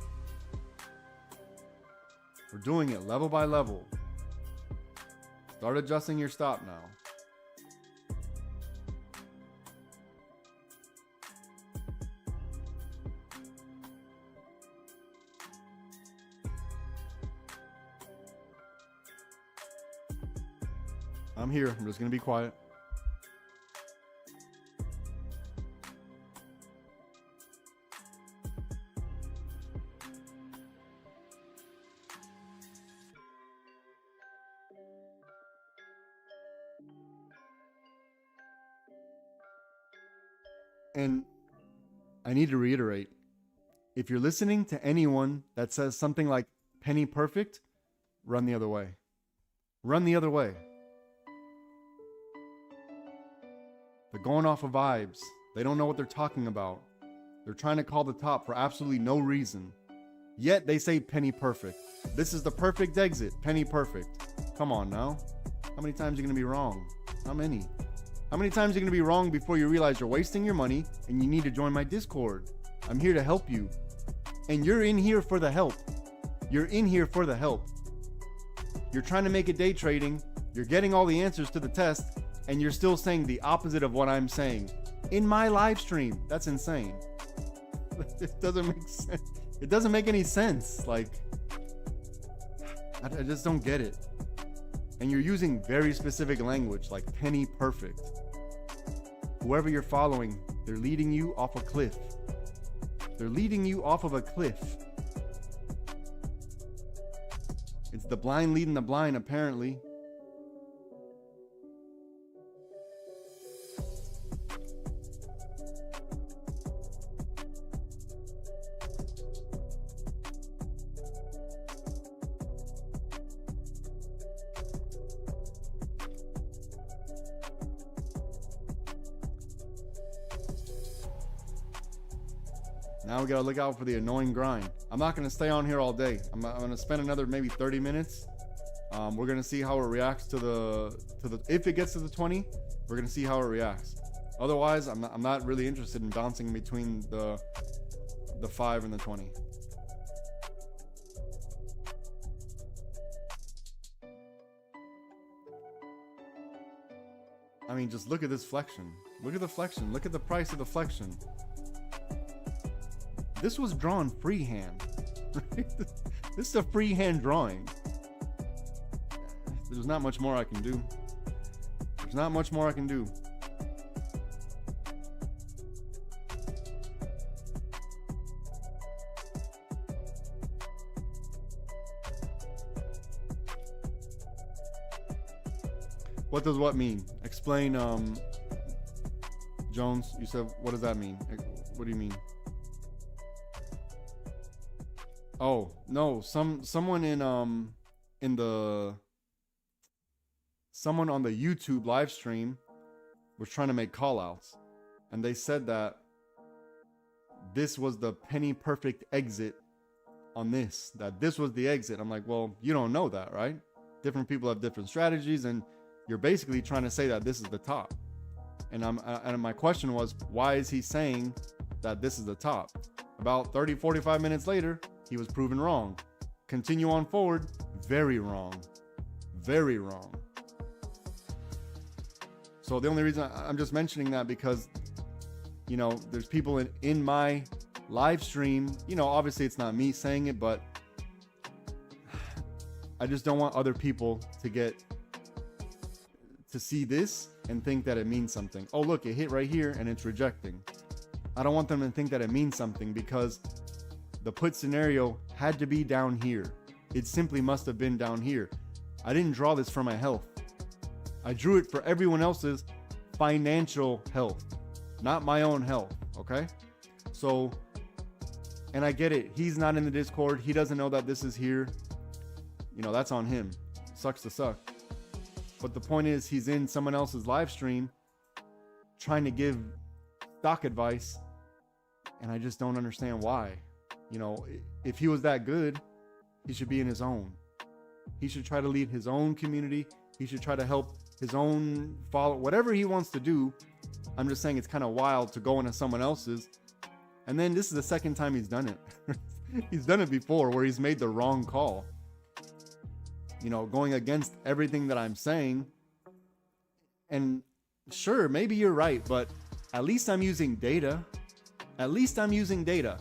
[SPEAKER 1] We're doing it level by level. Start adjusting your stop now. I'm here. I'm just going to be quiet. And I need to reiterate, if you're listening to anyone that says something like penny perfect, run the other way. Run the other way. They're going off of vibes. They don't know what they're talking about. They're trying to call the top for absolutely no reason. Yet they say penny perfect. This is the perfect exit, penny perfect. Come on now. How many times are you going to be wrong? How many? How many times are you going to be wrong before you realize you're wasting your money and you need to join my Discord? I'm here to help you. And you're in here for the help. You're in here for the help. You're trying to make it day trading. You're getting all the answers to the test. And you're still saying the opposite of what I'm saying in my live stream. That's insane. It doesn't make sense. It doesn't make any sense. Like, I just don't get it. And you're using very specific language like penny perfect. Whoever you're following, they're leading you off a cliff. They're leading you off of a cliff. It's the blind leading the blind, apparently. Now we gotta look out for the annoying grind. I'm not gonna stay on here all day. I'm gonna spend another maybe 30 minutes. We're gonna see how it reacts to the if it gets to the 20, we're gonna see how it reacts. Otherwise, I'm not really interested in bouncing between the 5 and the 20. I mean, just look at this flexion. Look at the flexion. Look at the price of the flexion. This was drawn freehand. This is a freehand drawing. There's not much more I can do. There's not much more I can do. What does what mean? Explain, Jones. You said, what does that mean? What do you mean? Oh, no, someone on the YouTube live stream was trying to make call outs, and they said that this was the penny perfect exit on this, that this was the exit. I'm like, well, you don't know that, right? Different people have different strategies, and you're basically trying to say that this is the top. And my question was, why is he saying that this is the top? About 30-45 minutes later, he was proven wrong. Continue on forward, very wrong. Very wrong. So the only reason I'm just mentioning that because, you know, there's people in my live stream, you know, obviously it's not me saying it, but I just don't want other people to see this and think that it means something. Oh, look, it hit right here and it's rejecting. I don't want them to think that it means something because The put scenario had to be down here. It simply must have been down here. I didn't draw this for my health. I drew it for everyone else's financial health, not my own health, okay? So, and I get it. He's not in the Discord. He doesn't know that this is here. You know, that's on him. Sucks to suck. But the point is, he's in someone else's live stream trying to give stock advice, and I just don't understand why. You know, if he was that good, he should be in his own. He should try to lead his own community. He should try to help his own follow, whatever he wants to do. I'm just saying it's kind of wild to go into someone else's. And then this is the second time he's done it. He's done it before where he's made the wrong call. You know, going against everything that I'm saying. And sure, maybe you're right, but at least I'm using data. At least I'm using data.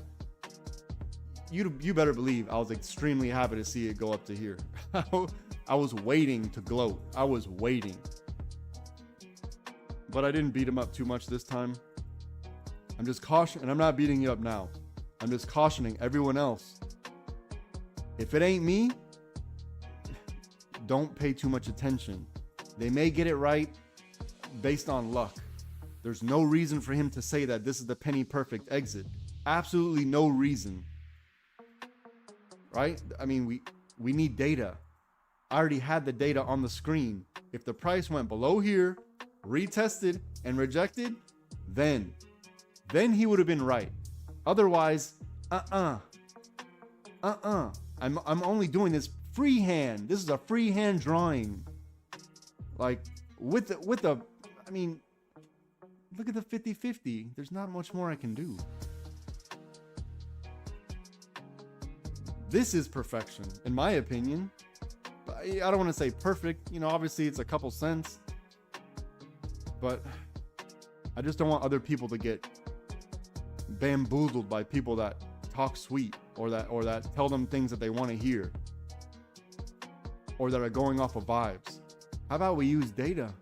[SPEAKER 1] You better believe I was extremely happy to see it go up to here. I was waiting to gloat. I was waiting. But I didn't beat him up too much this time. I'm just cautioning, and I'm not beating you up now. I'm just cautioning everyone else. If it ain't me, don't pay too much attention. They may get it right based on luck. There's no reason for him to say that this is the penny perfect exit. Absolutely no reason. Right? I mean, we need data. I already had the data on the screen. If the price went below here, retested and rejected, then he would have been right. Otherwise, I'm only doing this freehand. This is a freehand drawing. Like with the I mean, look at the 50-50. There's not much more I can do. This is perfection, in my opinion. I don't want to say perfect. You know, obviously it's a couple cents. But I just don't want other people to get bamboozled by people that talk sweet or that tell them things that they want to hear or that are going off of vibes. How about we use data?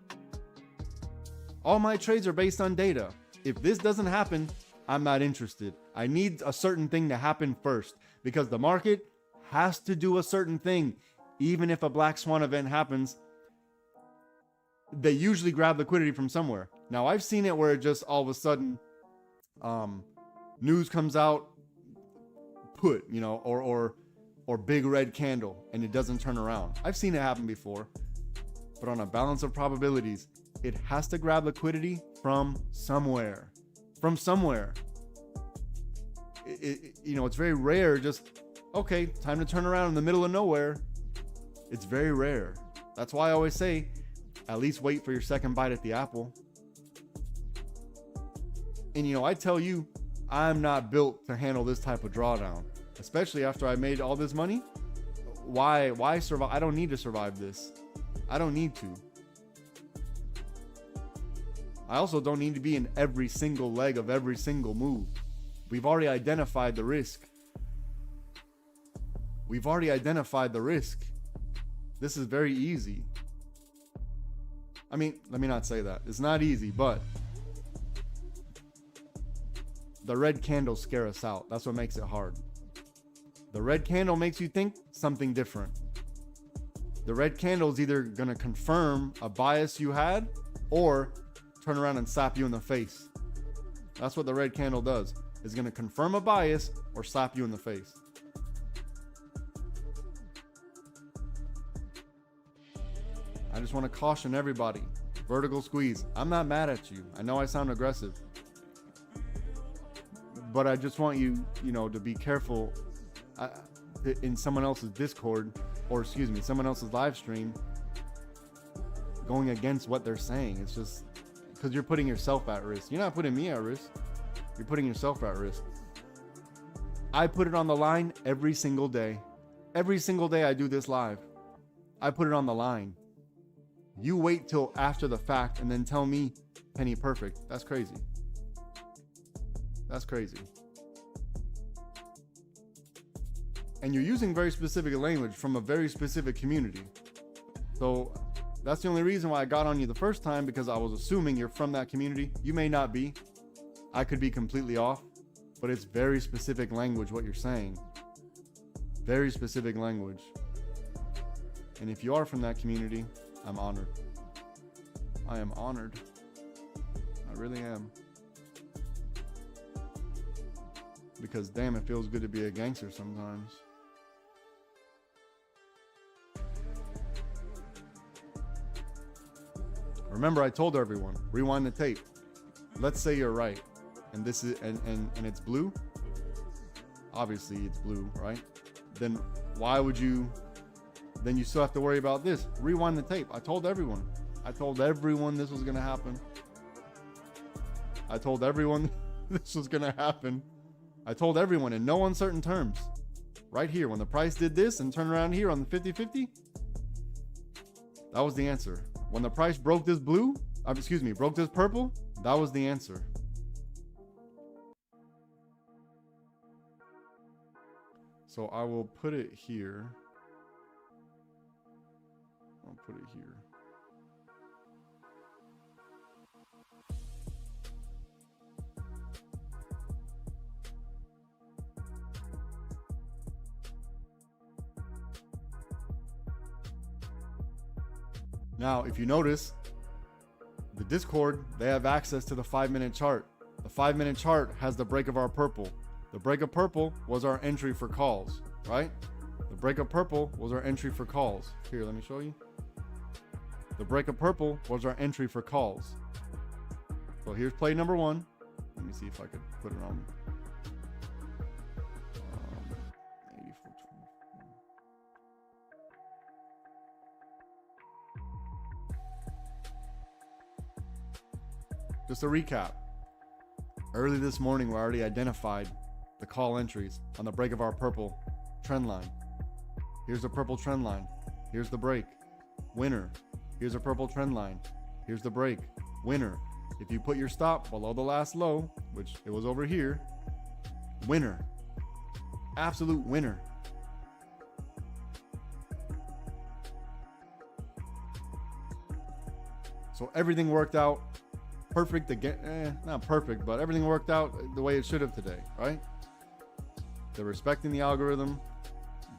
[SPEAKER 1] All my trades are based on data. If this doesn't happen, I'm not interested. I need a certain thing to happen first because the market has to do a certain thing. Even if a black swan event happens, they usually grab liquidity from somewhere. Now, I've seen it where it just all of a sudden news comes out, put, you know, or big red candle, and it doesn't turn around. I've seen it happen before. But on a balance of probabilities, it has to grab liquidity from somewhere. From somewhere. You know, it's very rare just, okay, time to turn around in the middle of nowhere. It's very rare. That's why I always say, at least wait for your second bite at the apple. And you know, I tell you, I'm not built to handle this type of drawdown, especially after I made all this money. Why survive? I don't need to survive this. I don't need to. I also don't need to be in every single leg of every single move. We've already identified the risk. We've already identified the risk. This is very easy. I mean, let me not say that. It's not easy, but the red candles scare us out. That's what makes it hard. The red candle makes you think something different. The red candle is either going to confirm a bias you had or turn around and slap you in the face. That's what the red candle does. It's going to confirm a bias or slap you in the face. I just want to caution everybody. Vertical squeeze. I'm not mad at you. I know I sound aggressive. But I just want you, to be careful in someone else's Discord, or excuse me, someone else's live stream, going against what they're saying. It's just because you're putting yourself at risk. You're not putting me at risk. You're putting yourself at risk. I put it on the line every single day. Every single day I do this live, I put it on the line. You wait till after the fact and then tell me penny perfect. That's crazy. That's crazy. And you're using very specific language from a very specific community. So that's the only reason why I got on you the first time, because I was assuming you're from that community. You may not be. I could be completely off. but it's very specific language what you're saying. Very specific language. And if you are from that community, I'm honored. I am honored. I really am. Because damn, it feels good to be a gangster sometimes. Remember, I told everyone, rewind the tape. Let's say you're right, and this is and it's blue. Obviously, it's blue, right? Then why would you? Then you still have to worry about this. Rewind the tape. I told everyone. I told everyone this was gonna happen. I told everyone this was gonna happen. I told everyone in no uncertain terms. Right here, when the price did this and turned around here on the 50-50, that was the answer. When the price broke this blue, broke this purple, that was the answer. So I will put it here. I'll put it here. Now, if you notice, the Discord, they have access to the 5-minute chart. The 5-minute chart has the break of our purple. The break of purple was our entry for calls, right? The break of purple was our entry for calls. Here, let me show you. The break of purple was our entry for calls. So here's play number 1. Let me see if I could put it on. 84.24. Just a recap. Early this morning, we already identified the call entries on the break of our purple trend line. Here's the purple trend line. Here's the break. Winner. Here's a purple trend line. Here's the break. Winner. If you put your stop below the last low, which it was over here, winner. Absolute winner. So everything worked out perfect again. Not perfect, but everything worked out the way it should have today, right? They're respecting the algorithm.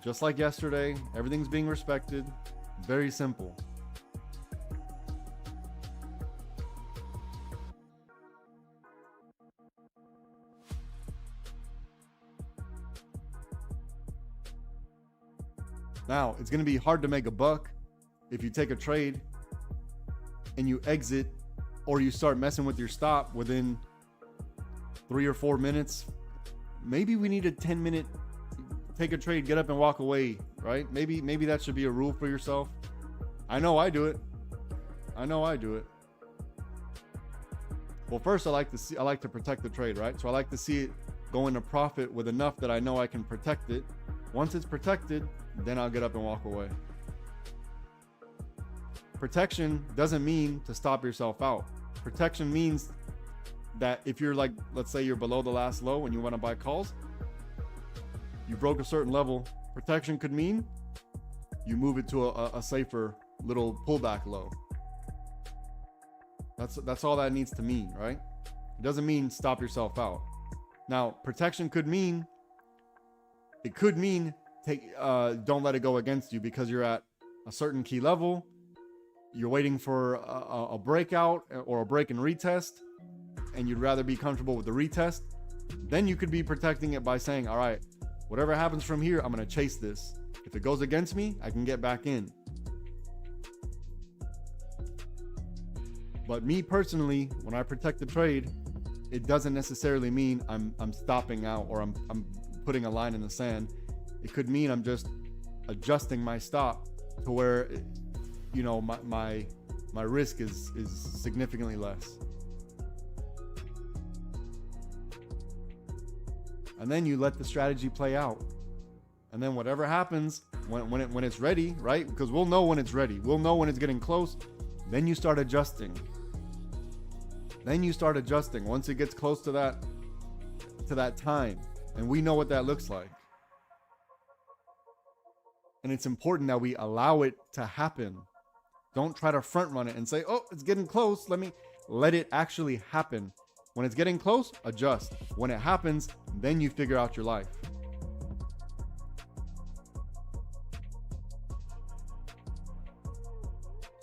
[SPEAKER 1] Just like yesterday, everything's being respected. Very simple. Now, it's going to be hard to make a buck if you take a trade and you exit or you start messing with your stop within 3 or 4 minutes. Maybe we need a 10-minute take a trade, get up and walk away, right? Maybe that should be a rule for yourself. I know I do it. Well, first I like to protect the trade, right? So I like to see it go into profit with enough that I know I can protect it. Once it's protected, then I'll get up and walk away. Protection doesn't mean to stop yourself out. Protection means that if you're like, let's say you're below the last low and you want to buy calls, you broke a certain level. Protection could mean you move it to a safer little pullback low. That's all that needs to mean, right? It doesn't mean stop yourself out. Now, protection could mean, don't let it go against you because you're at a certain key level. You're waiting for a breakout or a break and retest, and you'd rather be comfortable with the retest. Then you could be protecting it by saying, all right, whatever happens from here, I'm going to chase this. If it goes against me, I can get back in. But me personally, when I protect the trade, it doesn't necessarily mean I'm stopping out or I'm putting a line in the sand. It could mean I'm just adjusting my stop to where, you know, my risk is significantly less. And then you let the strategy play out. And then whatever happens when it's ready, right? Because we'll know when it's ready. We'll know when it's getting close. Then you start adjusting. Once it gets close to that time. And we know what that looks like. And it's important that we allow it to happen. Don't try to front run it and say, oh, it's getting close. Let it actually happen. When it's getting close, adjust. When it happens, then you figure out your life.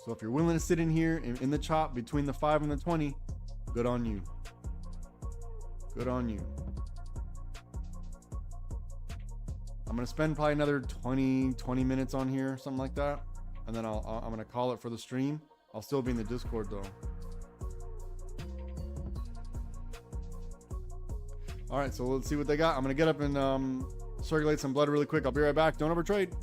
[SPEAKER 1] So if you're willing to sit in here in the chop between the 5 and the 20, good on you. Good on you. I'm going to spend probably another 20 minutes on here, something like that. And then I'm going to call it for the stream. I'll still be in the Discord though. All right, so let's see what they got. I'm going to get up and circulate some blood really quick. I'll be right back. Don't overtrade.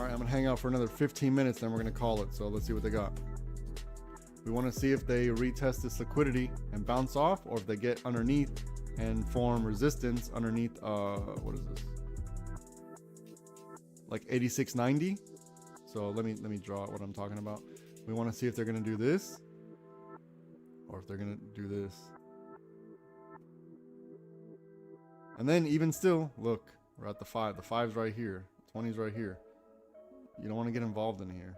[SPEAKER 1] All right, I'm gonna hang out for another 15 minutes, then we're gonna call it. So let's see what they got. We want to see if they retest this liquidity and bounce off, or if they get underneath and form resistance underneath. What is this? Like 86.90. So let me draw what I'm talking about. We want to see if they're gonna do this, or if they're gonna do this. And then even still, look, we're at the 5. The 5's right here. 20's right here. You don't want to get involved in here.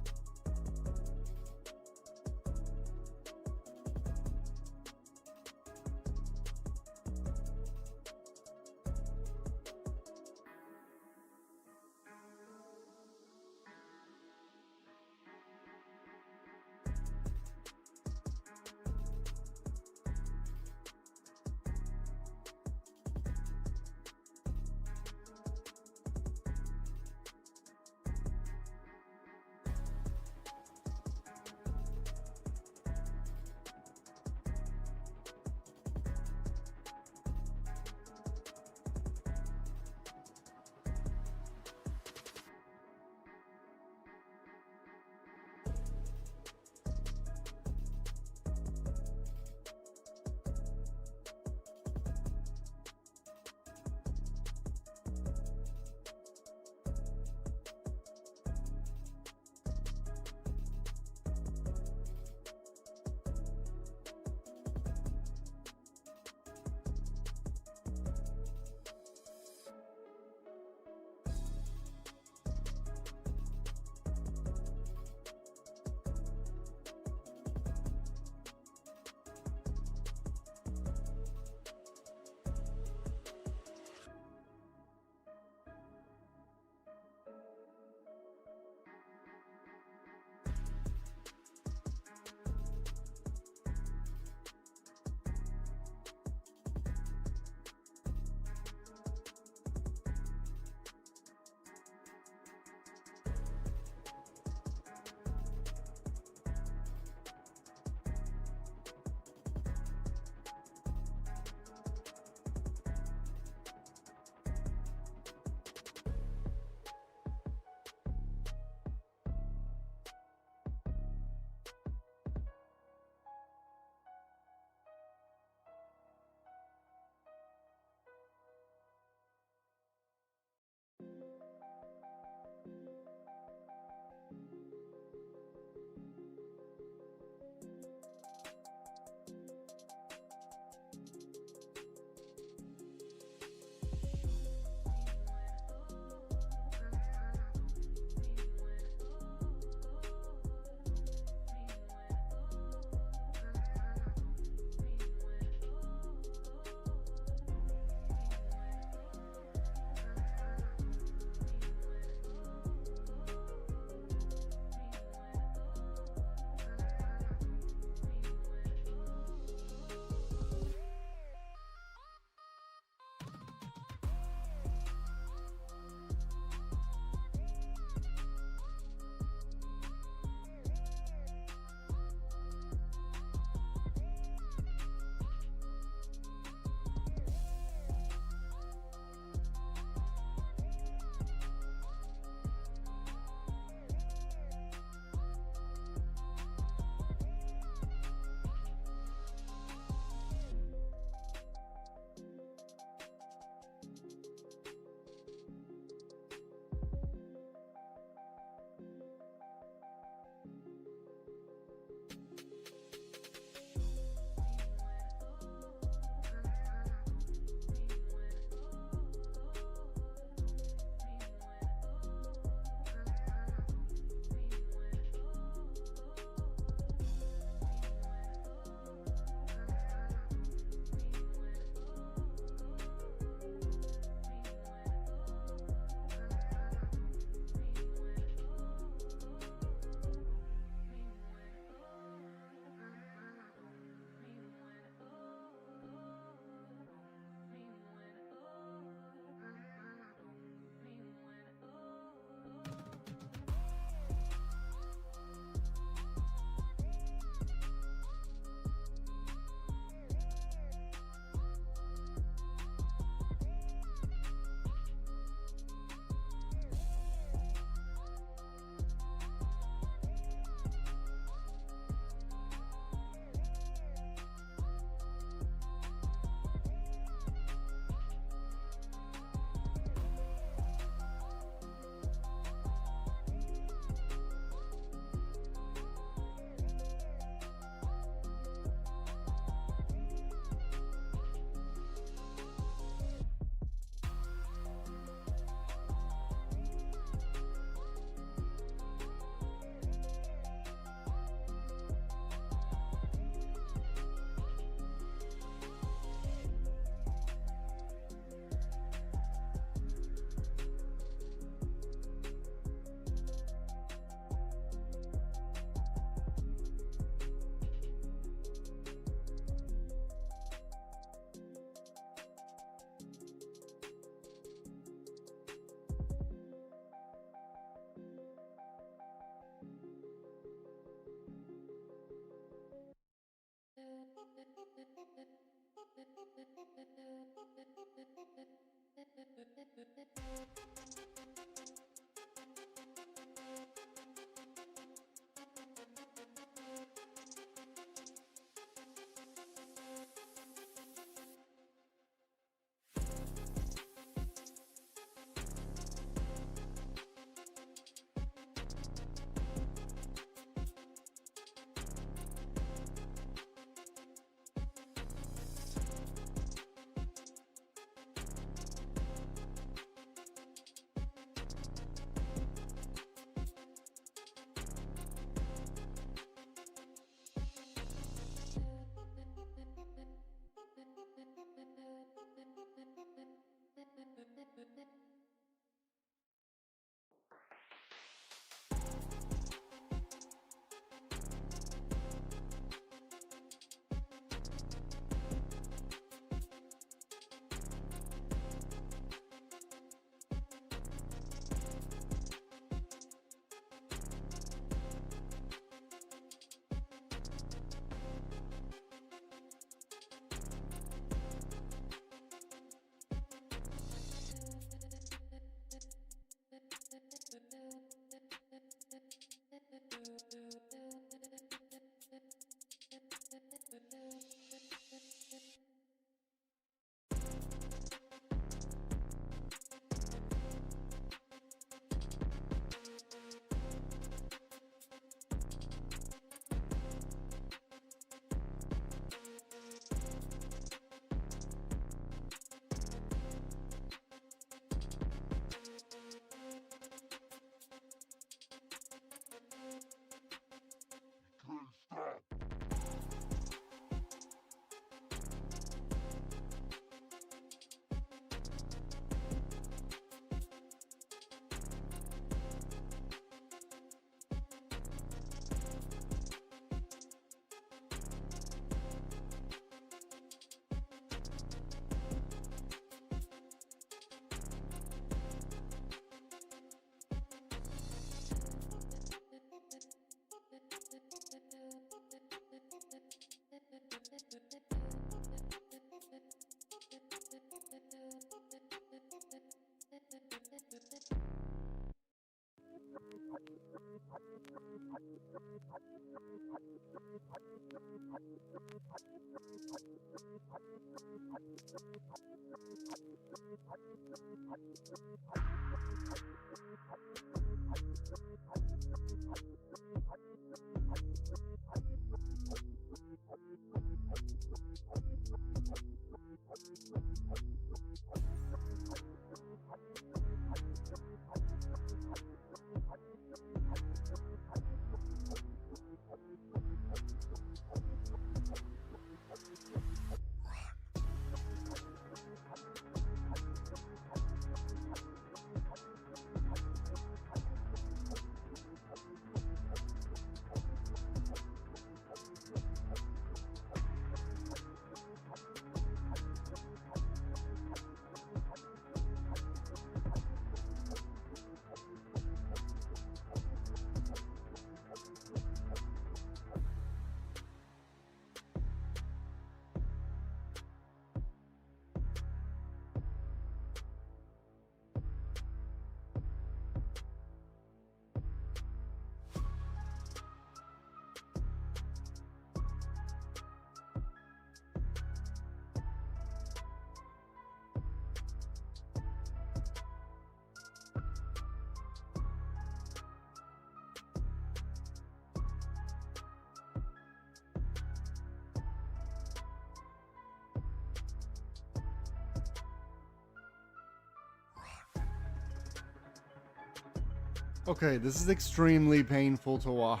[SPEAKER 1] Okay, this is extremely painful to watch.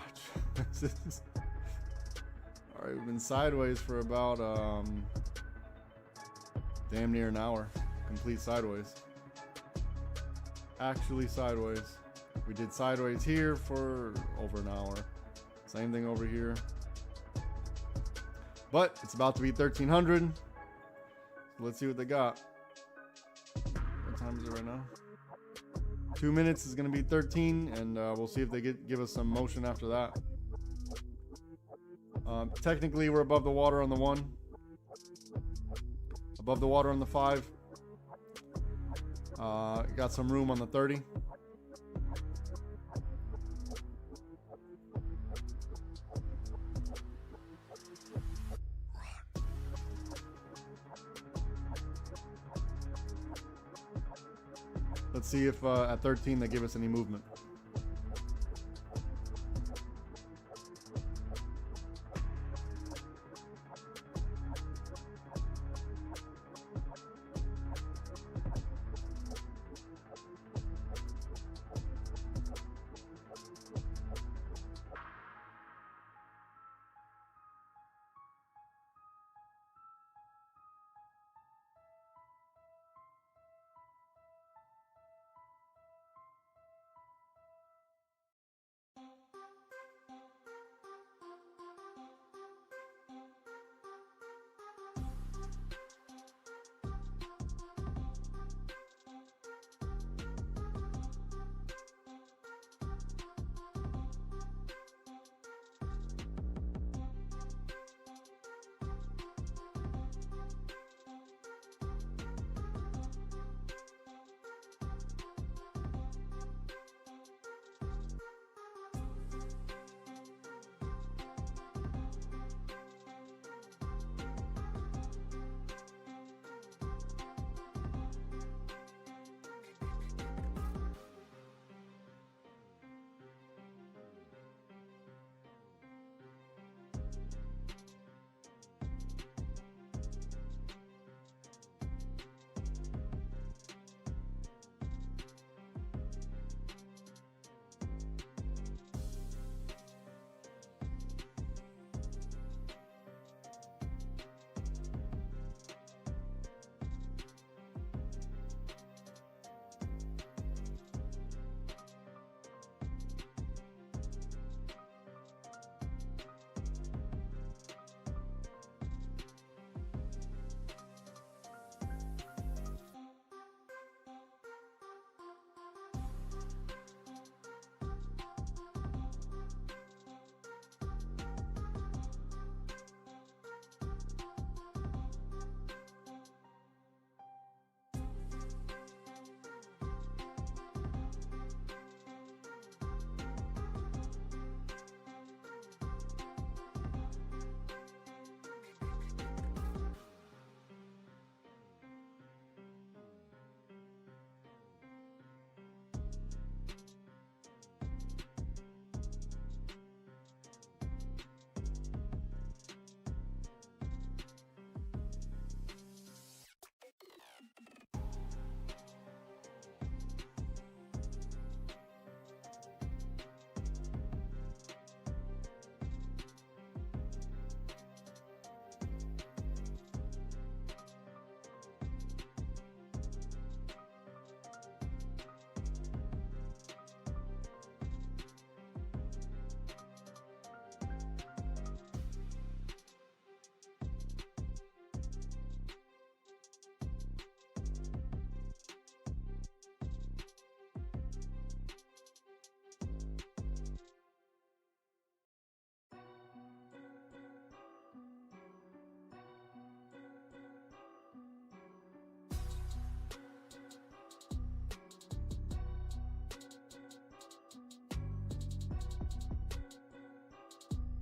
[SPEAKER 1] Alright, we've been sideways for about damn near an hour. Complete sideways. Actually sideways. We did sideways here for over an hour. Same thing over here. But it's about to be 1300. So let's see what they got. What time is it right now? 2 minutes is going to be 13, and we'll see if they give us some motion after that. Technically, we're above the water on the 1. Above the water on the 5. Got some room on the 30. Let's see if at 13 they give us any movement.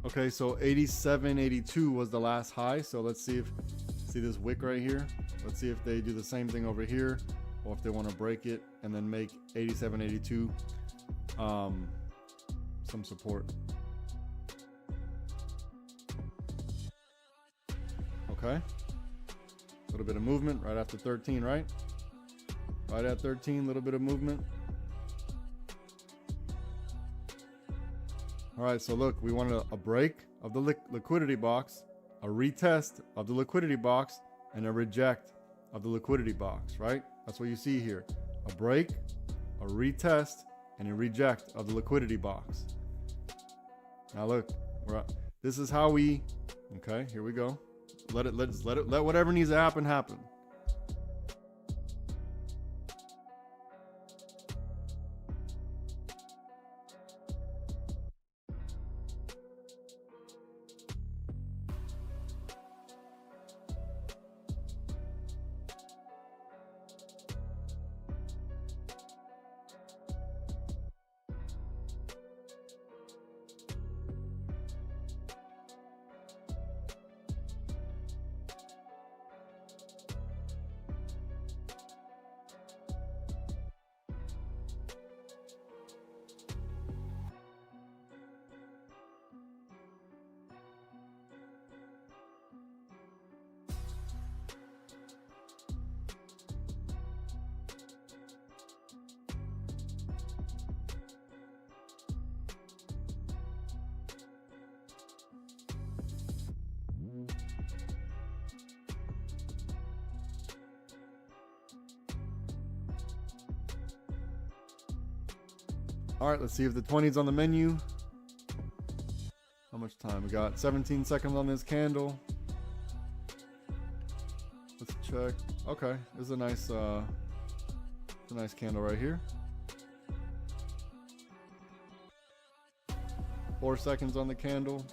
[SPEAKER 1] Okay, so 87.82 was the last high. So let's see this wick right here. Let's see if they do the same thing over here, or if they want to break it and then make 87.82 some support. Okay, a little bit of movement right after 13, right? Right at 13, a little bit of movement. All right, so look, we wanted a break of the liquidity box, a retest of the liquidity box, and a reject of the liquidity box, right? That's what you see here. A break, a retest, and a reject of the liquidity box. Now look, this is how we, okay, here we go. Let whatever needs to happen, happen. All right, let's see if the 20's on the menu. How much time? We got 17 seconds on this candle. Let's check. Okay, this is a nice candle right here. 4 seconds on the candle.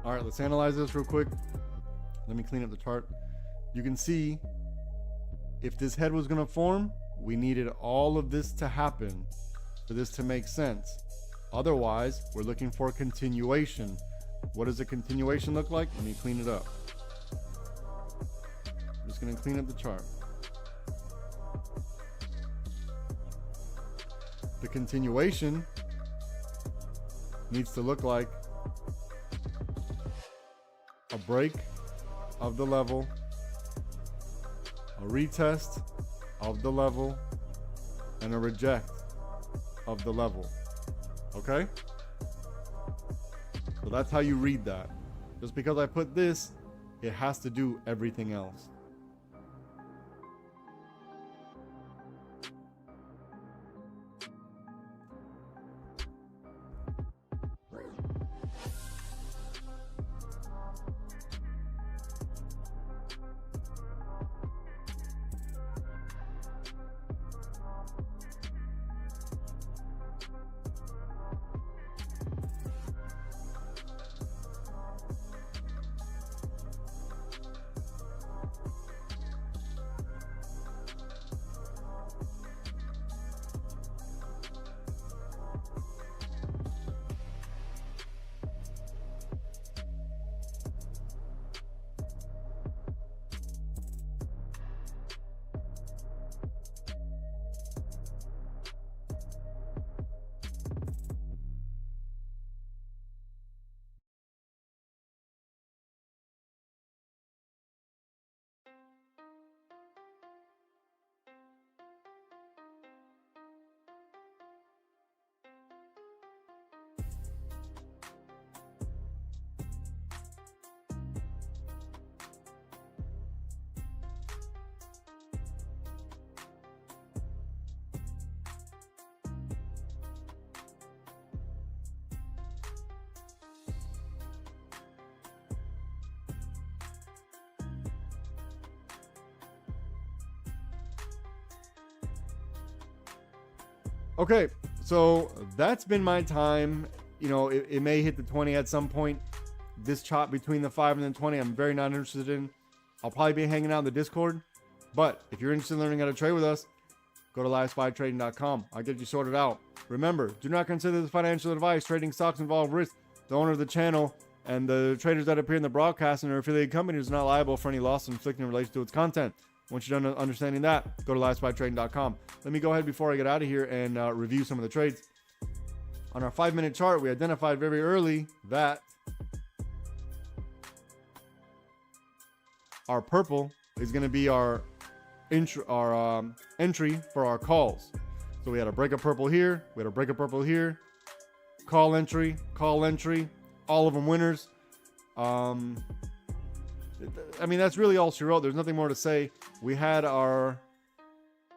[SPEAKER 1] All right, let's analyze this real quick. Let me clean up the chart. You can see if this head was going to form, we needed all of this to happen for this to make sense. Otherwise, we're looking for a continuation. What does a continuation look like? Let me clean it up. I'm just going to clean up the chart. The continuation needs to look like a break of the level, a retest of the level, and a reject of the level. Okay? So that's how you read that. Just because I put this, it has to do everything else. Okay, so that's been my time. You know, it may hit the 20 at some point. This chop between the 5 and the 20, I'm very not interested in. I'll probably be hanging out in the Discord. But if you're interested in learning how to trade with us, go to livespytrading.com. I'll get you sorted out. Remember, do not consider this financial advice. Trading stocks involve risk. The owner of the channel and the traders that appear in the broadcast and their affiliated companies are not liable for any loss inflicted in relation to its content. Once you're done understanding that, go to livespytrading.com. Let me go ahead before I get out of here and review some of the trades. On our 5-minute chart, we identified very early that our purple is going to be our entry for our calls. So we had a break of purple here, we had a break of purple here, call entry, all of them winners. I mean, that's really all she wrote. There's nothing more to say. We had our,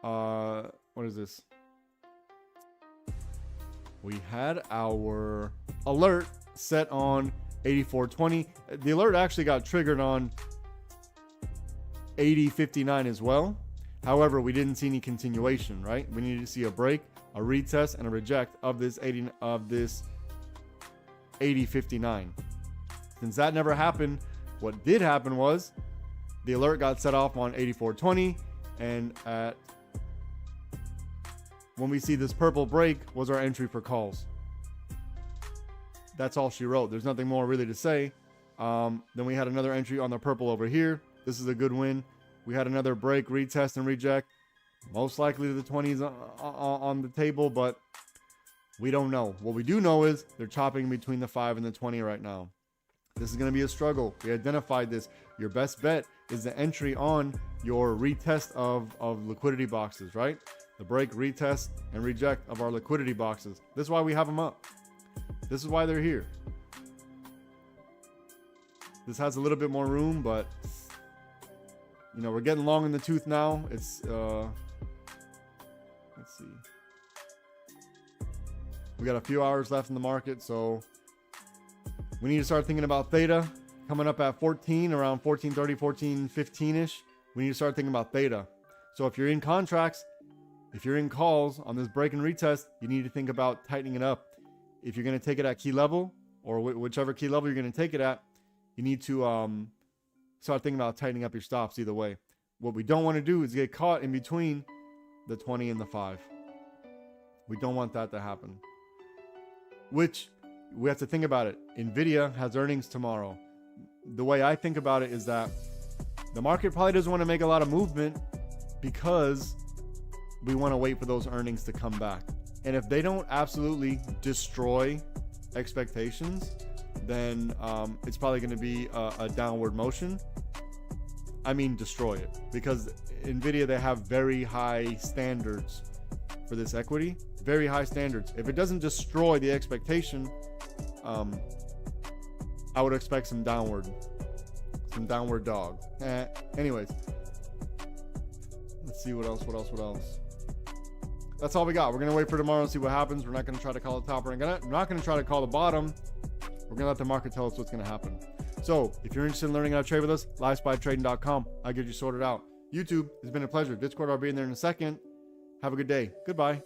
[SPEAKER 1] what is this? We had our alert set on 84.20. The alert actually got triggered on 80.59 as well. However, we didn't see any continuation, right? We needed to see a break, a retest, and a reject of this 80.59. Since that never happened, what did happen was the alert got set off on 84.20, and when we see this purple break was our entry for calls. That's all she wrote. There's nothing more really to say. Then we had another entry on the purple over here. This is a good win. We had another break, retest, and reject. Most likely the 20s on the table, but we don't know. What we do know is they're chopping between the 5 and the 20 right now. This is going to be a struggle. We identified this. Your best bet is the entry on your retest of liquidity boxes, right? The break, retest, and reject of our liquidity boxes. This is why we have them up. This is why they're here. This has a little bit more room, but you know, we're getting long in the tooth now. It's let's see. We got a few hours left in the market, so we need to start thinking about theta coming up at 14, around 14:30, 14:15-ish. We need to start thinking about theta. So if you're in contracts, if you're in calls on this break and retest, you need to think about tightening it up. If you're going to take it at key level, or whichever key level you're going to take it at, you need to start thinking about tightening up your stops either way. What we don't want to do is get caught in between the 20 and the 5. We don't want that to happen. Which we have to think about it. Nvidia has earnings tomorrow. The way I think about it is that the market probably doesn't want to make a lot of movement because we want to wait for those earnings to come back. And if they don't absolutely destroy expectations, then it's probably going to be a downward motion. I mean, destroy it, because Nvidia, they have very high standards for this equity, very high standards. If it doesn't destroy the expectation, I would expect some downward dog. Anyways, let's see what else. That's all we got. We're gonna wait for tomorrow and see what happens. We're not gonna try to call the top. We're not gonna try to call the bottom. We're gonna let the market tell us what's gonna happen. So if you're interested in learning how to trade with us, livespytrading.com. I'll get you sorted out. YouTube, it's been a pleasure. Discord, I'll be in there in a second. Have a good day. Goodbye.